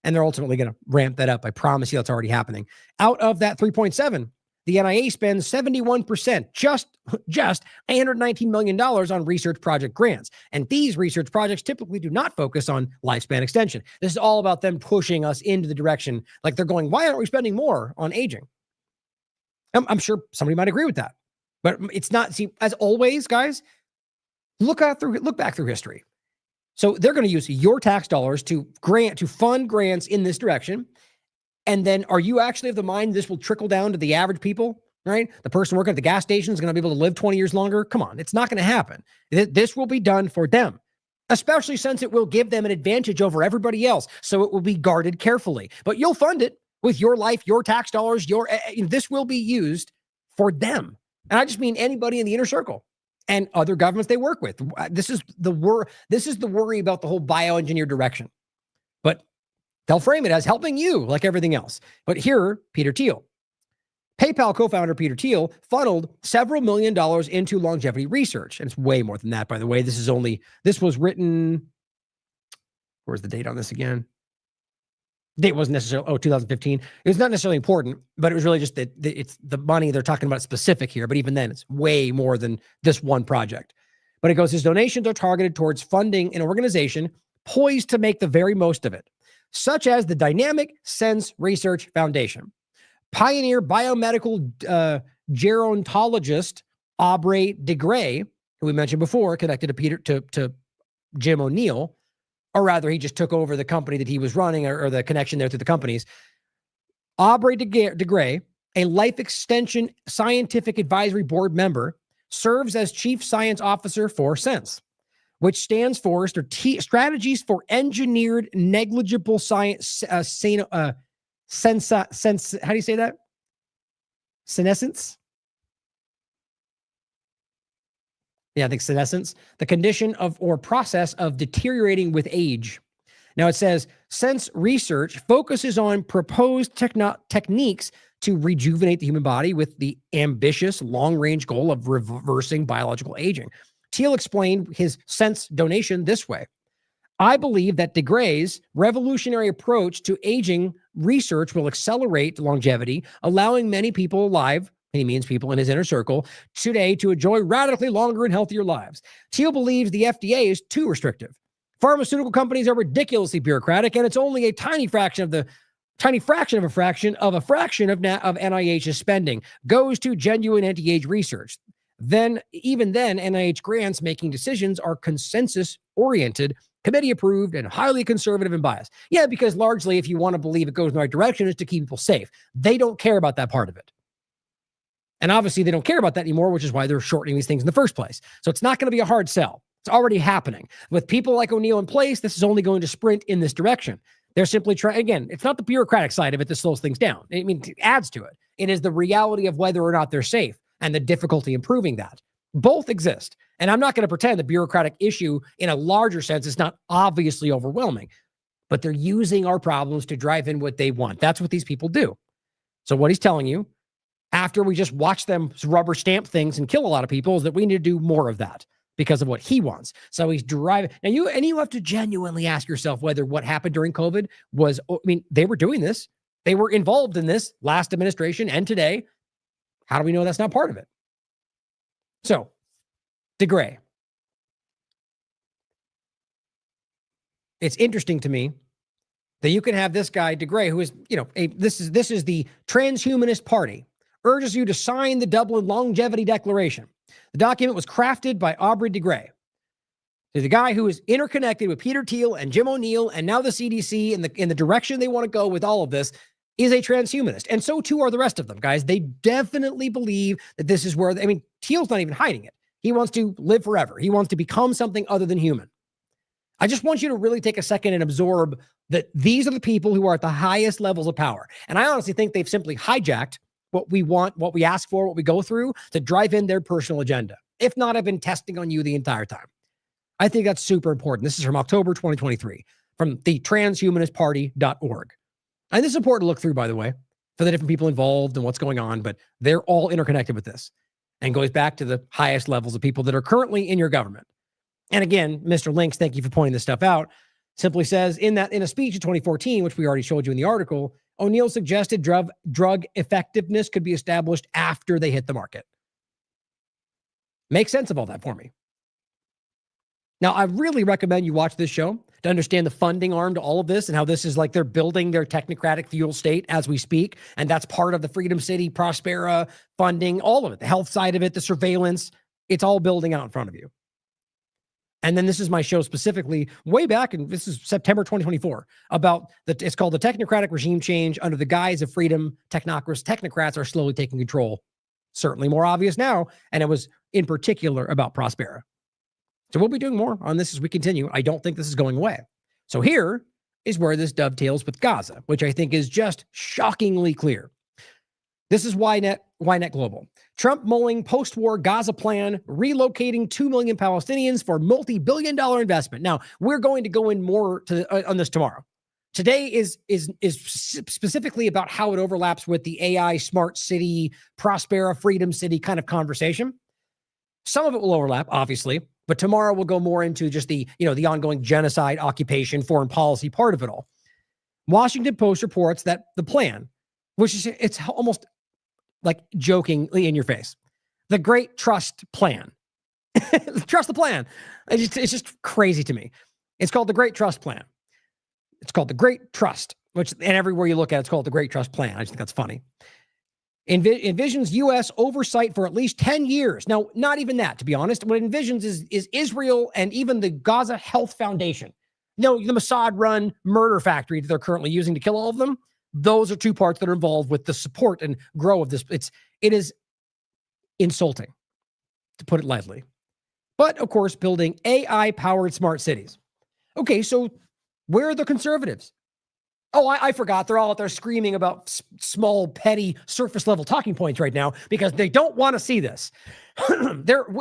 and they're ultimately going to ramp that up. I promise you that's already happening. Out of that 3.7, the NIH spends 71%, just $819 million on research project grants. And these research projects typically do not focus on lifespan extension. This is all about them pushing us into the direction, like they're going, why aren't we spending more on aging? I'm sure somebody might agree with that, but it's not. See, as always, guys, look back through history. So they're going to use your tax dollars to fund grants in this direction. And then are you actually of the mind this will trickle down to the average people, right? The person working at the gas station is going to be able to live 20 years longer. Come on, it's not going to happen. This will be done for them, especially since it will give them an advantage over everybody else. So it will be guarded carefully, but you'll fund it with your life, your tax dollars, this will be used for them. And I just mean anybody in the inner circle and other governments they work with. This is the worry about the whole bioengineer direction. But they'll frame it as helping you, like everything else. But here, Peter Thiel. PayPal co-founder Peter Thiel funneled several $1 million into longevity research. And it's way more than that, by the way. This was written, where's the date on this again? Date wasn't necessarily, 2015. It was not necessarily important, but it was really just that it's the money they're talking about specific here. But even then, it's way more than this one project. But it goes, his donations are targeted towards funding an organization poised to make the very most of it, such as the Dynamic Sense Research Foundation. Pioneer biomedical gerontologist Aubrey de Grey, who we mentioned before, connected to Jim O'Neill, or rather, he just took over the company that he was running, or the connection there to the companies. Aubrey de Grey, a life extension scientific advisory board member, serves as chief science officer for SENSE, which stands for Strategies for Engineered Negligible Science. How do you say that? Senescence? Yeah, I think senescence, the condition of or process of deteriorating with age. Now it says, Sense research focuses on proposed techniques to rejuvenate the human body with the ambitious long-range goal of reversing biological aging. Thiel explained his Sense donation this way. I believe that de Grey's revolutionary approach to aging research will accelerate longevity, allowing many people alive, and he means people in his inner circle, today to enjoy radically longer and healthier lives. Thiel believes the FDA is too restrictive. Pharmaceutical companies are ridiculously bureaucratic, and it's only a tiny fraction of NIH's spending goes to genuine anti-age research. then NIH grants making decisions are consensus oriented, committee approved, and highly conservative and biased. Yeah, because largely, if you want to believe it goes in the right direction, is to keep people safe. They don't care about that part of it. And obviously, they don't care about that anymore, which is why they're shortening these things in the first place. So it's not going to be a hard sell. It's already happening. With people like O'Neill in place, this is only going to sprint in this direction. They're simply trying, again, it's not the bureaucratic side of it that slows things down. I mean, it adds to it. It is the reality of whether or not they're safe and the difficulty in proving that. Both exist. And I'm not going to pretend the bureaucratic issue in a larger sense is not obviously overwhelming, but they're using our problems to drive in what they want. That's what these people do. So what he's telling you, after we just watch them rubber stamp things and kill a lot of people, is that we need to do more of that because of what he wants. So he's driving. Now you have to genuinely ask yourself whether what happened during COVID was, I mean, they were doing this. They were involved in this last administration and today. How do we know that's not part of it? So, DeGray. It's interesting to me that you can have this guy, DeGray, who is, this is the Transhumanist Party, urges you to sign the Dublin Longevity Declaration. The document was crafted by Aubrey DeGray, the guy who is interconnected with Peter Thiel and Jim O'Neill and now the CDC in the direction they want to go with all of this, is a transhumanist. And so too are the rest of them, guys. They definitely believe that this is where, Thiel's not even hiding it. He wants to live forever. He wants to become something other than human. I just want you to really take a second and absorb that these are the people who are at the highest levels of power. And I honestly think they've simply hijacked what we want, what we ask for, what we go through to drive in their personal agenda. If not, I've been testing on you the entire time. I think that's super important. This is from October 2023 from the transhumanistparty.org. And this is important to look through, by the way, for the different people involved and what's going on, but they're all interconnected with this and goes back to the highest levels of people that are currently in your government. And again, Mr. Links, thank you for pointing this stuff out, simply says in a speech in 2014, which we already showed you in the article, O'Neill suggested drug effectiveness could be established after they hit the market. Make sense of all that for me. Now, I really recommend you watch this show to understand the funding arm to all of this and how this is like they're building their technocratic fuel state as we speak. And that's part of the Freedom City, Prospera funding, all of it, the health side of it, the surveillance, it's all building out in front of you. And then this is my show specifically way back, and this is September 2024, about it's called the Technocratic Regime Change under the guise of freedom. Technocrats are slowly taking control. Certainly more obvious now. And it was in particular about Prospera. So we'll be doing more on this as we continue. I don't think this is going away. So here is where this dovetails with Gaza, which I think is just shockingly clear. This is Ynet Global. Trump mulling post-war Gaza plan, relocating 2 million Palestinians for multi-billion-dollar investment. Now, we're going to go in more on this tomorrow. Today is specifically about how it overlaps with the AI, smart city, Prospera, freedom city kind of conversation. Some of it will overlap, obviously, but tomorrow we'll go more into just the ongoing genocide, occupation, foreign policy part of it all. Washington Post reports that the plan, which is, it's almost like jokingly in your face, the Great Trust Plan. Trust the plan. It's just crazy to me. It's called the Great Trust Plan. It's called the Great Trust, and everywhere you look at it, it's called the Great Trust Plan. I just think that's funny. Envisions U.S. oversight for at least 10 years. Now, not even that, to be honest. What it envisions is Israel and even the Gaza Health Foundation. The Mossad-run murder factory that they're currently using to kill all of them. Those are two parts that are involved with the support and grow of this. It is insulting, to put it lightly. But, of course, building AI-powered smart cities. Okay, so where are the conservatives? Oh, I forgot. They're all out there screaming about small, petty, surface-level talking points right now because they don't want to see this.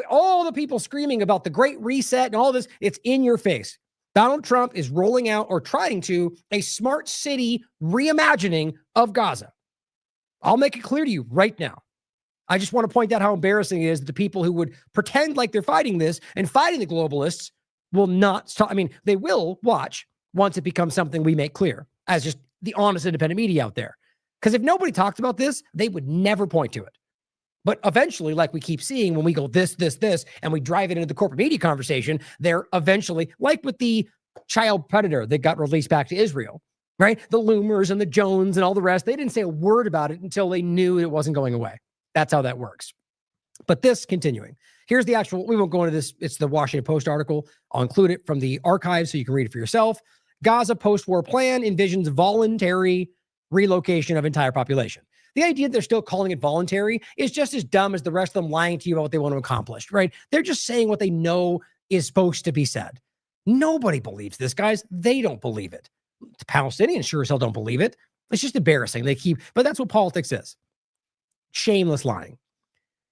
All the people screaming about the Great Reset and all this, it's in your face. Donald Trump is rolling out or trying to a smart city reimagining of Gaza. I'll make it clear to you right now. I just want to point out how embarrassing it is that the people who would pretend like they're fighting this and fighting the globalists will not stop. I mean, they will watch once it becomes something we make clear as just the honest independent media out there. Because if nobody talked about this, they would never point to it. But eventually, like we keep seeing when we go this, and we drive it into the corporate media conversation, they're eventually, like with the child predator that got released back to Israel, right? The Loomers and the Jones and all the rest, they didn't say a word about it until they knew it wasn't going away. That's how that works. But this continuing. Here's the actual, we won't go into this. It's the Washington Post article. I'll include it from the archive so you can read it for yourself. Gaza post-war plan envisions voluntary relocation of entire population. The idea that they're still calling it voluntary is just as dumb as the rest of them lying to you about what they want to accomplish, right? They're just saying what they know is supposed to be said. Nobody believes this, guys. They don't believe it. The Palestinians sure as hell don't believe it. It's just embarrassing. But that's what politics is. Shameless lying.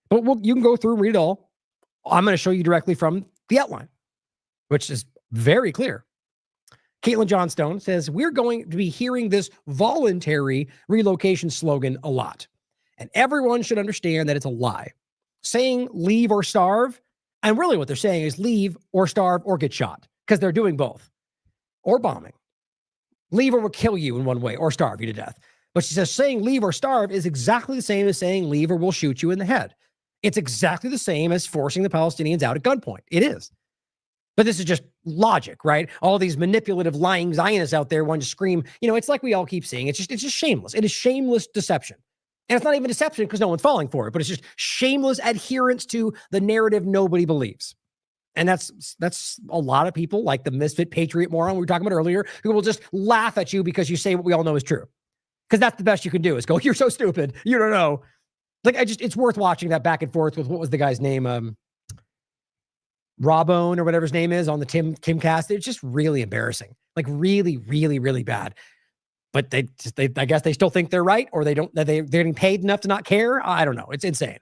But you can go through and read it all. I'm going to show you directly from the outline, which is very clear. Caitlin Johnstone says, we're going to be hearing this voluntary relocation slogan a lot. And everyone should understand that it's a lie. Saying leave or starve, and really what they're saying is leave or starve or get shot, because they're doing both. Or bombing. Leave or we'll kill you in one way, or starve you to death. But she says saying leave or starve is exactly the same as saying leave or we'll shoot you in the head. It's exactly the same as forcing the Palestinians out at gunpoint. It is. But this is just logic, right? All these manipulative, lying Zionists out there wanting to scream. It's like we all keep saying. It's just shameless. It is shameless deception. And it's not even deception because no one's falling for it, but it's just shameless adherence to the narrative nobody believes. And that's a lot of people like the misfit patriot moron we were talking about earlier who will just laugh at you because you say what we all know is true. Because that's the best you can do is go, you're so stupid. You don't know. It's worth watching that back and forth with, what was the guy's name? Robone or whatever his name is on the Timcast. It's just really embarrassing. Like really, really, really bad. But they I guess they still think they're right, or they're getting paid enough to not care. I don't know. It's insane.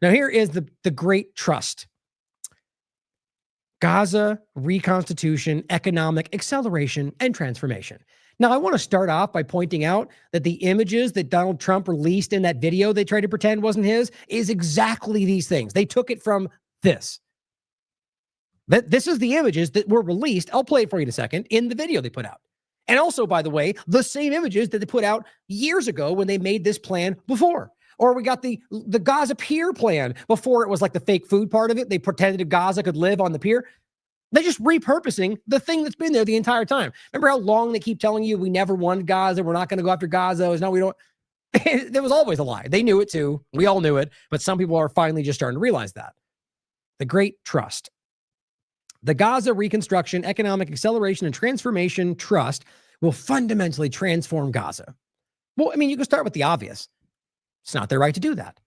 Now here is the great trust. Gaza reconstitution, economic acceleration, and transformation. Now, I want to start off by pointing out that the images that Donald Trump released in that video they tried to pretend wasn't his is exactly these things. They took it from this. This is the images that were released. I'll play it for you in a second in the video they put out. And also, by the way, the same images that they put out years ago when they made this plan before. Or we got the Gaza pier plan before it was like the fake food part of it. They pretended Gaza could live on the pier. They're just repurposing the thing that's been there the entire time. Remember how long they keep telling you we never wanted Gaza, we're not going to go after Gaza. No, we don't. There was always a lie. They knew it too. We all knew it. But some people are finally just starting to realize that. The Great Trust. The Gaza Reconstruction, Economic Acceleration, and Transformation Trust will fundamentally transform Gaza. Well, I mean, you can start with the obvious. It's not their right to do that.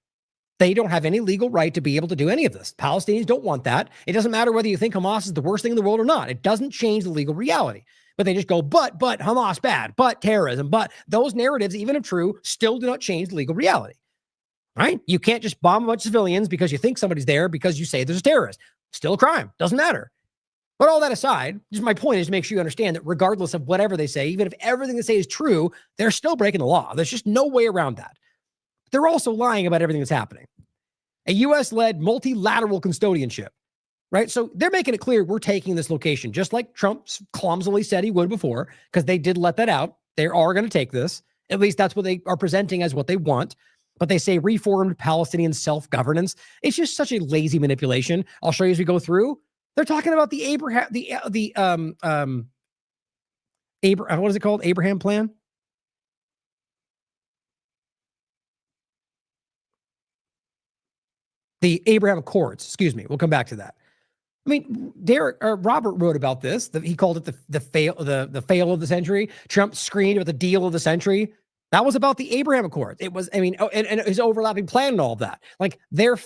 They don't have any legal right to be able to do any of this. Palestinians don't want that. It doesn't matter whether you think Hamas is the worst thing in the world or not. It doesn't change the legal reality. But they just go, but Hamas bad, but terrorism, but those narratives, even if true, still do not change the legal reality. Right? You can't just bomb a bunch of civilians because you think somebody's there because you say there's a terrorist. Still a crime. Doesn't matter. But all that aside, just my point is to make sure you understand that regardless of whatever they say, even if everything they say is true, they're still breaking the law. There's just no way around that. They're also lying about everything that's happening. A U.S.-led multilateral custodianship, right? So they're making it clear we're taking this location, just like Trump clumsily said he would before, because they did let that out. They are going to take this. At least that's what they are presenting as what they want. But they say reformed Palestinian self-governance. It's just such a lazy manipulation. I'll show you as we go through. They're talking about the what is it called? Abraham plan? The Abraham Accords, excuse me. We'll come back to that. I mean, Robert wrote about this. He called it the fail of the century. Trump screamed about the deal of the century. That was about the Abraham Accords. It was, and his overlapping plan and all of that. Like they're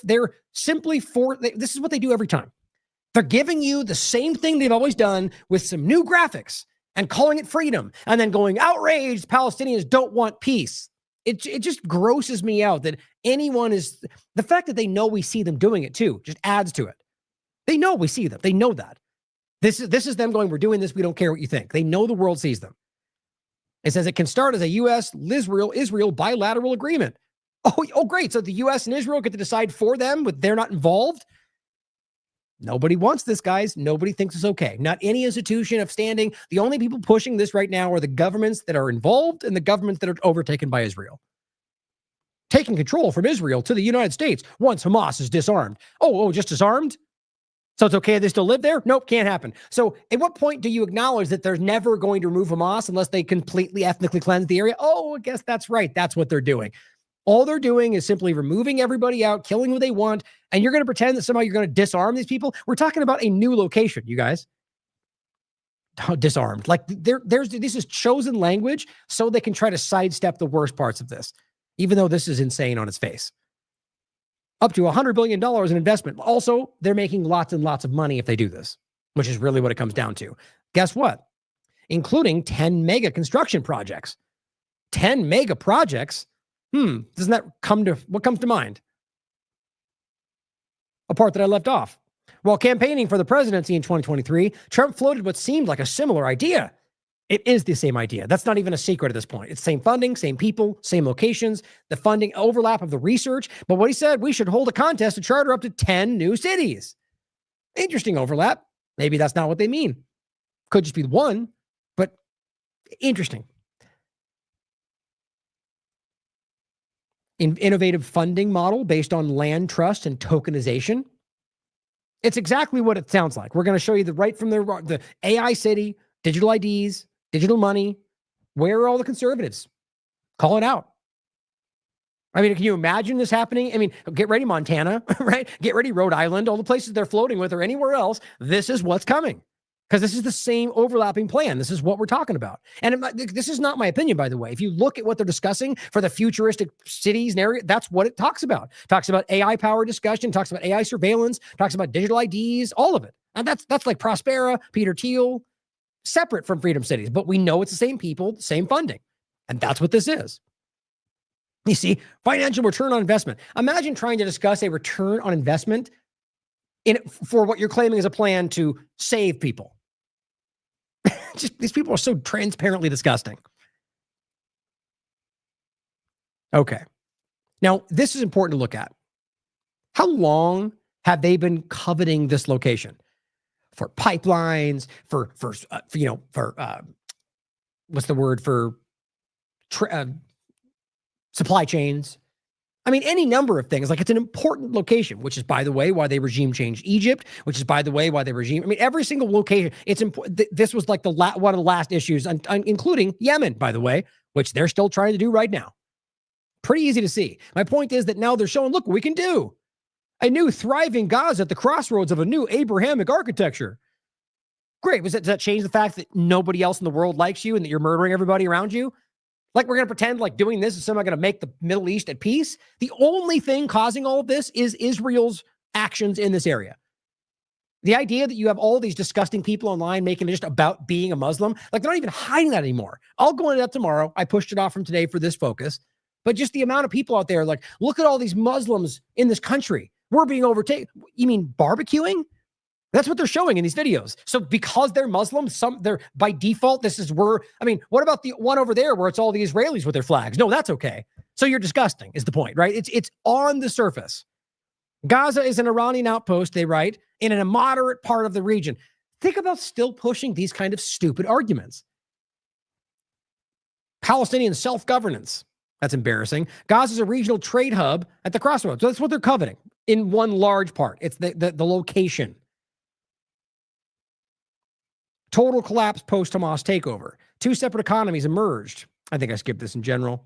simply this is what they do every time. They're giving you the same thing they've always done with some new graphics and calling it freedom, and then going, outraged Palestinians don't want peace. It just grosses me out that anyone is, the fact that they know we see them doing it too, just adds to it. They know we see them. They know that. This is them going, we're doing this. We don't care what you think. They know the world sees them. It says it can start as a U.S.-Israel bilateral agreement. Oh, great. So the U.S. and Israel get to decide for them, but they're not involved. Nobody wants this, guys. Nobody thinks it's okay. Not any institution of standing. The only people pushing this right now are the governments that are involved and the governments that are overtaken by Israel. Taking control from Israel to the United States once Hamas is disarmed. Oh, just disarmed? So it's okay they still live there? Nope, can't happen. So at what point do you acknowledge that they're never going to remove Hamas unless they completely ethnically cleanse the area? Oh, I guess that's right. That's what they're doing. All they're doing is simply removing everybody out, killing who they want, and you're going to pretend that somehow you're going to disarm these people. We're talking about a new location, you guys. Disarmed. Like this is chosen language so they can try to sidestep the worst parts of this, even though this is insane on its face. Up to $100 billion in investment. Also, they're making lots and lots of money if they do this, which is really what it comes down to. Guess what? Including 10 mega construction projects. 10 mega projects? Doesn't that what comes to mind? A part that I left off. While campaigning for the presidency in 2023, Trump floated what seemed like a similar idea. It is the same idea. That's not even a secret at this point. It's same funding, same people, same locations, the funding overlap of the research. But what he said, we should hold a contest to charter up to 10 new cities. Interesting overlap. Maybe that's not what they mean. Could just be one, but interesting. Innovative funding model based on land trust and tokenization. It's exactly what it sounds like. We're going to show you right from the AI city, digital IDs, digital money. Where are all the conservatives? Call it out. I mean, can you imagine this happening? I mean, get ready, Montana, right? Get ready, Rhode Island, all the places they're floating with or anywhere else. This is what's coming. Because this is the same overlapping plan. This is what we're talking about. And this is not my opinion, by the way. If you look at what they're discussing for the futuristic cities and area, that's what it talks about. It talks about AI power discussion, talks about AI surveillance, talks about digital IDs, all of it. And that's like Prospera, Peter Thiel, separate from Freedom Cities. But we know it's the same people, same funding. And that's what this is. You see, financial return on investment. Imagine trying to discuss a return on investment for what you're claiming is a plan to save people. Just, these people are so transparently disgusting. Okay. Now, this is important to look at. How long have they been coveting this location? For pipelines, for what's the word for supply chains? I mean, any number of things. Like, it's an important location, which is, by the way, why they regime changed Egypt, which is, by the way, why they regime. I mean, every single location. It's important. This was like one of the last issues, including Yemen, by the way, which they're still trying to do right now. Pretty easy to see. My point is that now they're showing, look what we can do. A new thriving Gaza at the crossroads of a new Abrahamic architecture. Great. Does that change the fact that nobody else in the world likes you and that you're murdering everybody around you? Like, we're going to pretend like doing this is somehow going to make the Middle East at peace? The only thing causing all of this is Israel's actions in this area. The idea that you have all these disgusting people online making it just about being a Muslim, like, they're not even hiding that anymore. I'll go into that tomorrow. I pushed it off from today for this focus. But just the amount of people out there, like, look at all these Muslims in this country. We're being overtaken. You mean barbecuing? That's what they're showing in these videos. So because they're Muslim, they're by default, what about the one over there where it's all the Israelis with their flags? No, that's okay. So you're disgusting is the point, right? It's on the surface. Gaza is an Iranian outpost, they write, in a moderate part of the region. Think about still pushing these kind of stupid arguments. Palestinian self-governance. That's embarrassing. Gaza is a regional trade hub at the crossroads. So that's what they're coveting in one large part. It's the location. Total collapse post-Hamas takeover. Two separate economies emerged. I think I skipped this in general.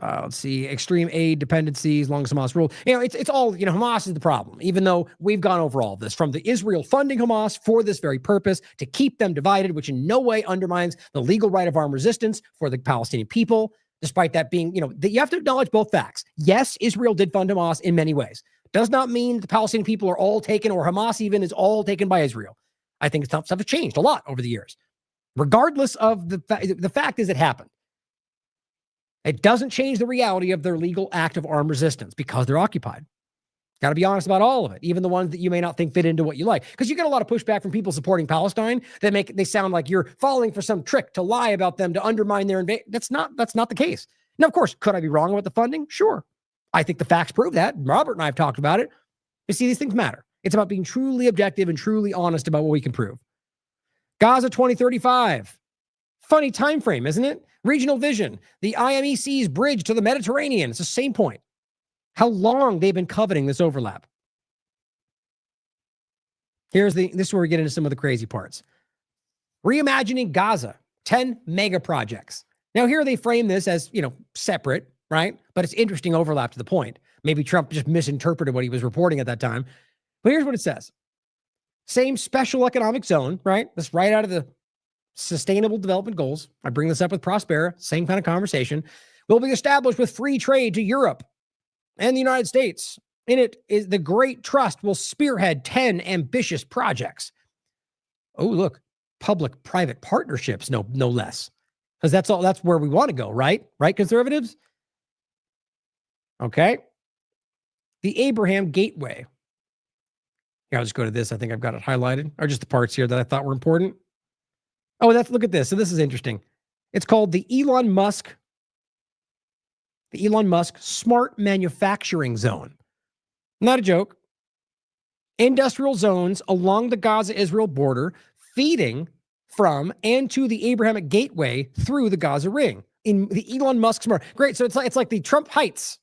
Let's see. Extreme aid dependencies, long as Hamas rule. It's all, Hamas is the problem, even though we've gone over all of this, from the Israel funding Hamas for this very purpose to keep them divided, which in no way undermines the legal right of armed resistance for the Palestinian people, despite that being, that you have to acknowledge both facts. Yes, Israel did fund Hamas in many ways. Does not mean the Palestinian people are all taken, or Hamas even is all taken by Israel. I think stuff has changed a lot over the years. Regardless of the fact is it happened. It doesn't change the reality of their legal act of armed resistance because they're occupied. Got to be honest about all of it, even the ones that you may not think fit into what you like. Because you get a lot of pushback from people supporting Palestine that they sound like you're falling for some trick to lie about them to undermine their invasion. That's not the case. Now, of course, could I be wrong about the funding? Sure. I think the facts prove that. Robert and I have talked about it. You see, these things matter. It's about being truly objective and truly honest about what we can prove. Gaza 2035. Funny time frame, isn't it? Regional vision. The IMEC's bridge to the Mediterranean. It's the same point. How long they've been coveting this overlap. This is where we get into some of the crazy parts. Reimagining Gaza. 10 mega projects. Now here they frame this as, separate, right? But it's interesting overlap to the point. Maybe Trump just misinterpreted what he was reporting at that time. But here's what it says. Same special economic zone, right? That's right out of the Sustainable Development Goals. I bring this up with Prospera, same kind of conversation. Will be established with free trade to Europe and the United States. In it, is the Great Trust will spearhead 10 ambitious projects. Oh, look, public-private partnerships, no less. Because that's where we want to go, right? Right, conservatives? Okay. The Abraham Gateway. Here, I'll just go to this. I think I've got it highlighted, or just the parts here that I thought were important. Oh, look at this. So this is interesting. It's called the Elon Musk Smart Manufacturing Zone. Not a joke. Industrial zones along the Gaza-Israel border, feeding from and to the Abrahamic Gateway through the Gaza Ring. In the Elon Musk Smart. Great. So it's like the Trump Heights.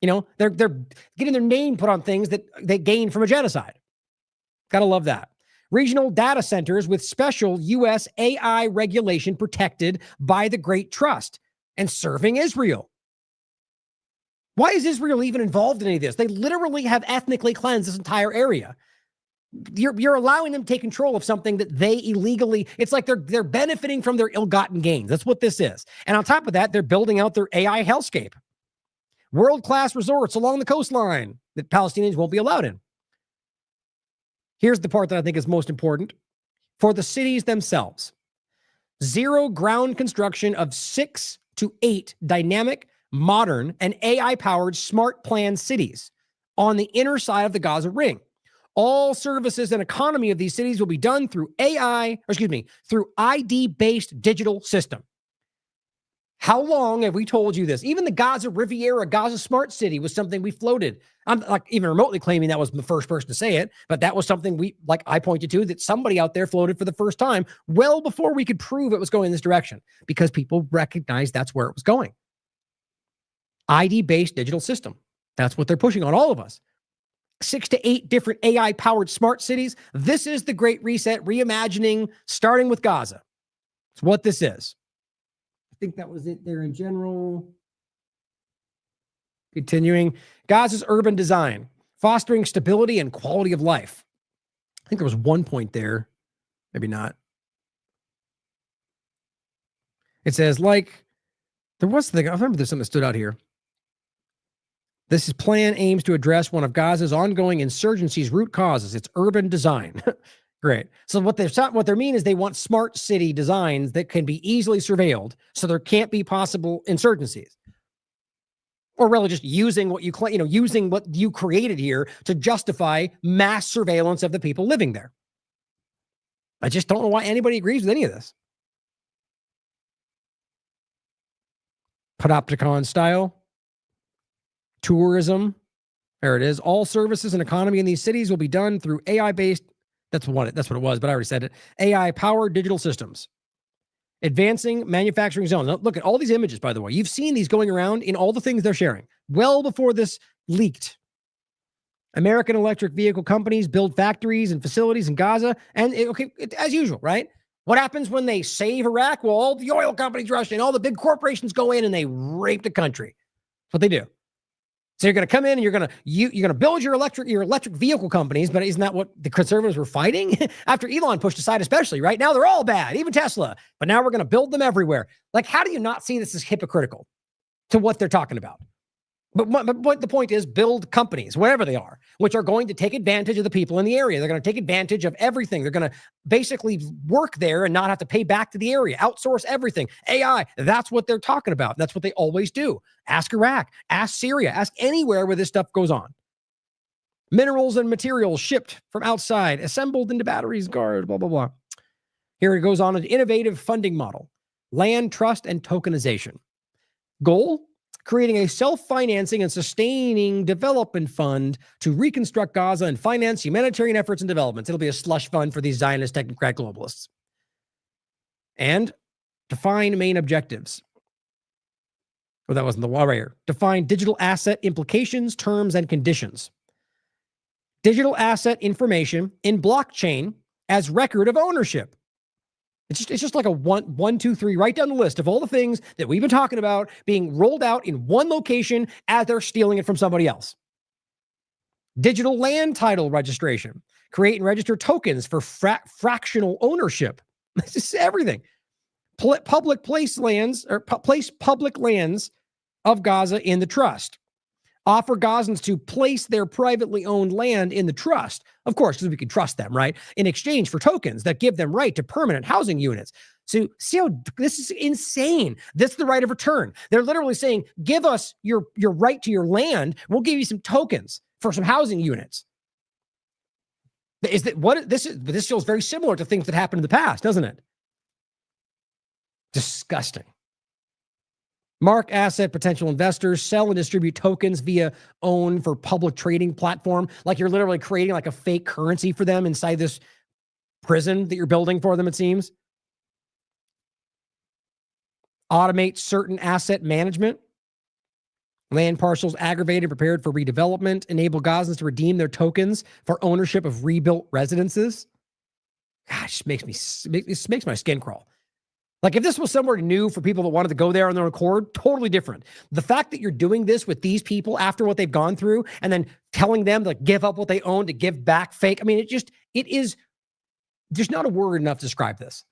You know, they're getting their name put on things that they gain from a genocide. Gotta love that. Regional data centers with special U.S. AI regulation protected by the Great Trust and serving Israel. Why is Israel even involved in any of this? They literally have ethnically cleansed this entire area. You're allowing them to take control of something that they illegally, it's like they're benefiting from their ill-gotten gains. That's what this is. And on top of that, they're building out their AI hellscape. World-class resorts along the coastline that Palestinians won't be allowed in. Here's the part that I think is most important. For the cities themselves, zero ground construction of 6 to 8 dynamic, modern, and AI-powered smart planned cities on the inner side of the Gaza Ring. All services and economy of these cities will be done through through ID-based digital system. How long have we told you this? Even the Gaza Riviera, Gaza Smart City was something we floated. I'm not even remotely claiming that was the first person to say it, but that was something I pointed to that somebody out there floated for the first time well before we could prove it was going in this direction because people recognized that's where it was going. ID-based digital system. That's what they're pushing on all of us. 6 to 8 different AI-powered smart cities. This is the Great Reset, reimagining, starting with Gaza. It's what this is. I think that was it there in general. Continuing. Gaza's urban design, fostering stability and quality of life. I think there was one point there. Maybe not. It says, I remember there's something that stood out here. This plan aims to address one of Gaza's ongoing insurgency's root causes, its urban design. Great. So what they mean is they want smart city designs that can be easily surveilled so there can't be possible insurgencies. Or really just using what using what you created here to justify mass surveillance of the people living there. I just don't know why anybody agrees with any of this. Panopticon style. Tourism. There it is. All services and economy in these cities will be done through AI-based, that's what it was, but I already said it. AI-powered digital systems. Advancing manufacturing zones. Now, look at all these images, by the way. You've seen these going around in all the things they're sharing. Well before this leaked. American electric vehicle companies build factories and facilities in Gaza. And, as usual, right? What happens when they save Iraq? Well, all the oil companies rush in. All the big corporations go in and they rape the country. That's what they do. So you're going to come in and you're going to build your electric vehicle companies, but isn't that what the conservatives were fighting after Elon pushed aside, especially right now? They're all bad, even Tesla. But now we're going to build them everywhere. Like, how do you not see this as hypocritical to what they're talking about? But the point is, build companies, wherever they are, which are going to take advantage of the people in the area. They're going to take advantage of everything. They're going to basically work there and not have to pay back to the area, outsource everything. AI, that's what they're talking about. That's what they always do. Ask Iraq, ask Syria, ask anywhere where this stuff goes on. Minerals and materials shipped from outside, assembled into batteries, guard, blah, blah, blah. Here it goes on, an innovative funding model, land trust and tokenization. Goal? Creating a self-financing and sustaining development fund to reconstruct Gaza and finance humanitarian efforts and developments. It'll be a slush fund for these Zionist technocrat globalists. And define main objectives. Oh, that wasn't the wall right here. Define digital asset implications, terms, and conditions. Digital asset information in blockchain as record of ownership. It's just like a one, two, three, right down the list of all the things that we've been talking about being rolled out in one location as they're stealing it from somebody else. Digital land title registration. Create and register tokens for fractional ownership. This is everything. Public place lands or place public lands of Gaza in the trust. Offer Gazans to place their privately owned land in the trust. Of course, because we can trust them, right? In exchange for tokens that give them right to permanent housing units. So see how this is insane. That's the right of return. They're literally saying, give us your right to your land. We'll give you some tokens for some housing units. This feels very similar to things that happened in the past, doesn't it? Disgusting. Mark asset potential investors, sell and distribute tokens via own for public trading platform. Like you're literally creating like a fake currency for them inside this prison that you're building for them, it seems. Automate certain asset management. Land parcels aggravated, prepared for redevelopment. Enable Gazans to redeem their tokens for ownership of rebuilt residences. Gosh, this makes my skin crawl. Like if this was somewhere new for people that wanted to go there on their own accord, totally different. The fact that you're doing this with these people after what they've gone through and then telling them to give up what they own to give back fake. I mean, it is just not a word enough to describe this.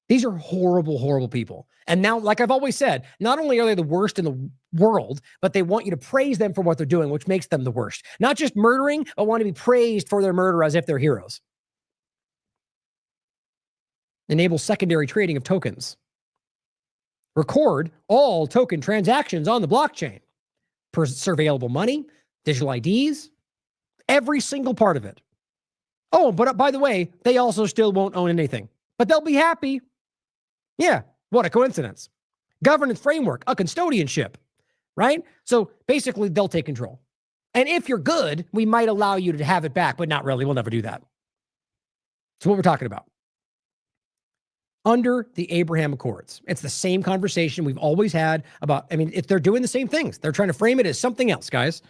These are horrible, horrible people. And now, like I've always said, not only are they the worst in the world, but they want you to praise them for what they're doing, which makes them the worst. Not just murdering, but want to be praised for their murder as if they're heroes. Enable secondary trading of tokens. Record all token transactions on the blockchain. Surveillable money, digital IDs, every single part of it. Oh, but by the way, they also still won't own anything, but they'll be happy. Yeah, what a coincidence. Governance framework, a custodianship, right? So basically, they'll take control. And if you're good, we might allow you to have it back, but not really. We'll never do that. That's what we're talking about. Under the Abraham Accords. It's the same conversation we've always had about, they're doing the same things. They're trying to frame it as something else, guys.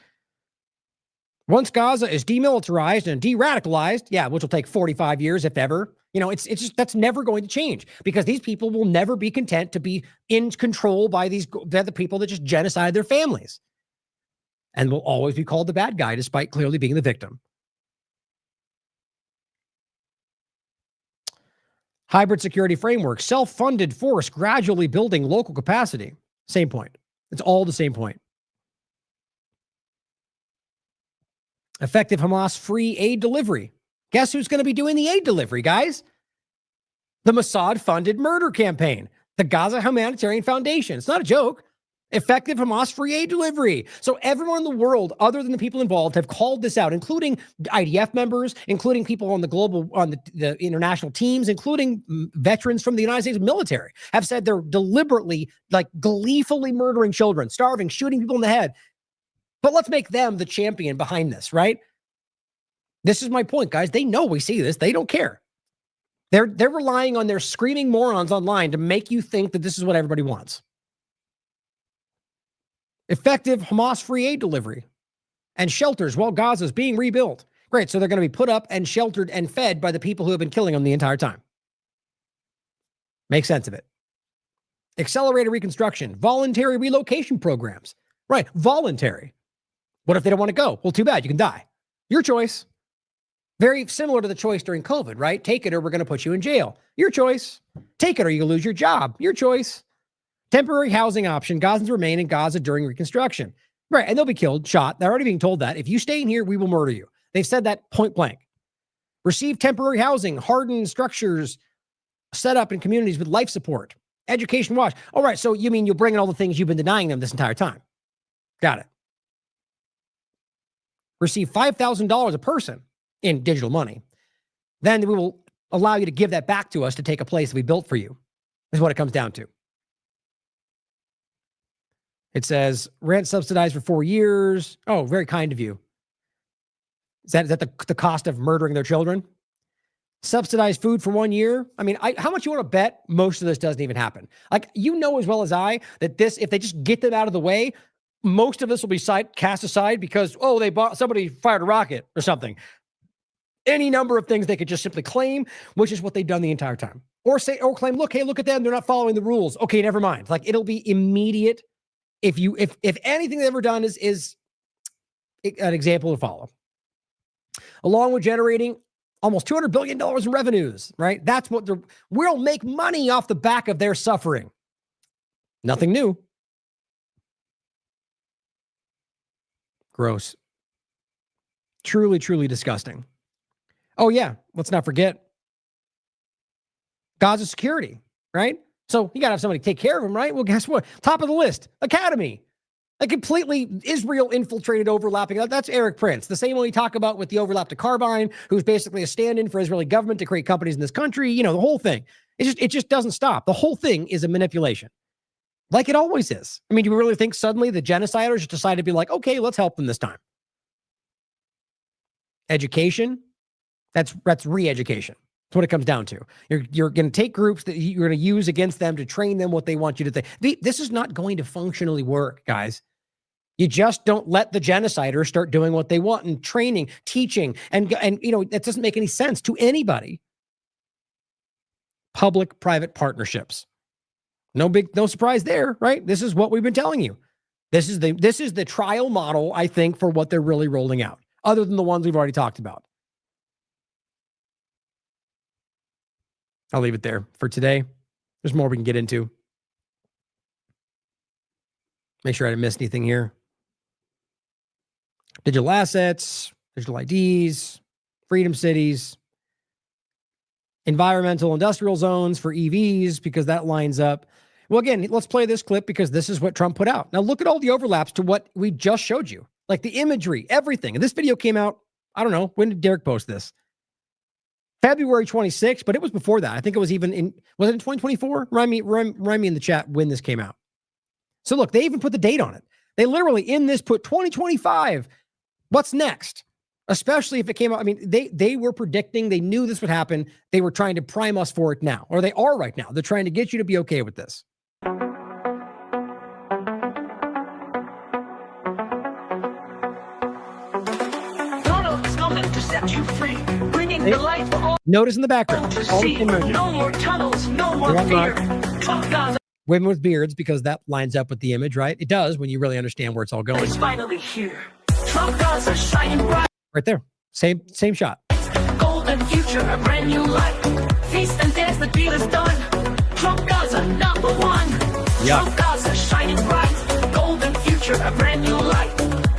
Once Gaza is demilitarized and de-radicalized, which will take 45 years, if ever, it's just, that's never going to change because these people will never be content to be in control by the people that just genocide their families and will always be called the bad guy despite clearly being the victim. Hybrid security framework, self-funded force gradually building local capacity. Same point. It's all the same point. Effective Hamas-free aid delivery. Guess who's going to be doing the aid delivery, guys? The Mossad-funded murder campaign. The Gaza Humanitarian Foundation. It's not a joke. Effective Hamas-free aid delivery. So everyone in the world, other than the people involved, have called this out, including IDF members, including people on the international teams, including veterans from the United States military, have said they're deliberately, gleefully murdering children, starving, shooting people in the head. But let's make them the champion behind this, right? This is my point, guys. They know we see this. They don't care. They're relying on their screaming morons online to make you think that this is what everybody wants. Effective Hamas-free aid delivery and shelters while Gaza is being rebuilt. Great, so they're going to be put up and sheltered and fed by the people who have been killing them the entire time. Make sense of it. Accelerated reconstruction, voluntary relocation programs. Right, voluntary. What if they don't want to go? Well, too bad, you can die. Your choice. Very similar to the choice during COVID, right? Take it or we're going to put you in jail. Your choice. Take it or you lose your job. Your choice. Temporary housing option. Gazans remain in Gaza during reconstruction. Right, and they'll be killed, shot. They're already being told that. If you stay in here, we will murder you. They've said that point blank. Receive temporary housing, hardened structures set up in communities with life support. Education watch. All right, so you mean you'll bring in all the things you've been denying them this entire time. Got it. Receive $5,000 a person in digital money. Then we will allow you to give that back to us to take a place that we built for you, is what it comes down to. It says rent subsidized for 4 years. Oh, very kind of you. Is that the cost of murdering their children? Subsidized food for 1 year. How much you want to bet most of this doesn't even happen? You know as well as I that this, if they just get them out of the way, most of this will be cast aside because, somebody fired a rocket or something. Any number of things they could just simply claim, which is what they've done the entire time. or claim, look, hey, look at them. They're not following the rules. Okay, never mind. Like, it'll be immediate. If anything they've ever done is an example to follow, along with generating almost $200 billion in revenues, right? That's what we'll make money off the back of their suffering. Nothing new. Gross. Truly, truly disgusting. Oh yeah, let's not forget Gaza security, right? So you got to have somebody take care of them, right? Well, guess what? Top of the list, Academy. A completely Israel infiltrated overlapping. That's Eric Prince, the same one we talk about with the overlap to Carbine, who's basically a stand-in for Israeli government to create companies in this country. You know, the whole thing. It just doesn't stop. The whole thing is a manipulation, like it always is. I mean, do you really think suddenly the genociders just decided to be like, okay, let's help them this time? Education, that's re-education. That's what it comes down to. You're going to take groups that you're going to use against them to train them what they want you to think. This is not going to functionally work, guys. You just don't let the genociders start doing what they want and training, teaching, and you know, that doesn't make any sense to anybody. Public-private partnerships. No surprise there, right? This is what we've been telling you. This is the trial model, I think, for what they're really rolling out, other than the ones we've already talked about. I'll leave it there for today. There's more we can get into. Make sure I didn't miss anything here. Digital assets, digital IDs, freedom cities, environmental industrial zones for EVs, because that lines up. Well, again, let's play this clip because this is what Trump put out. Now look at all the overlaps to what we just showed you. Like the imagery, everything. And this video came out, I don't know, when did Derek post this? February 26th, but it was before that. I think it was even was it in 2024? Remind me in the chat when this came out. So look, they even put the date on it. They literally in this put 2025. What's next? Especially if it came out. I mean, they were predicting, they knew this would happen. They were trying to prime us for it now, or they are right now. They're trying to get you to be okay with this. Donald's coming to set you free, bringing the light for all Notice in the background. to All the see. images. No more tunnels, no more They're fear. Trump Gaza Women with beards, because that lines up with the image, right? It does when you really understand where it's all going. is finally here. Trump Gaza shining bright. Right there. Same shot. Golden future, a brand new light. Feast and dance, the deal is done. Trump Gaza, number one. Yeah. Trump Gaza, shining bright. Golden future, a brand new light.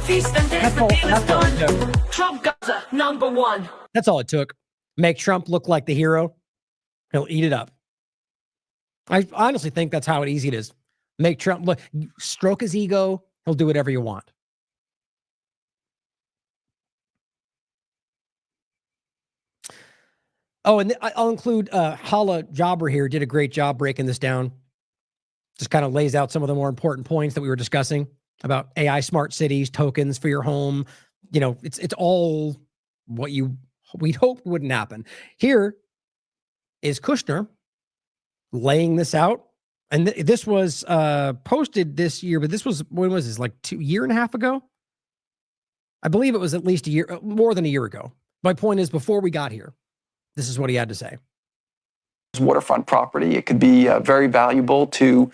Feast and dance, the deal is done. Trump Gaza, number one. That's all it took. Make Trump look like the hero. He'll eat it up. I honestly think that's how easy it is. Make Trump look, stroke his ego. He'll do whatever you want. Oh, and I'll include Hala Jabber here. Did a great job breaking this down. Just kind of lays out some of the more important points that we were discussing about AI smart cities, tokens for your home. You know, it's all what we'd hope wouldn't happen. Here is Kushner laying this out. And this was posted this year, but this was, when was this? Like year and a half ago? I believe it was at least a year, more than a year ago. My point is, before we got here, this is what he had to say. Waterfront property. It could be very valuable to,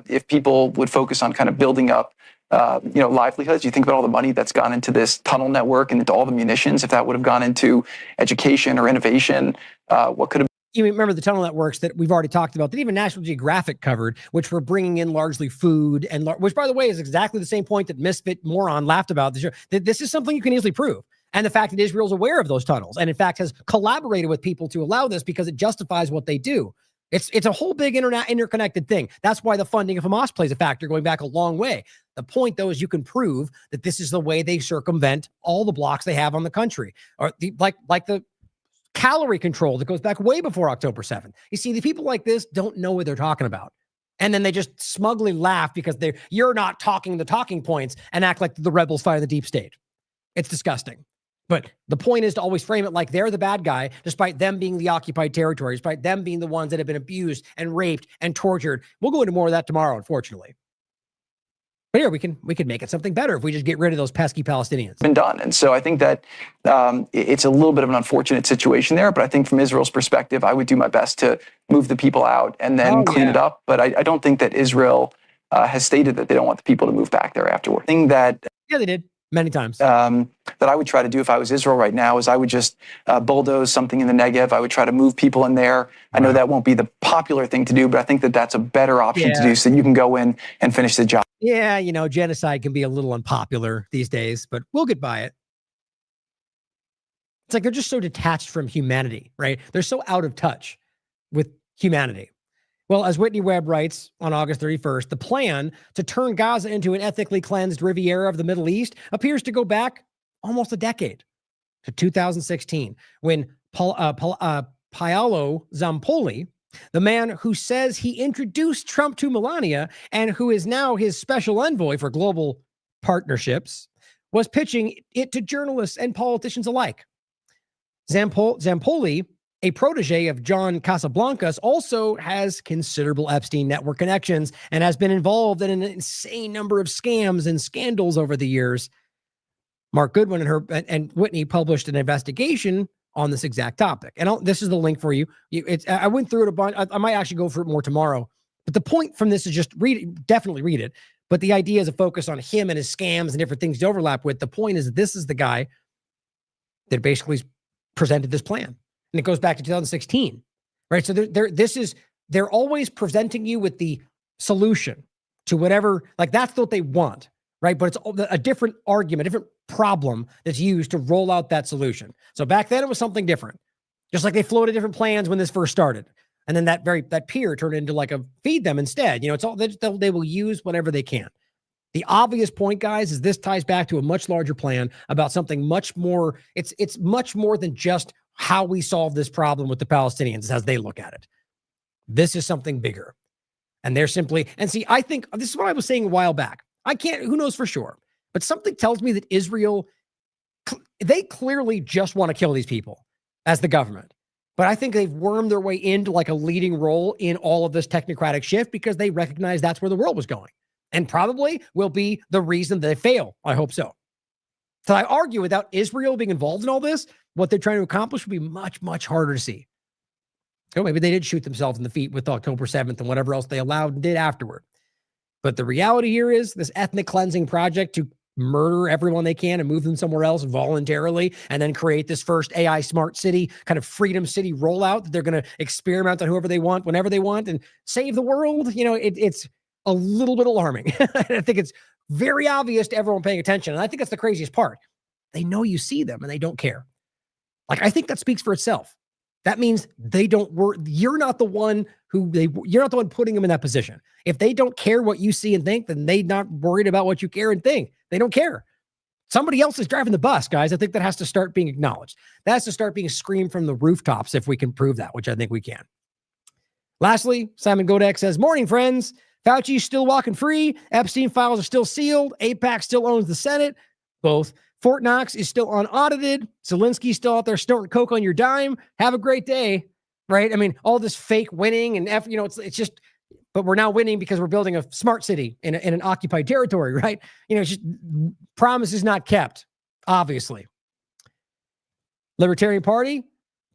if people would focus on kind of building up, livelihoods. You think about all the money that's gone into this tunnel network and into all the munitions. If that would have gone into education or innovation, what could have. You remember the tunnel networks that we've already talked about, that even National Geographic covered, which were bringing in largely food, and which, by the way, is exactly the same point that Misfit Moron laughed about. This is something you can easily prove. And the fact that Israel's aware of those tunnels and, in fact, has collaborated with people to allow this because it justifies what they do. It's a whole big interconnected thing. That's why the funding of Hamas plays a factor going back a long way. The point, though, is you can prove that this is the way they circumvent all the blocks they have on the country, or like the calorie control that goes back way before October 7th. You see, the people like this don't know what they're talking about. And then they just smugly laugh because you're not talking the talking points and act like the rebels fighting the deep state. It's disgusting. But the point is to always frame it like they're the bad guy, despite them being the occupied territory, despite them being the ones that have been abused and raped and tortured. We'll go into more of that tomorrow, unfortunately. But here we could make it something better if we just get rid of those pesky Palestinians. Been done. And so I think that it's a little bit of an unfortunate situation there, but I think from Israel's perspective, I would do my best to move the people out and then clean it up. But I don't think that Israel has stated that they don't want the people to move back there afterward. Thing that they did many times. That I would try to do if I was Israel right now is I would just bulldoze something in the Negev. I would try to move people in there. I know that won't be the popular thing to do, but I think that that's a better option to do so that you can go in and finish the job. Yeah, genocide can be a little unpopular these days, but we'll get by it. It's like they're just so detached from humanity, right? They're so out of touch with humanity. Well, as Whitney Webb writes on August 31st, the plan to turn Gaza into an ethnically cleansed Riviera of the Middle East appears to go back almost a decade to 2016, when Paolo Zampoli, the man who says he introduced Trump to Melania and who is now his special envoy for global partnerships, was pitching it to journalists and politicians alike. Zampoli, a protege of John Casablancas, also has considerable Epstein network connections and has been involved in an insane number of scams and scandals over the years. Mark Goodwin and Whitney published an investigation on this exact topic. And this is the link for you. I went through it a bunch. I might actually go through it more tomorrow. But the point from this is just read it, definitely read it. But the idea is a focus on him and his scams and different things to overlap with. The point is that this is the guy that basically presented this plan. And it goes back to 2016, right? So they're always presenting you with the solution to whatever, like that's what they want, right? But it's a different argument, a different problem that's used to roll out that solution. So back then it was something different, just like they floated different plans when this first started. And then that peer turned into like a feed them instead. It's all they will use whatever they can. The obvious point, guys, is this ties back to a much larger plan about something much more. It's much more than just how we solve this problem with the Palestinians as they look at it. This is something bigger. And they're simply, and see, I think this is what I was saying a while back. Who knows for sure, but something tells me that Israel, they clearly just want to kill these people as the government. But I think they've wormed their way into like a leading role in all of this technocratic shift because they recognize that's where the world was going and probably will be the reason they fail. I hope so. So I argue without Israel being involved in all this, what they're trying to accomplish would be much, much harder to see. So maybe they did shoot themselves in the feet with October 7th and whatever else they allowed and did afterward. But the reality here is this ethnic cleansing project to murder everyone they can and move them somewhere else voluntarily and then create this first AI smart city, kind of freedom city rollout that they're going to experiment on whoever they want, whenever they want, and save the world. It's a little bit alarming. I think it's very obvious to everyone paying attention. And I think that's the craziest part. They know you see them and they don't care. Like, I think that speaks for itself. That means they don't work. You're not the one you're not the one putting them in that position. If they don't care what you see and think, then they're not worried about what you care and think. They don't care. Somebody else is driving the bus, guys. I think that has to start being acknowledged. That has to start being screamed from the rooftops if we can prove that, which I think we can. Lastly, Simon Godek says, morning, friends. Fauci's still walking free. Epstein files are still sealed. AIPAC still owns the Senate. Both. Fort Knox is still unaudited. Zelensky's still out there snorting coke on your dime. Have a great day, right? I mean, all this fake winning and it's just, but we're now winning because we're building a smart city in an occupied territory, right? It's just promises not kept, obviously. Libertarian Party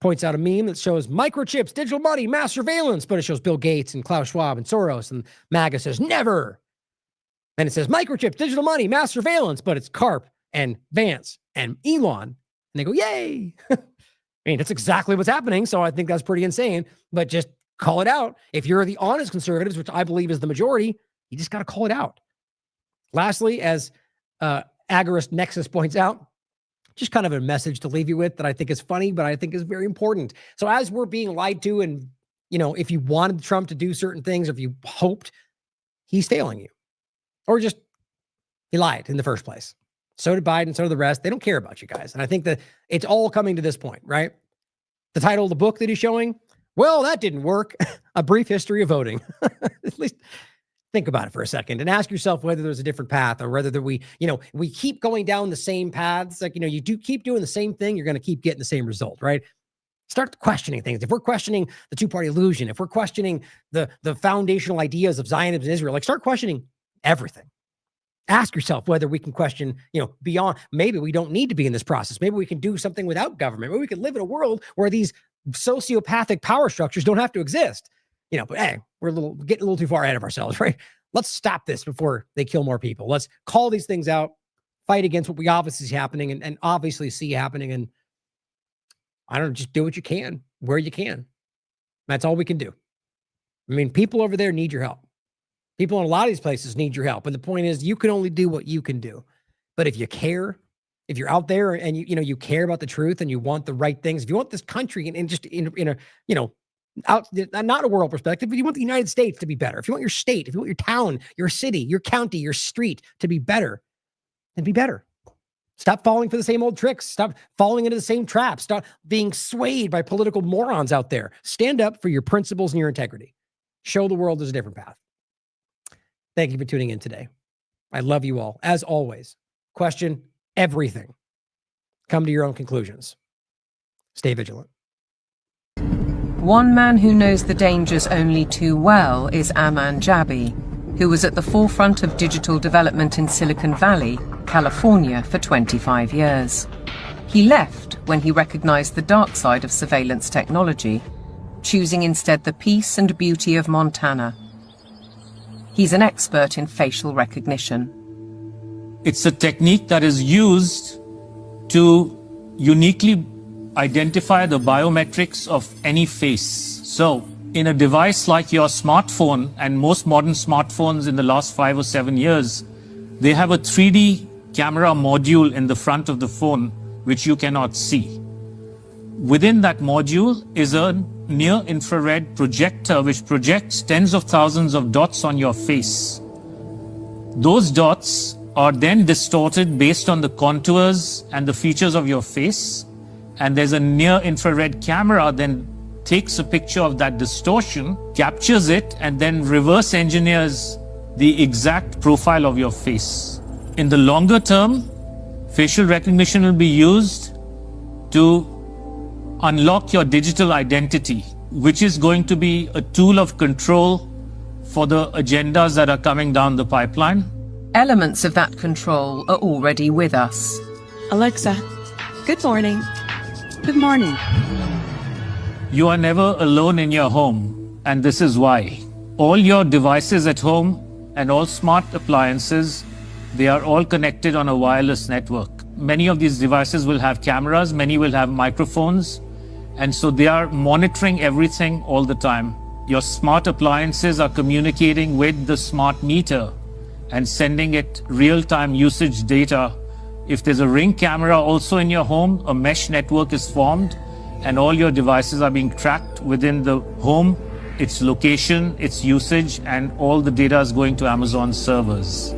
points out a meme that shows microchips, digital money, mass surveillance, but it shows Bill Gates and Klaus Schwab and Soros, and MAGA says never. And it says microchips, digital money, mass surveillance, but it's Karp and Vance and Elon. And they go, yay. I mean, that's exactly what's happening. So I think that's pretty insane, but just call it out. If you're the honest conservatives, which I believe is the majority, you just got to call it out. Lastly, as Agorist Nexus points out, just kind of a message to leave you with that I think is funny, but I think is very important. So as we're being lied to, and if you wanted Trump to do certain things, or if you hoped, he's failing you, or just he lied in the first place. So did Biden, so did the rest. They don't care about you guys. And I think that it's all coming to this point, right? The title of the book that he's showing, well, that didn't work. A Brief History of Voting. At least think about it for a second and ask yourself whether there's a different path, or whether we keep going down the same paths. Like, you do keep doing the same thing, you're going to keep getting the same result, right? Start questioning things. If we're questioning the two-party illusion, if we're questioning the foundational ideas of Zionism and Israel, like, start questioning everything. Ask yourself whether we can question, beyond, maybe we don't need to be in this process. Maybe we can do something without government. Maybe we can live in a world where these sociopathic power structures don't have to exist. But hey, we're getting a little too far ahead of ourselves, right? Let's stop this before they kill more people. Let's call these things out, fight against what we obviously see happening and obviously see happening. And I don't know, just do what you can, where you can. That's all we can do. I mean, people over there need your help. People in a lot of these places need your help. And the point is, you can only do what you can do. But if you care, if you're out there and you care about the truth and you want the right things, if you want this country and just in a, not a world perspective, but you want the United States to be better. If you want your state, if you want your town, your city, your county, your street to be better, then be better. Stop falling for the same old tricks. Stop falling into the same traps. Stop being swayed by political morons out there. Stand up for your principles and your integrity. Show the world there's a different path. Thank you for tuning in today. I love you all. As always, question everything. Come to your own conclusions. Stay vigilant. One man who knows the dangers only too well is Aman Jabi, who was at the forefront of digital development in Silicon Valley, California, for 25 years. He left when he recognized the dark side of surveillance technology, choosing instead the peace and beauty of Montana. He's an expert in facial recognition. It's a technique that is used to uniquely identify the biometrics of any face. So, in a device like your smartphone, and most modern smartphones in the last 5 or 7 years, they have a 3D camera module in the front of the phone, which you cannot see. Within that module is a near-infrared projector which projects tens of thousands of dots on your face. Those dots are then distorted based on the contours and the features of your face, and there's a near-infrared camera then takes a picture of that distortion, captures it, and then reverse engineers the exact profile of your face. In the longer term, facial recognition will be used to unlock your digital identity, which is going to be a tool of control for the agendas that are coming down the pipeline. Elements of that control are already with us. Alexa, good morning. Good morning. You are never alone in your home, and this is why. All your devices at home and all smart appliances, they are all connected on a wireless network. Many of these devices will have cameras, many will have microphones, and so they are monitoring everything all the time. Your smart appliances are communicating with the smart meter and sending it real-time usage data. If there's a Ring camera also in your home, a mesh network is formed, and all your devices are being tracked within the home, its location, its usage, and all the data is going to Amazon servers.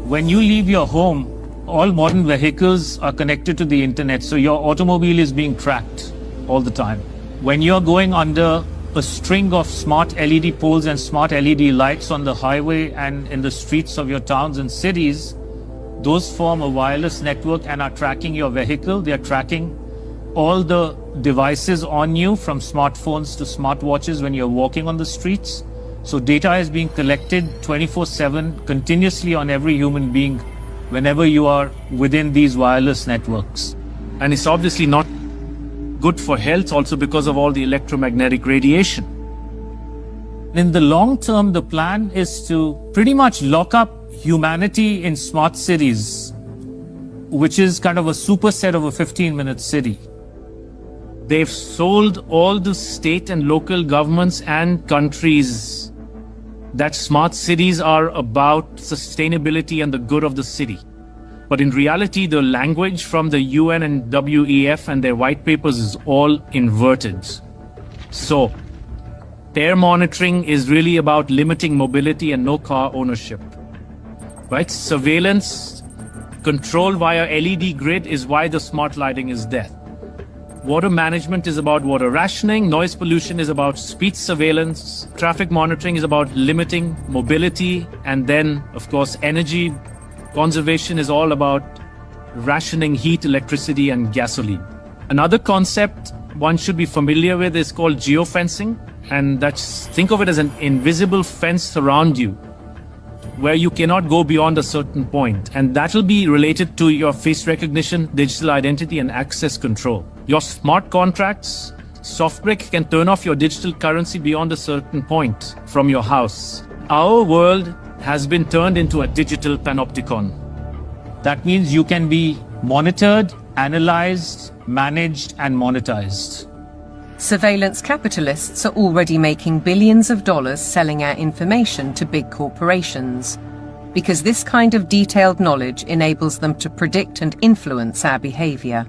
When you leave your home, all modern vehicles are connected to the internet, so your automobile is being tracked all the time. When you're going under a string of smart LED poles and smart LED lights on the highway and in the streets of your towns and cities, those form a wireless network and are tracking your vehicle. They are tracking all the devices on you, from smartphones to smartwatches when you're walking on the streets. So data is being collected 24/7 continuously on every human being whenever you are within these wireless networks. And it's obviously not good for health also because of all the electromagnetic radiation. In the long term, the plan is to pretty much lock up humanity in smart cities, which is kind of a superset of a 15-minute city. They've sold all the state and local governments and countries that smart cities are about sustainability and the good of the city. But in reality, the language from the UN and WEF and their white papers is all inverted. So, air monitoring is really about limiting mobility and no car ownership. Right? Surveillance, control via LED grid is why the smart lighting is there. Water management is about water rationing, noise pollution is about speech surveillance, traffic monitoring is about limiting mobility, and then, of course, energy conservation is all about rationing heat, electricity, and gasoline. Another concept one should be familiar with is called geofencing, and think of it as an invisible fence around you where you cannot go beyond a certain point, and that will be related to your face recognition, digital identity, and access control. Your smart contracts, SoftBrick can turn off your digital currency beyond a certain point from your house. Our world has been turned into a digital panopticon. That means you can be monitored, analyzed, managed, and monetized. Surveillance capitalists are already making billions of dollars selling our information to big corporations, because this kind of detailed knowledge enables them to predict and influence our behavior.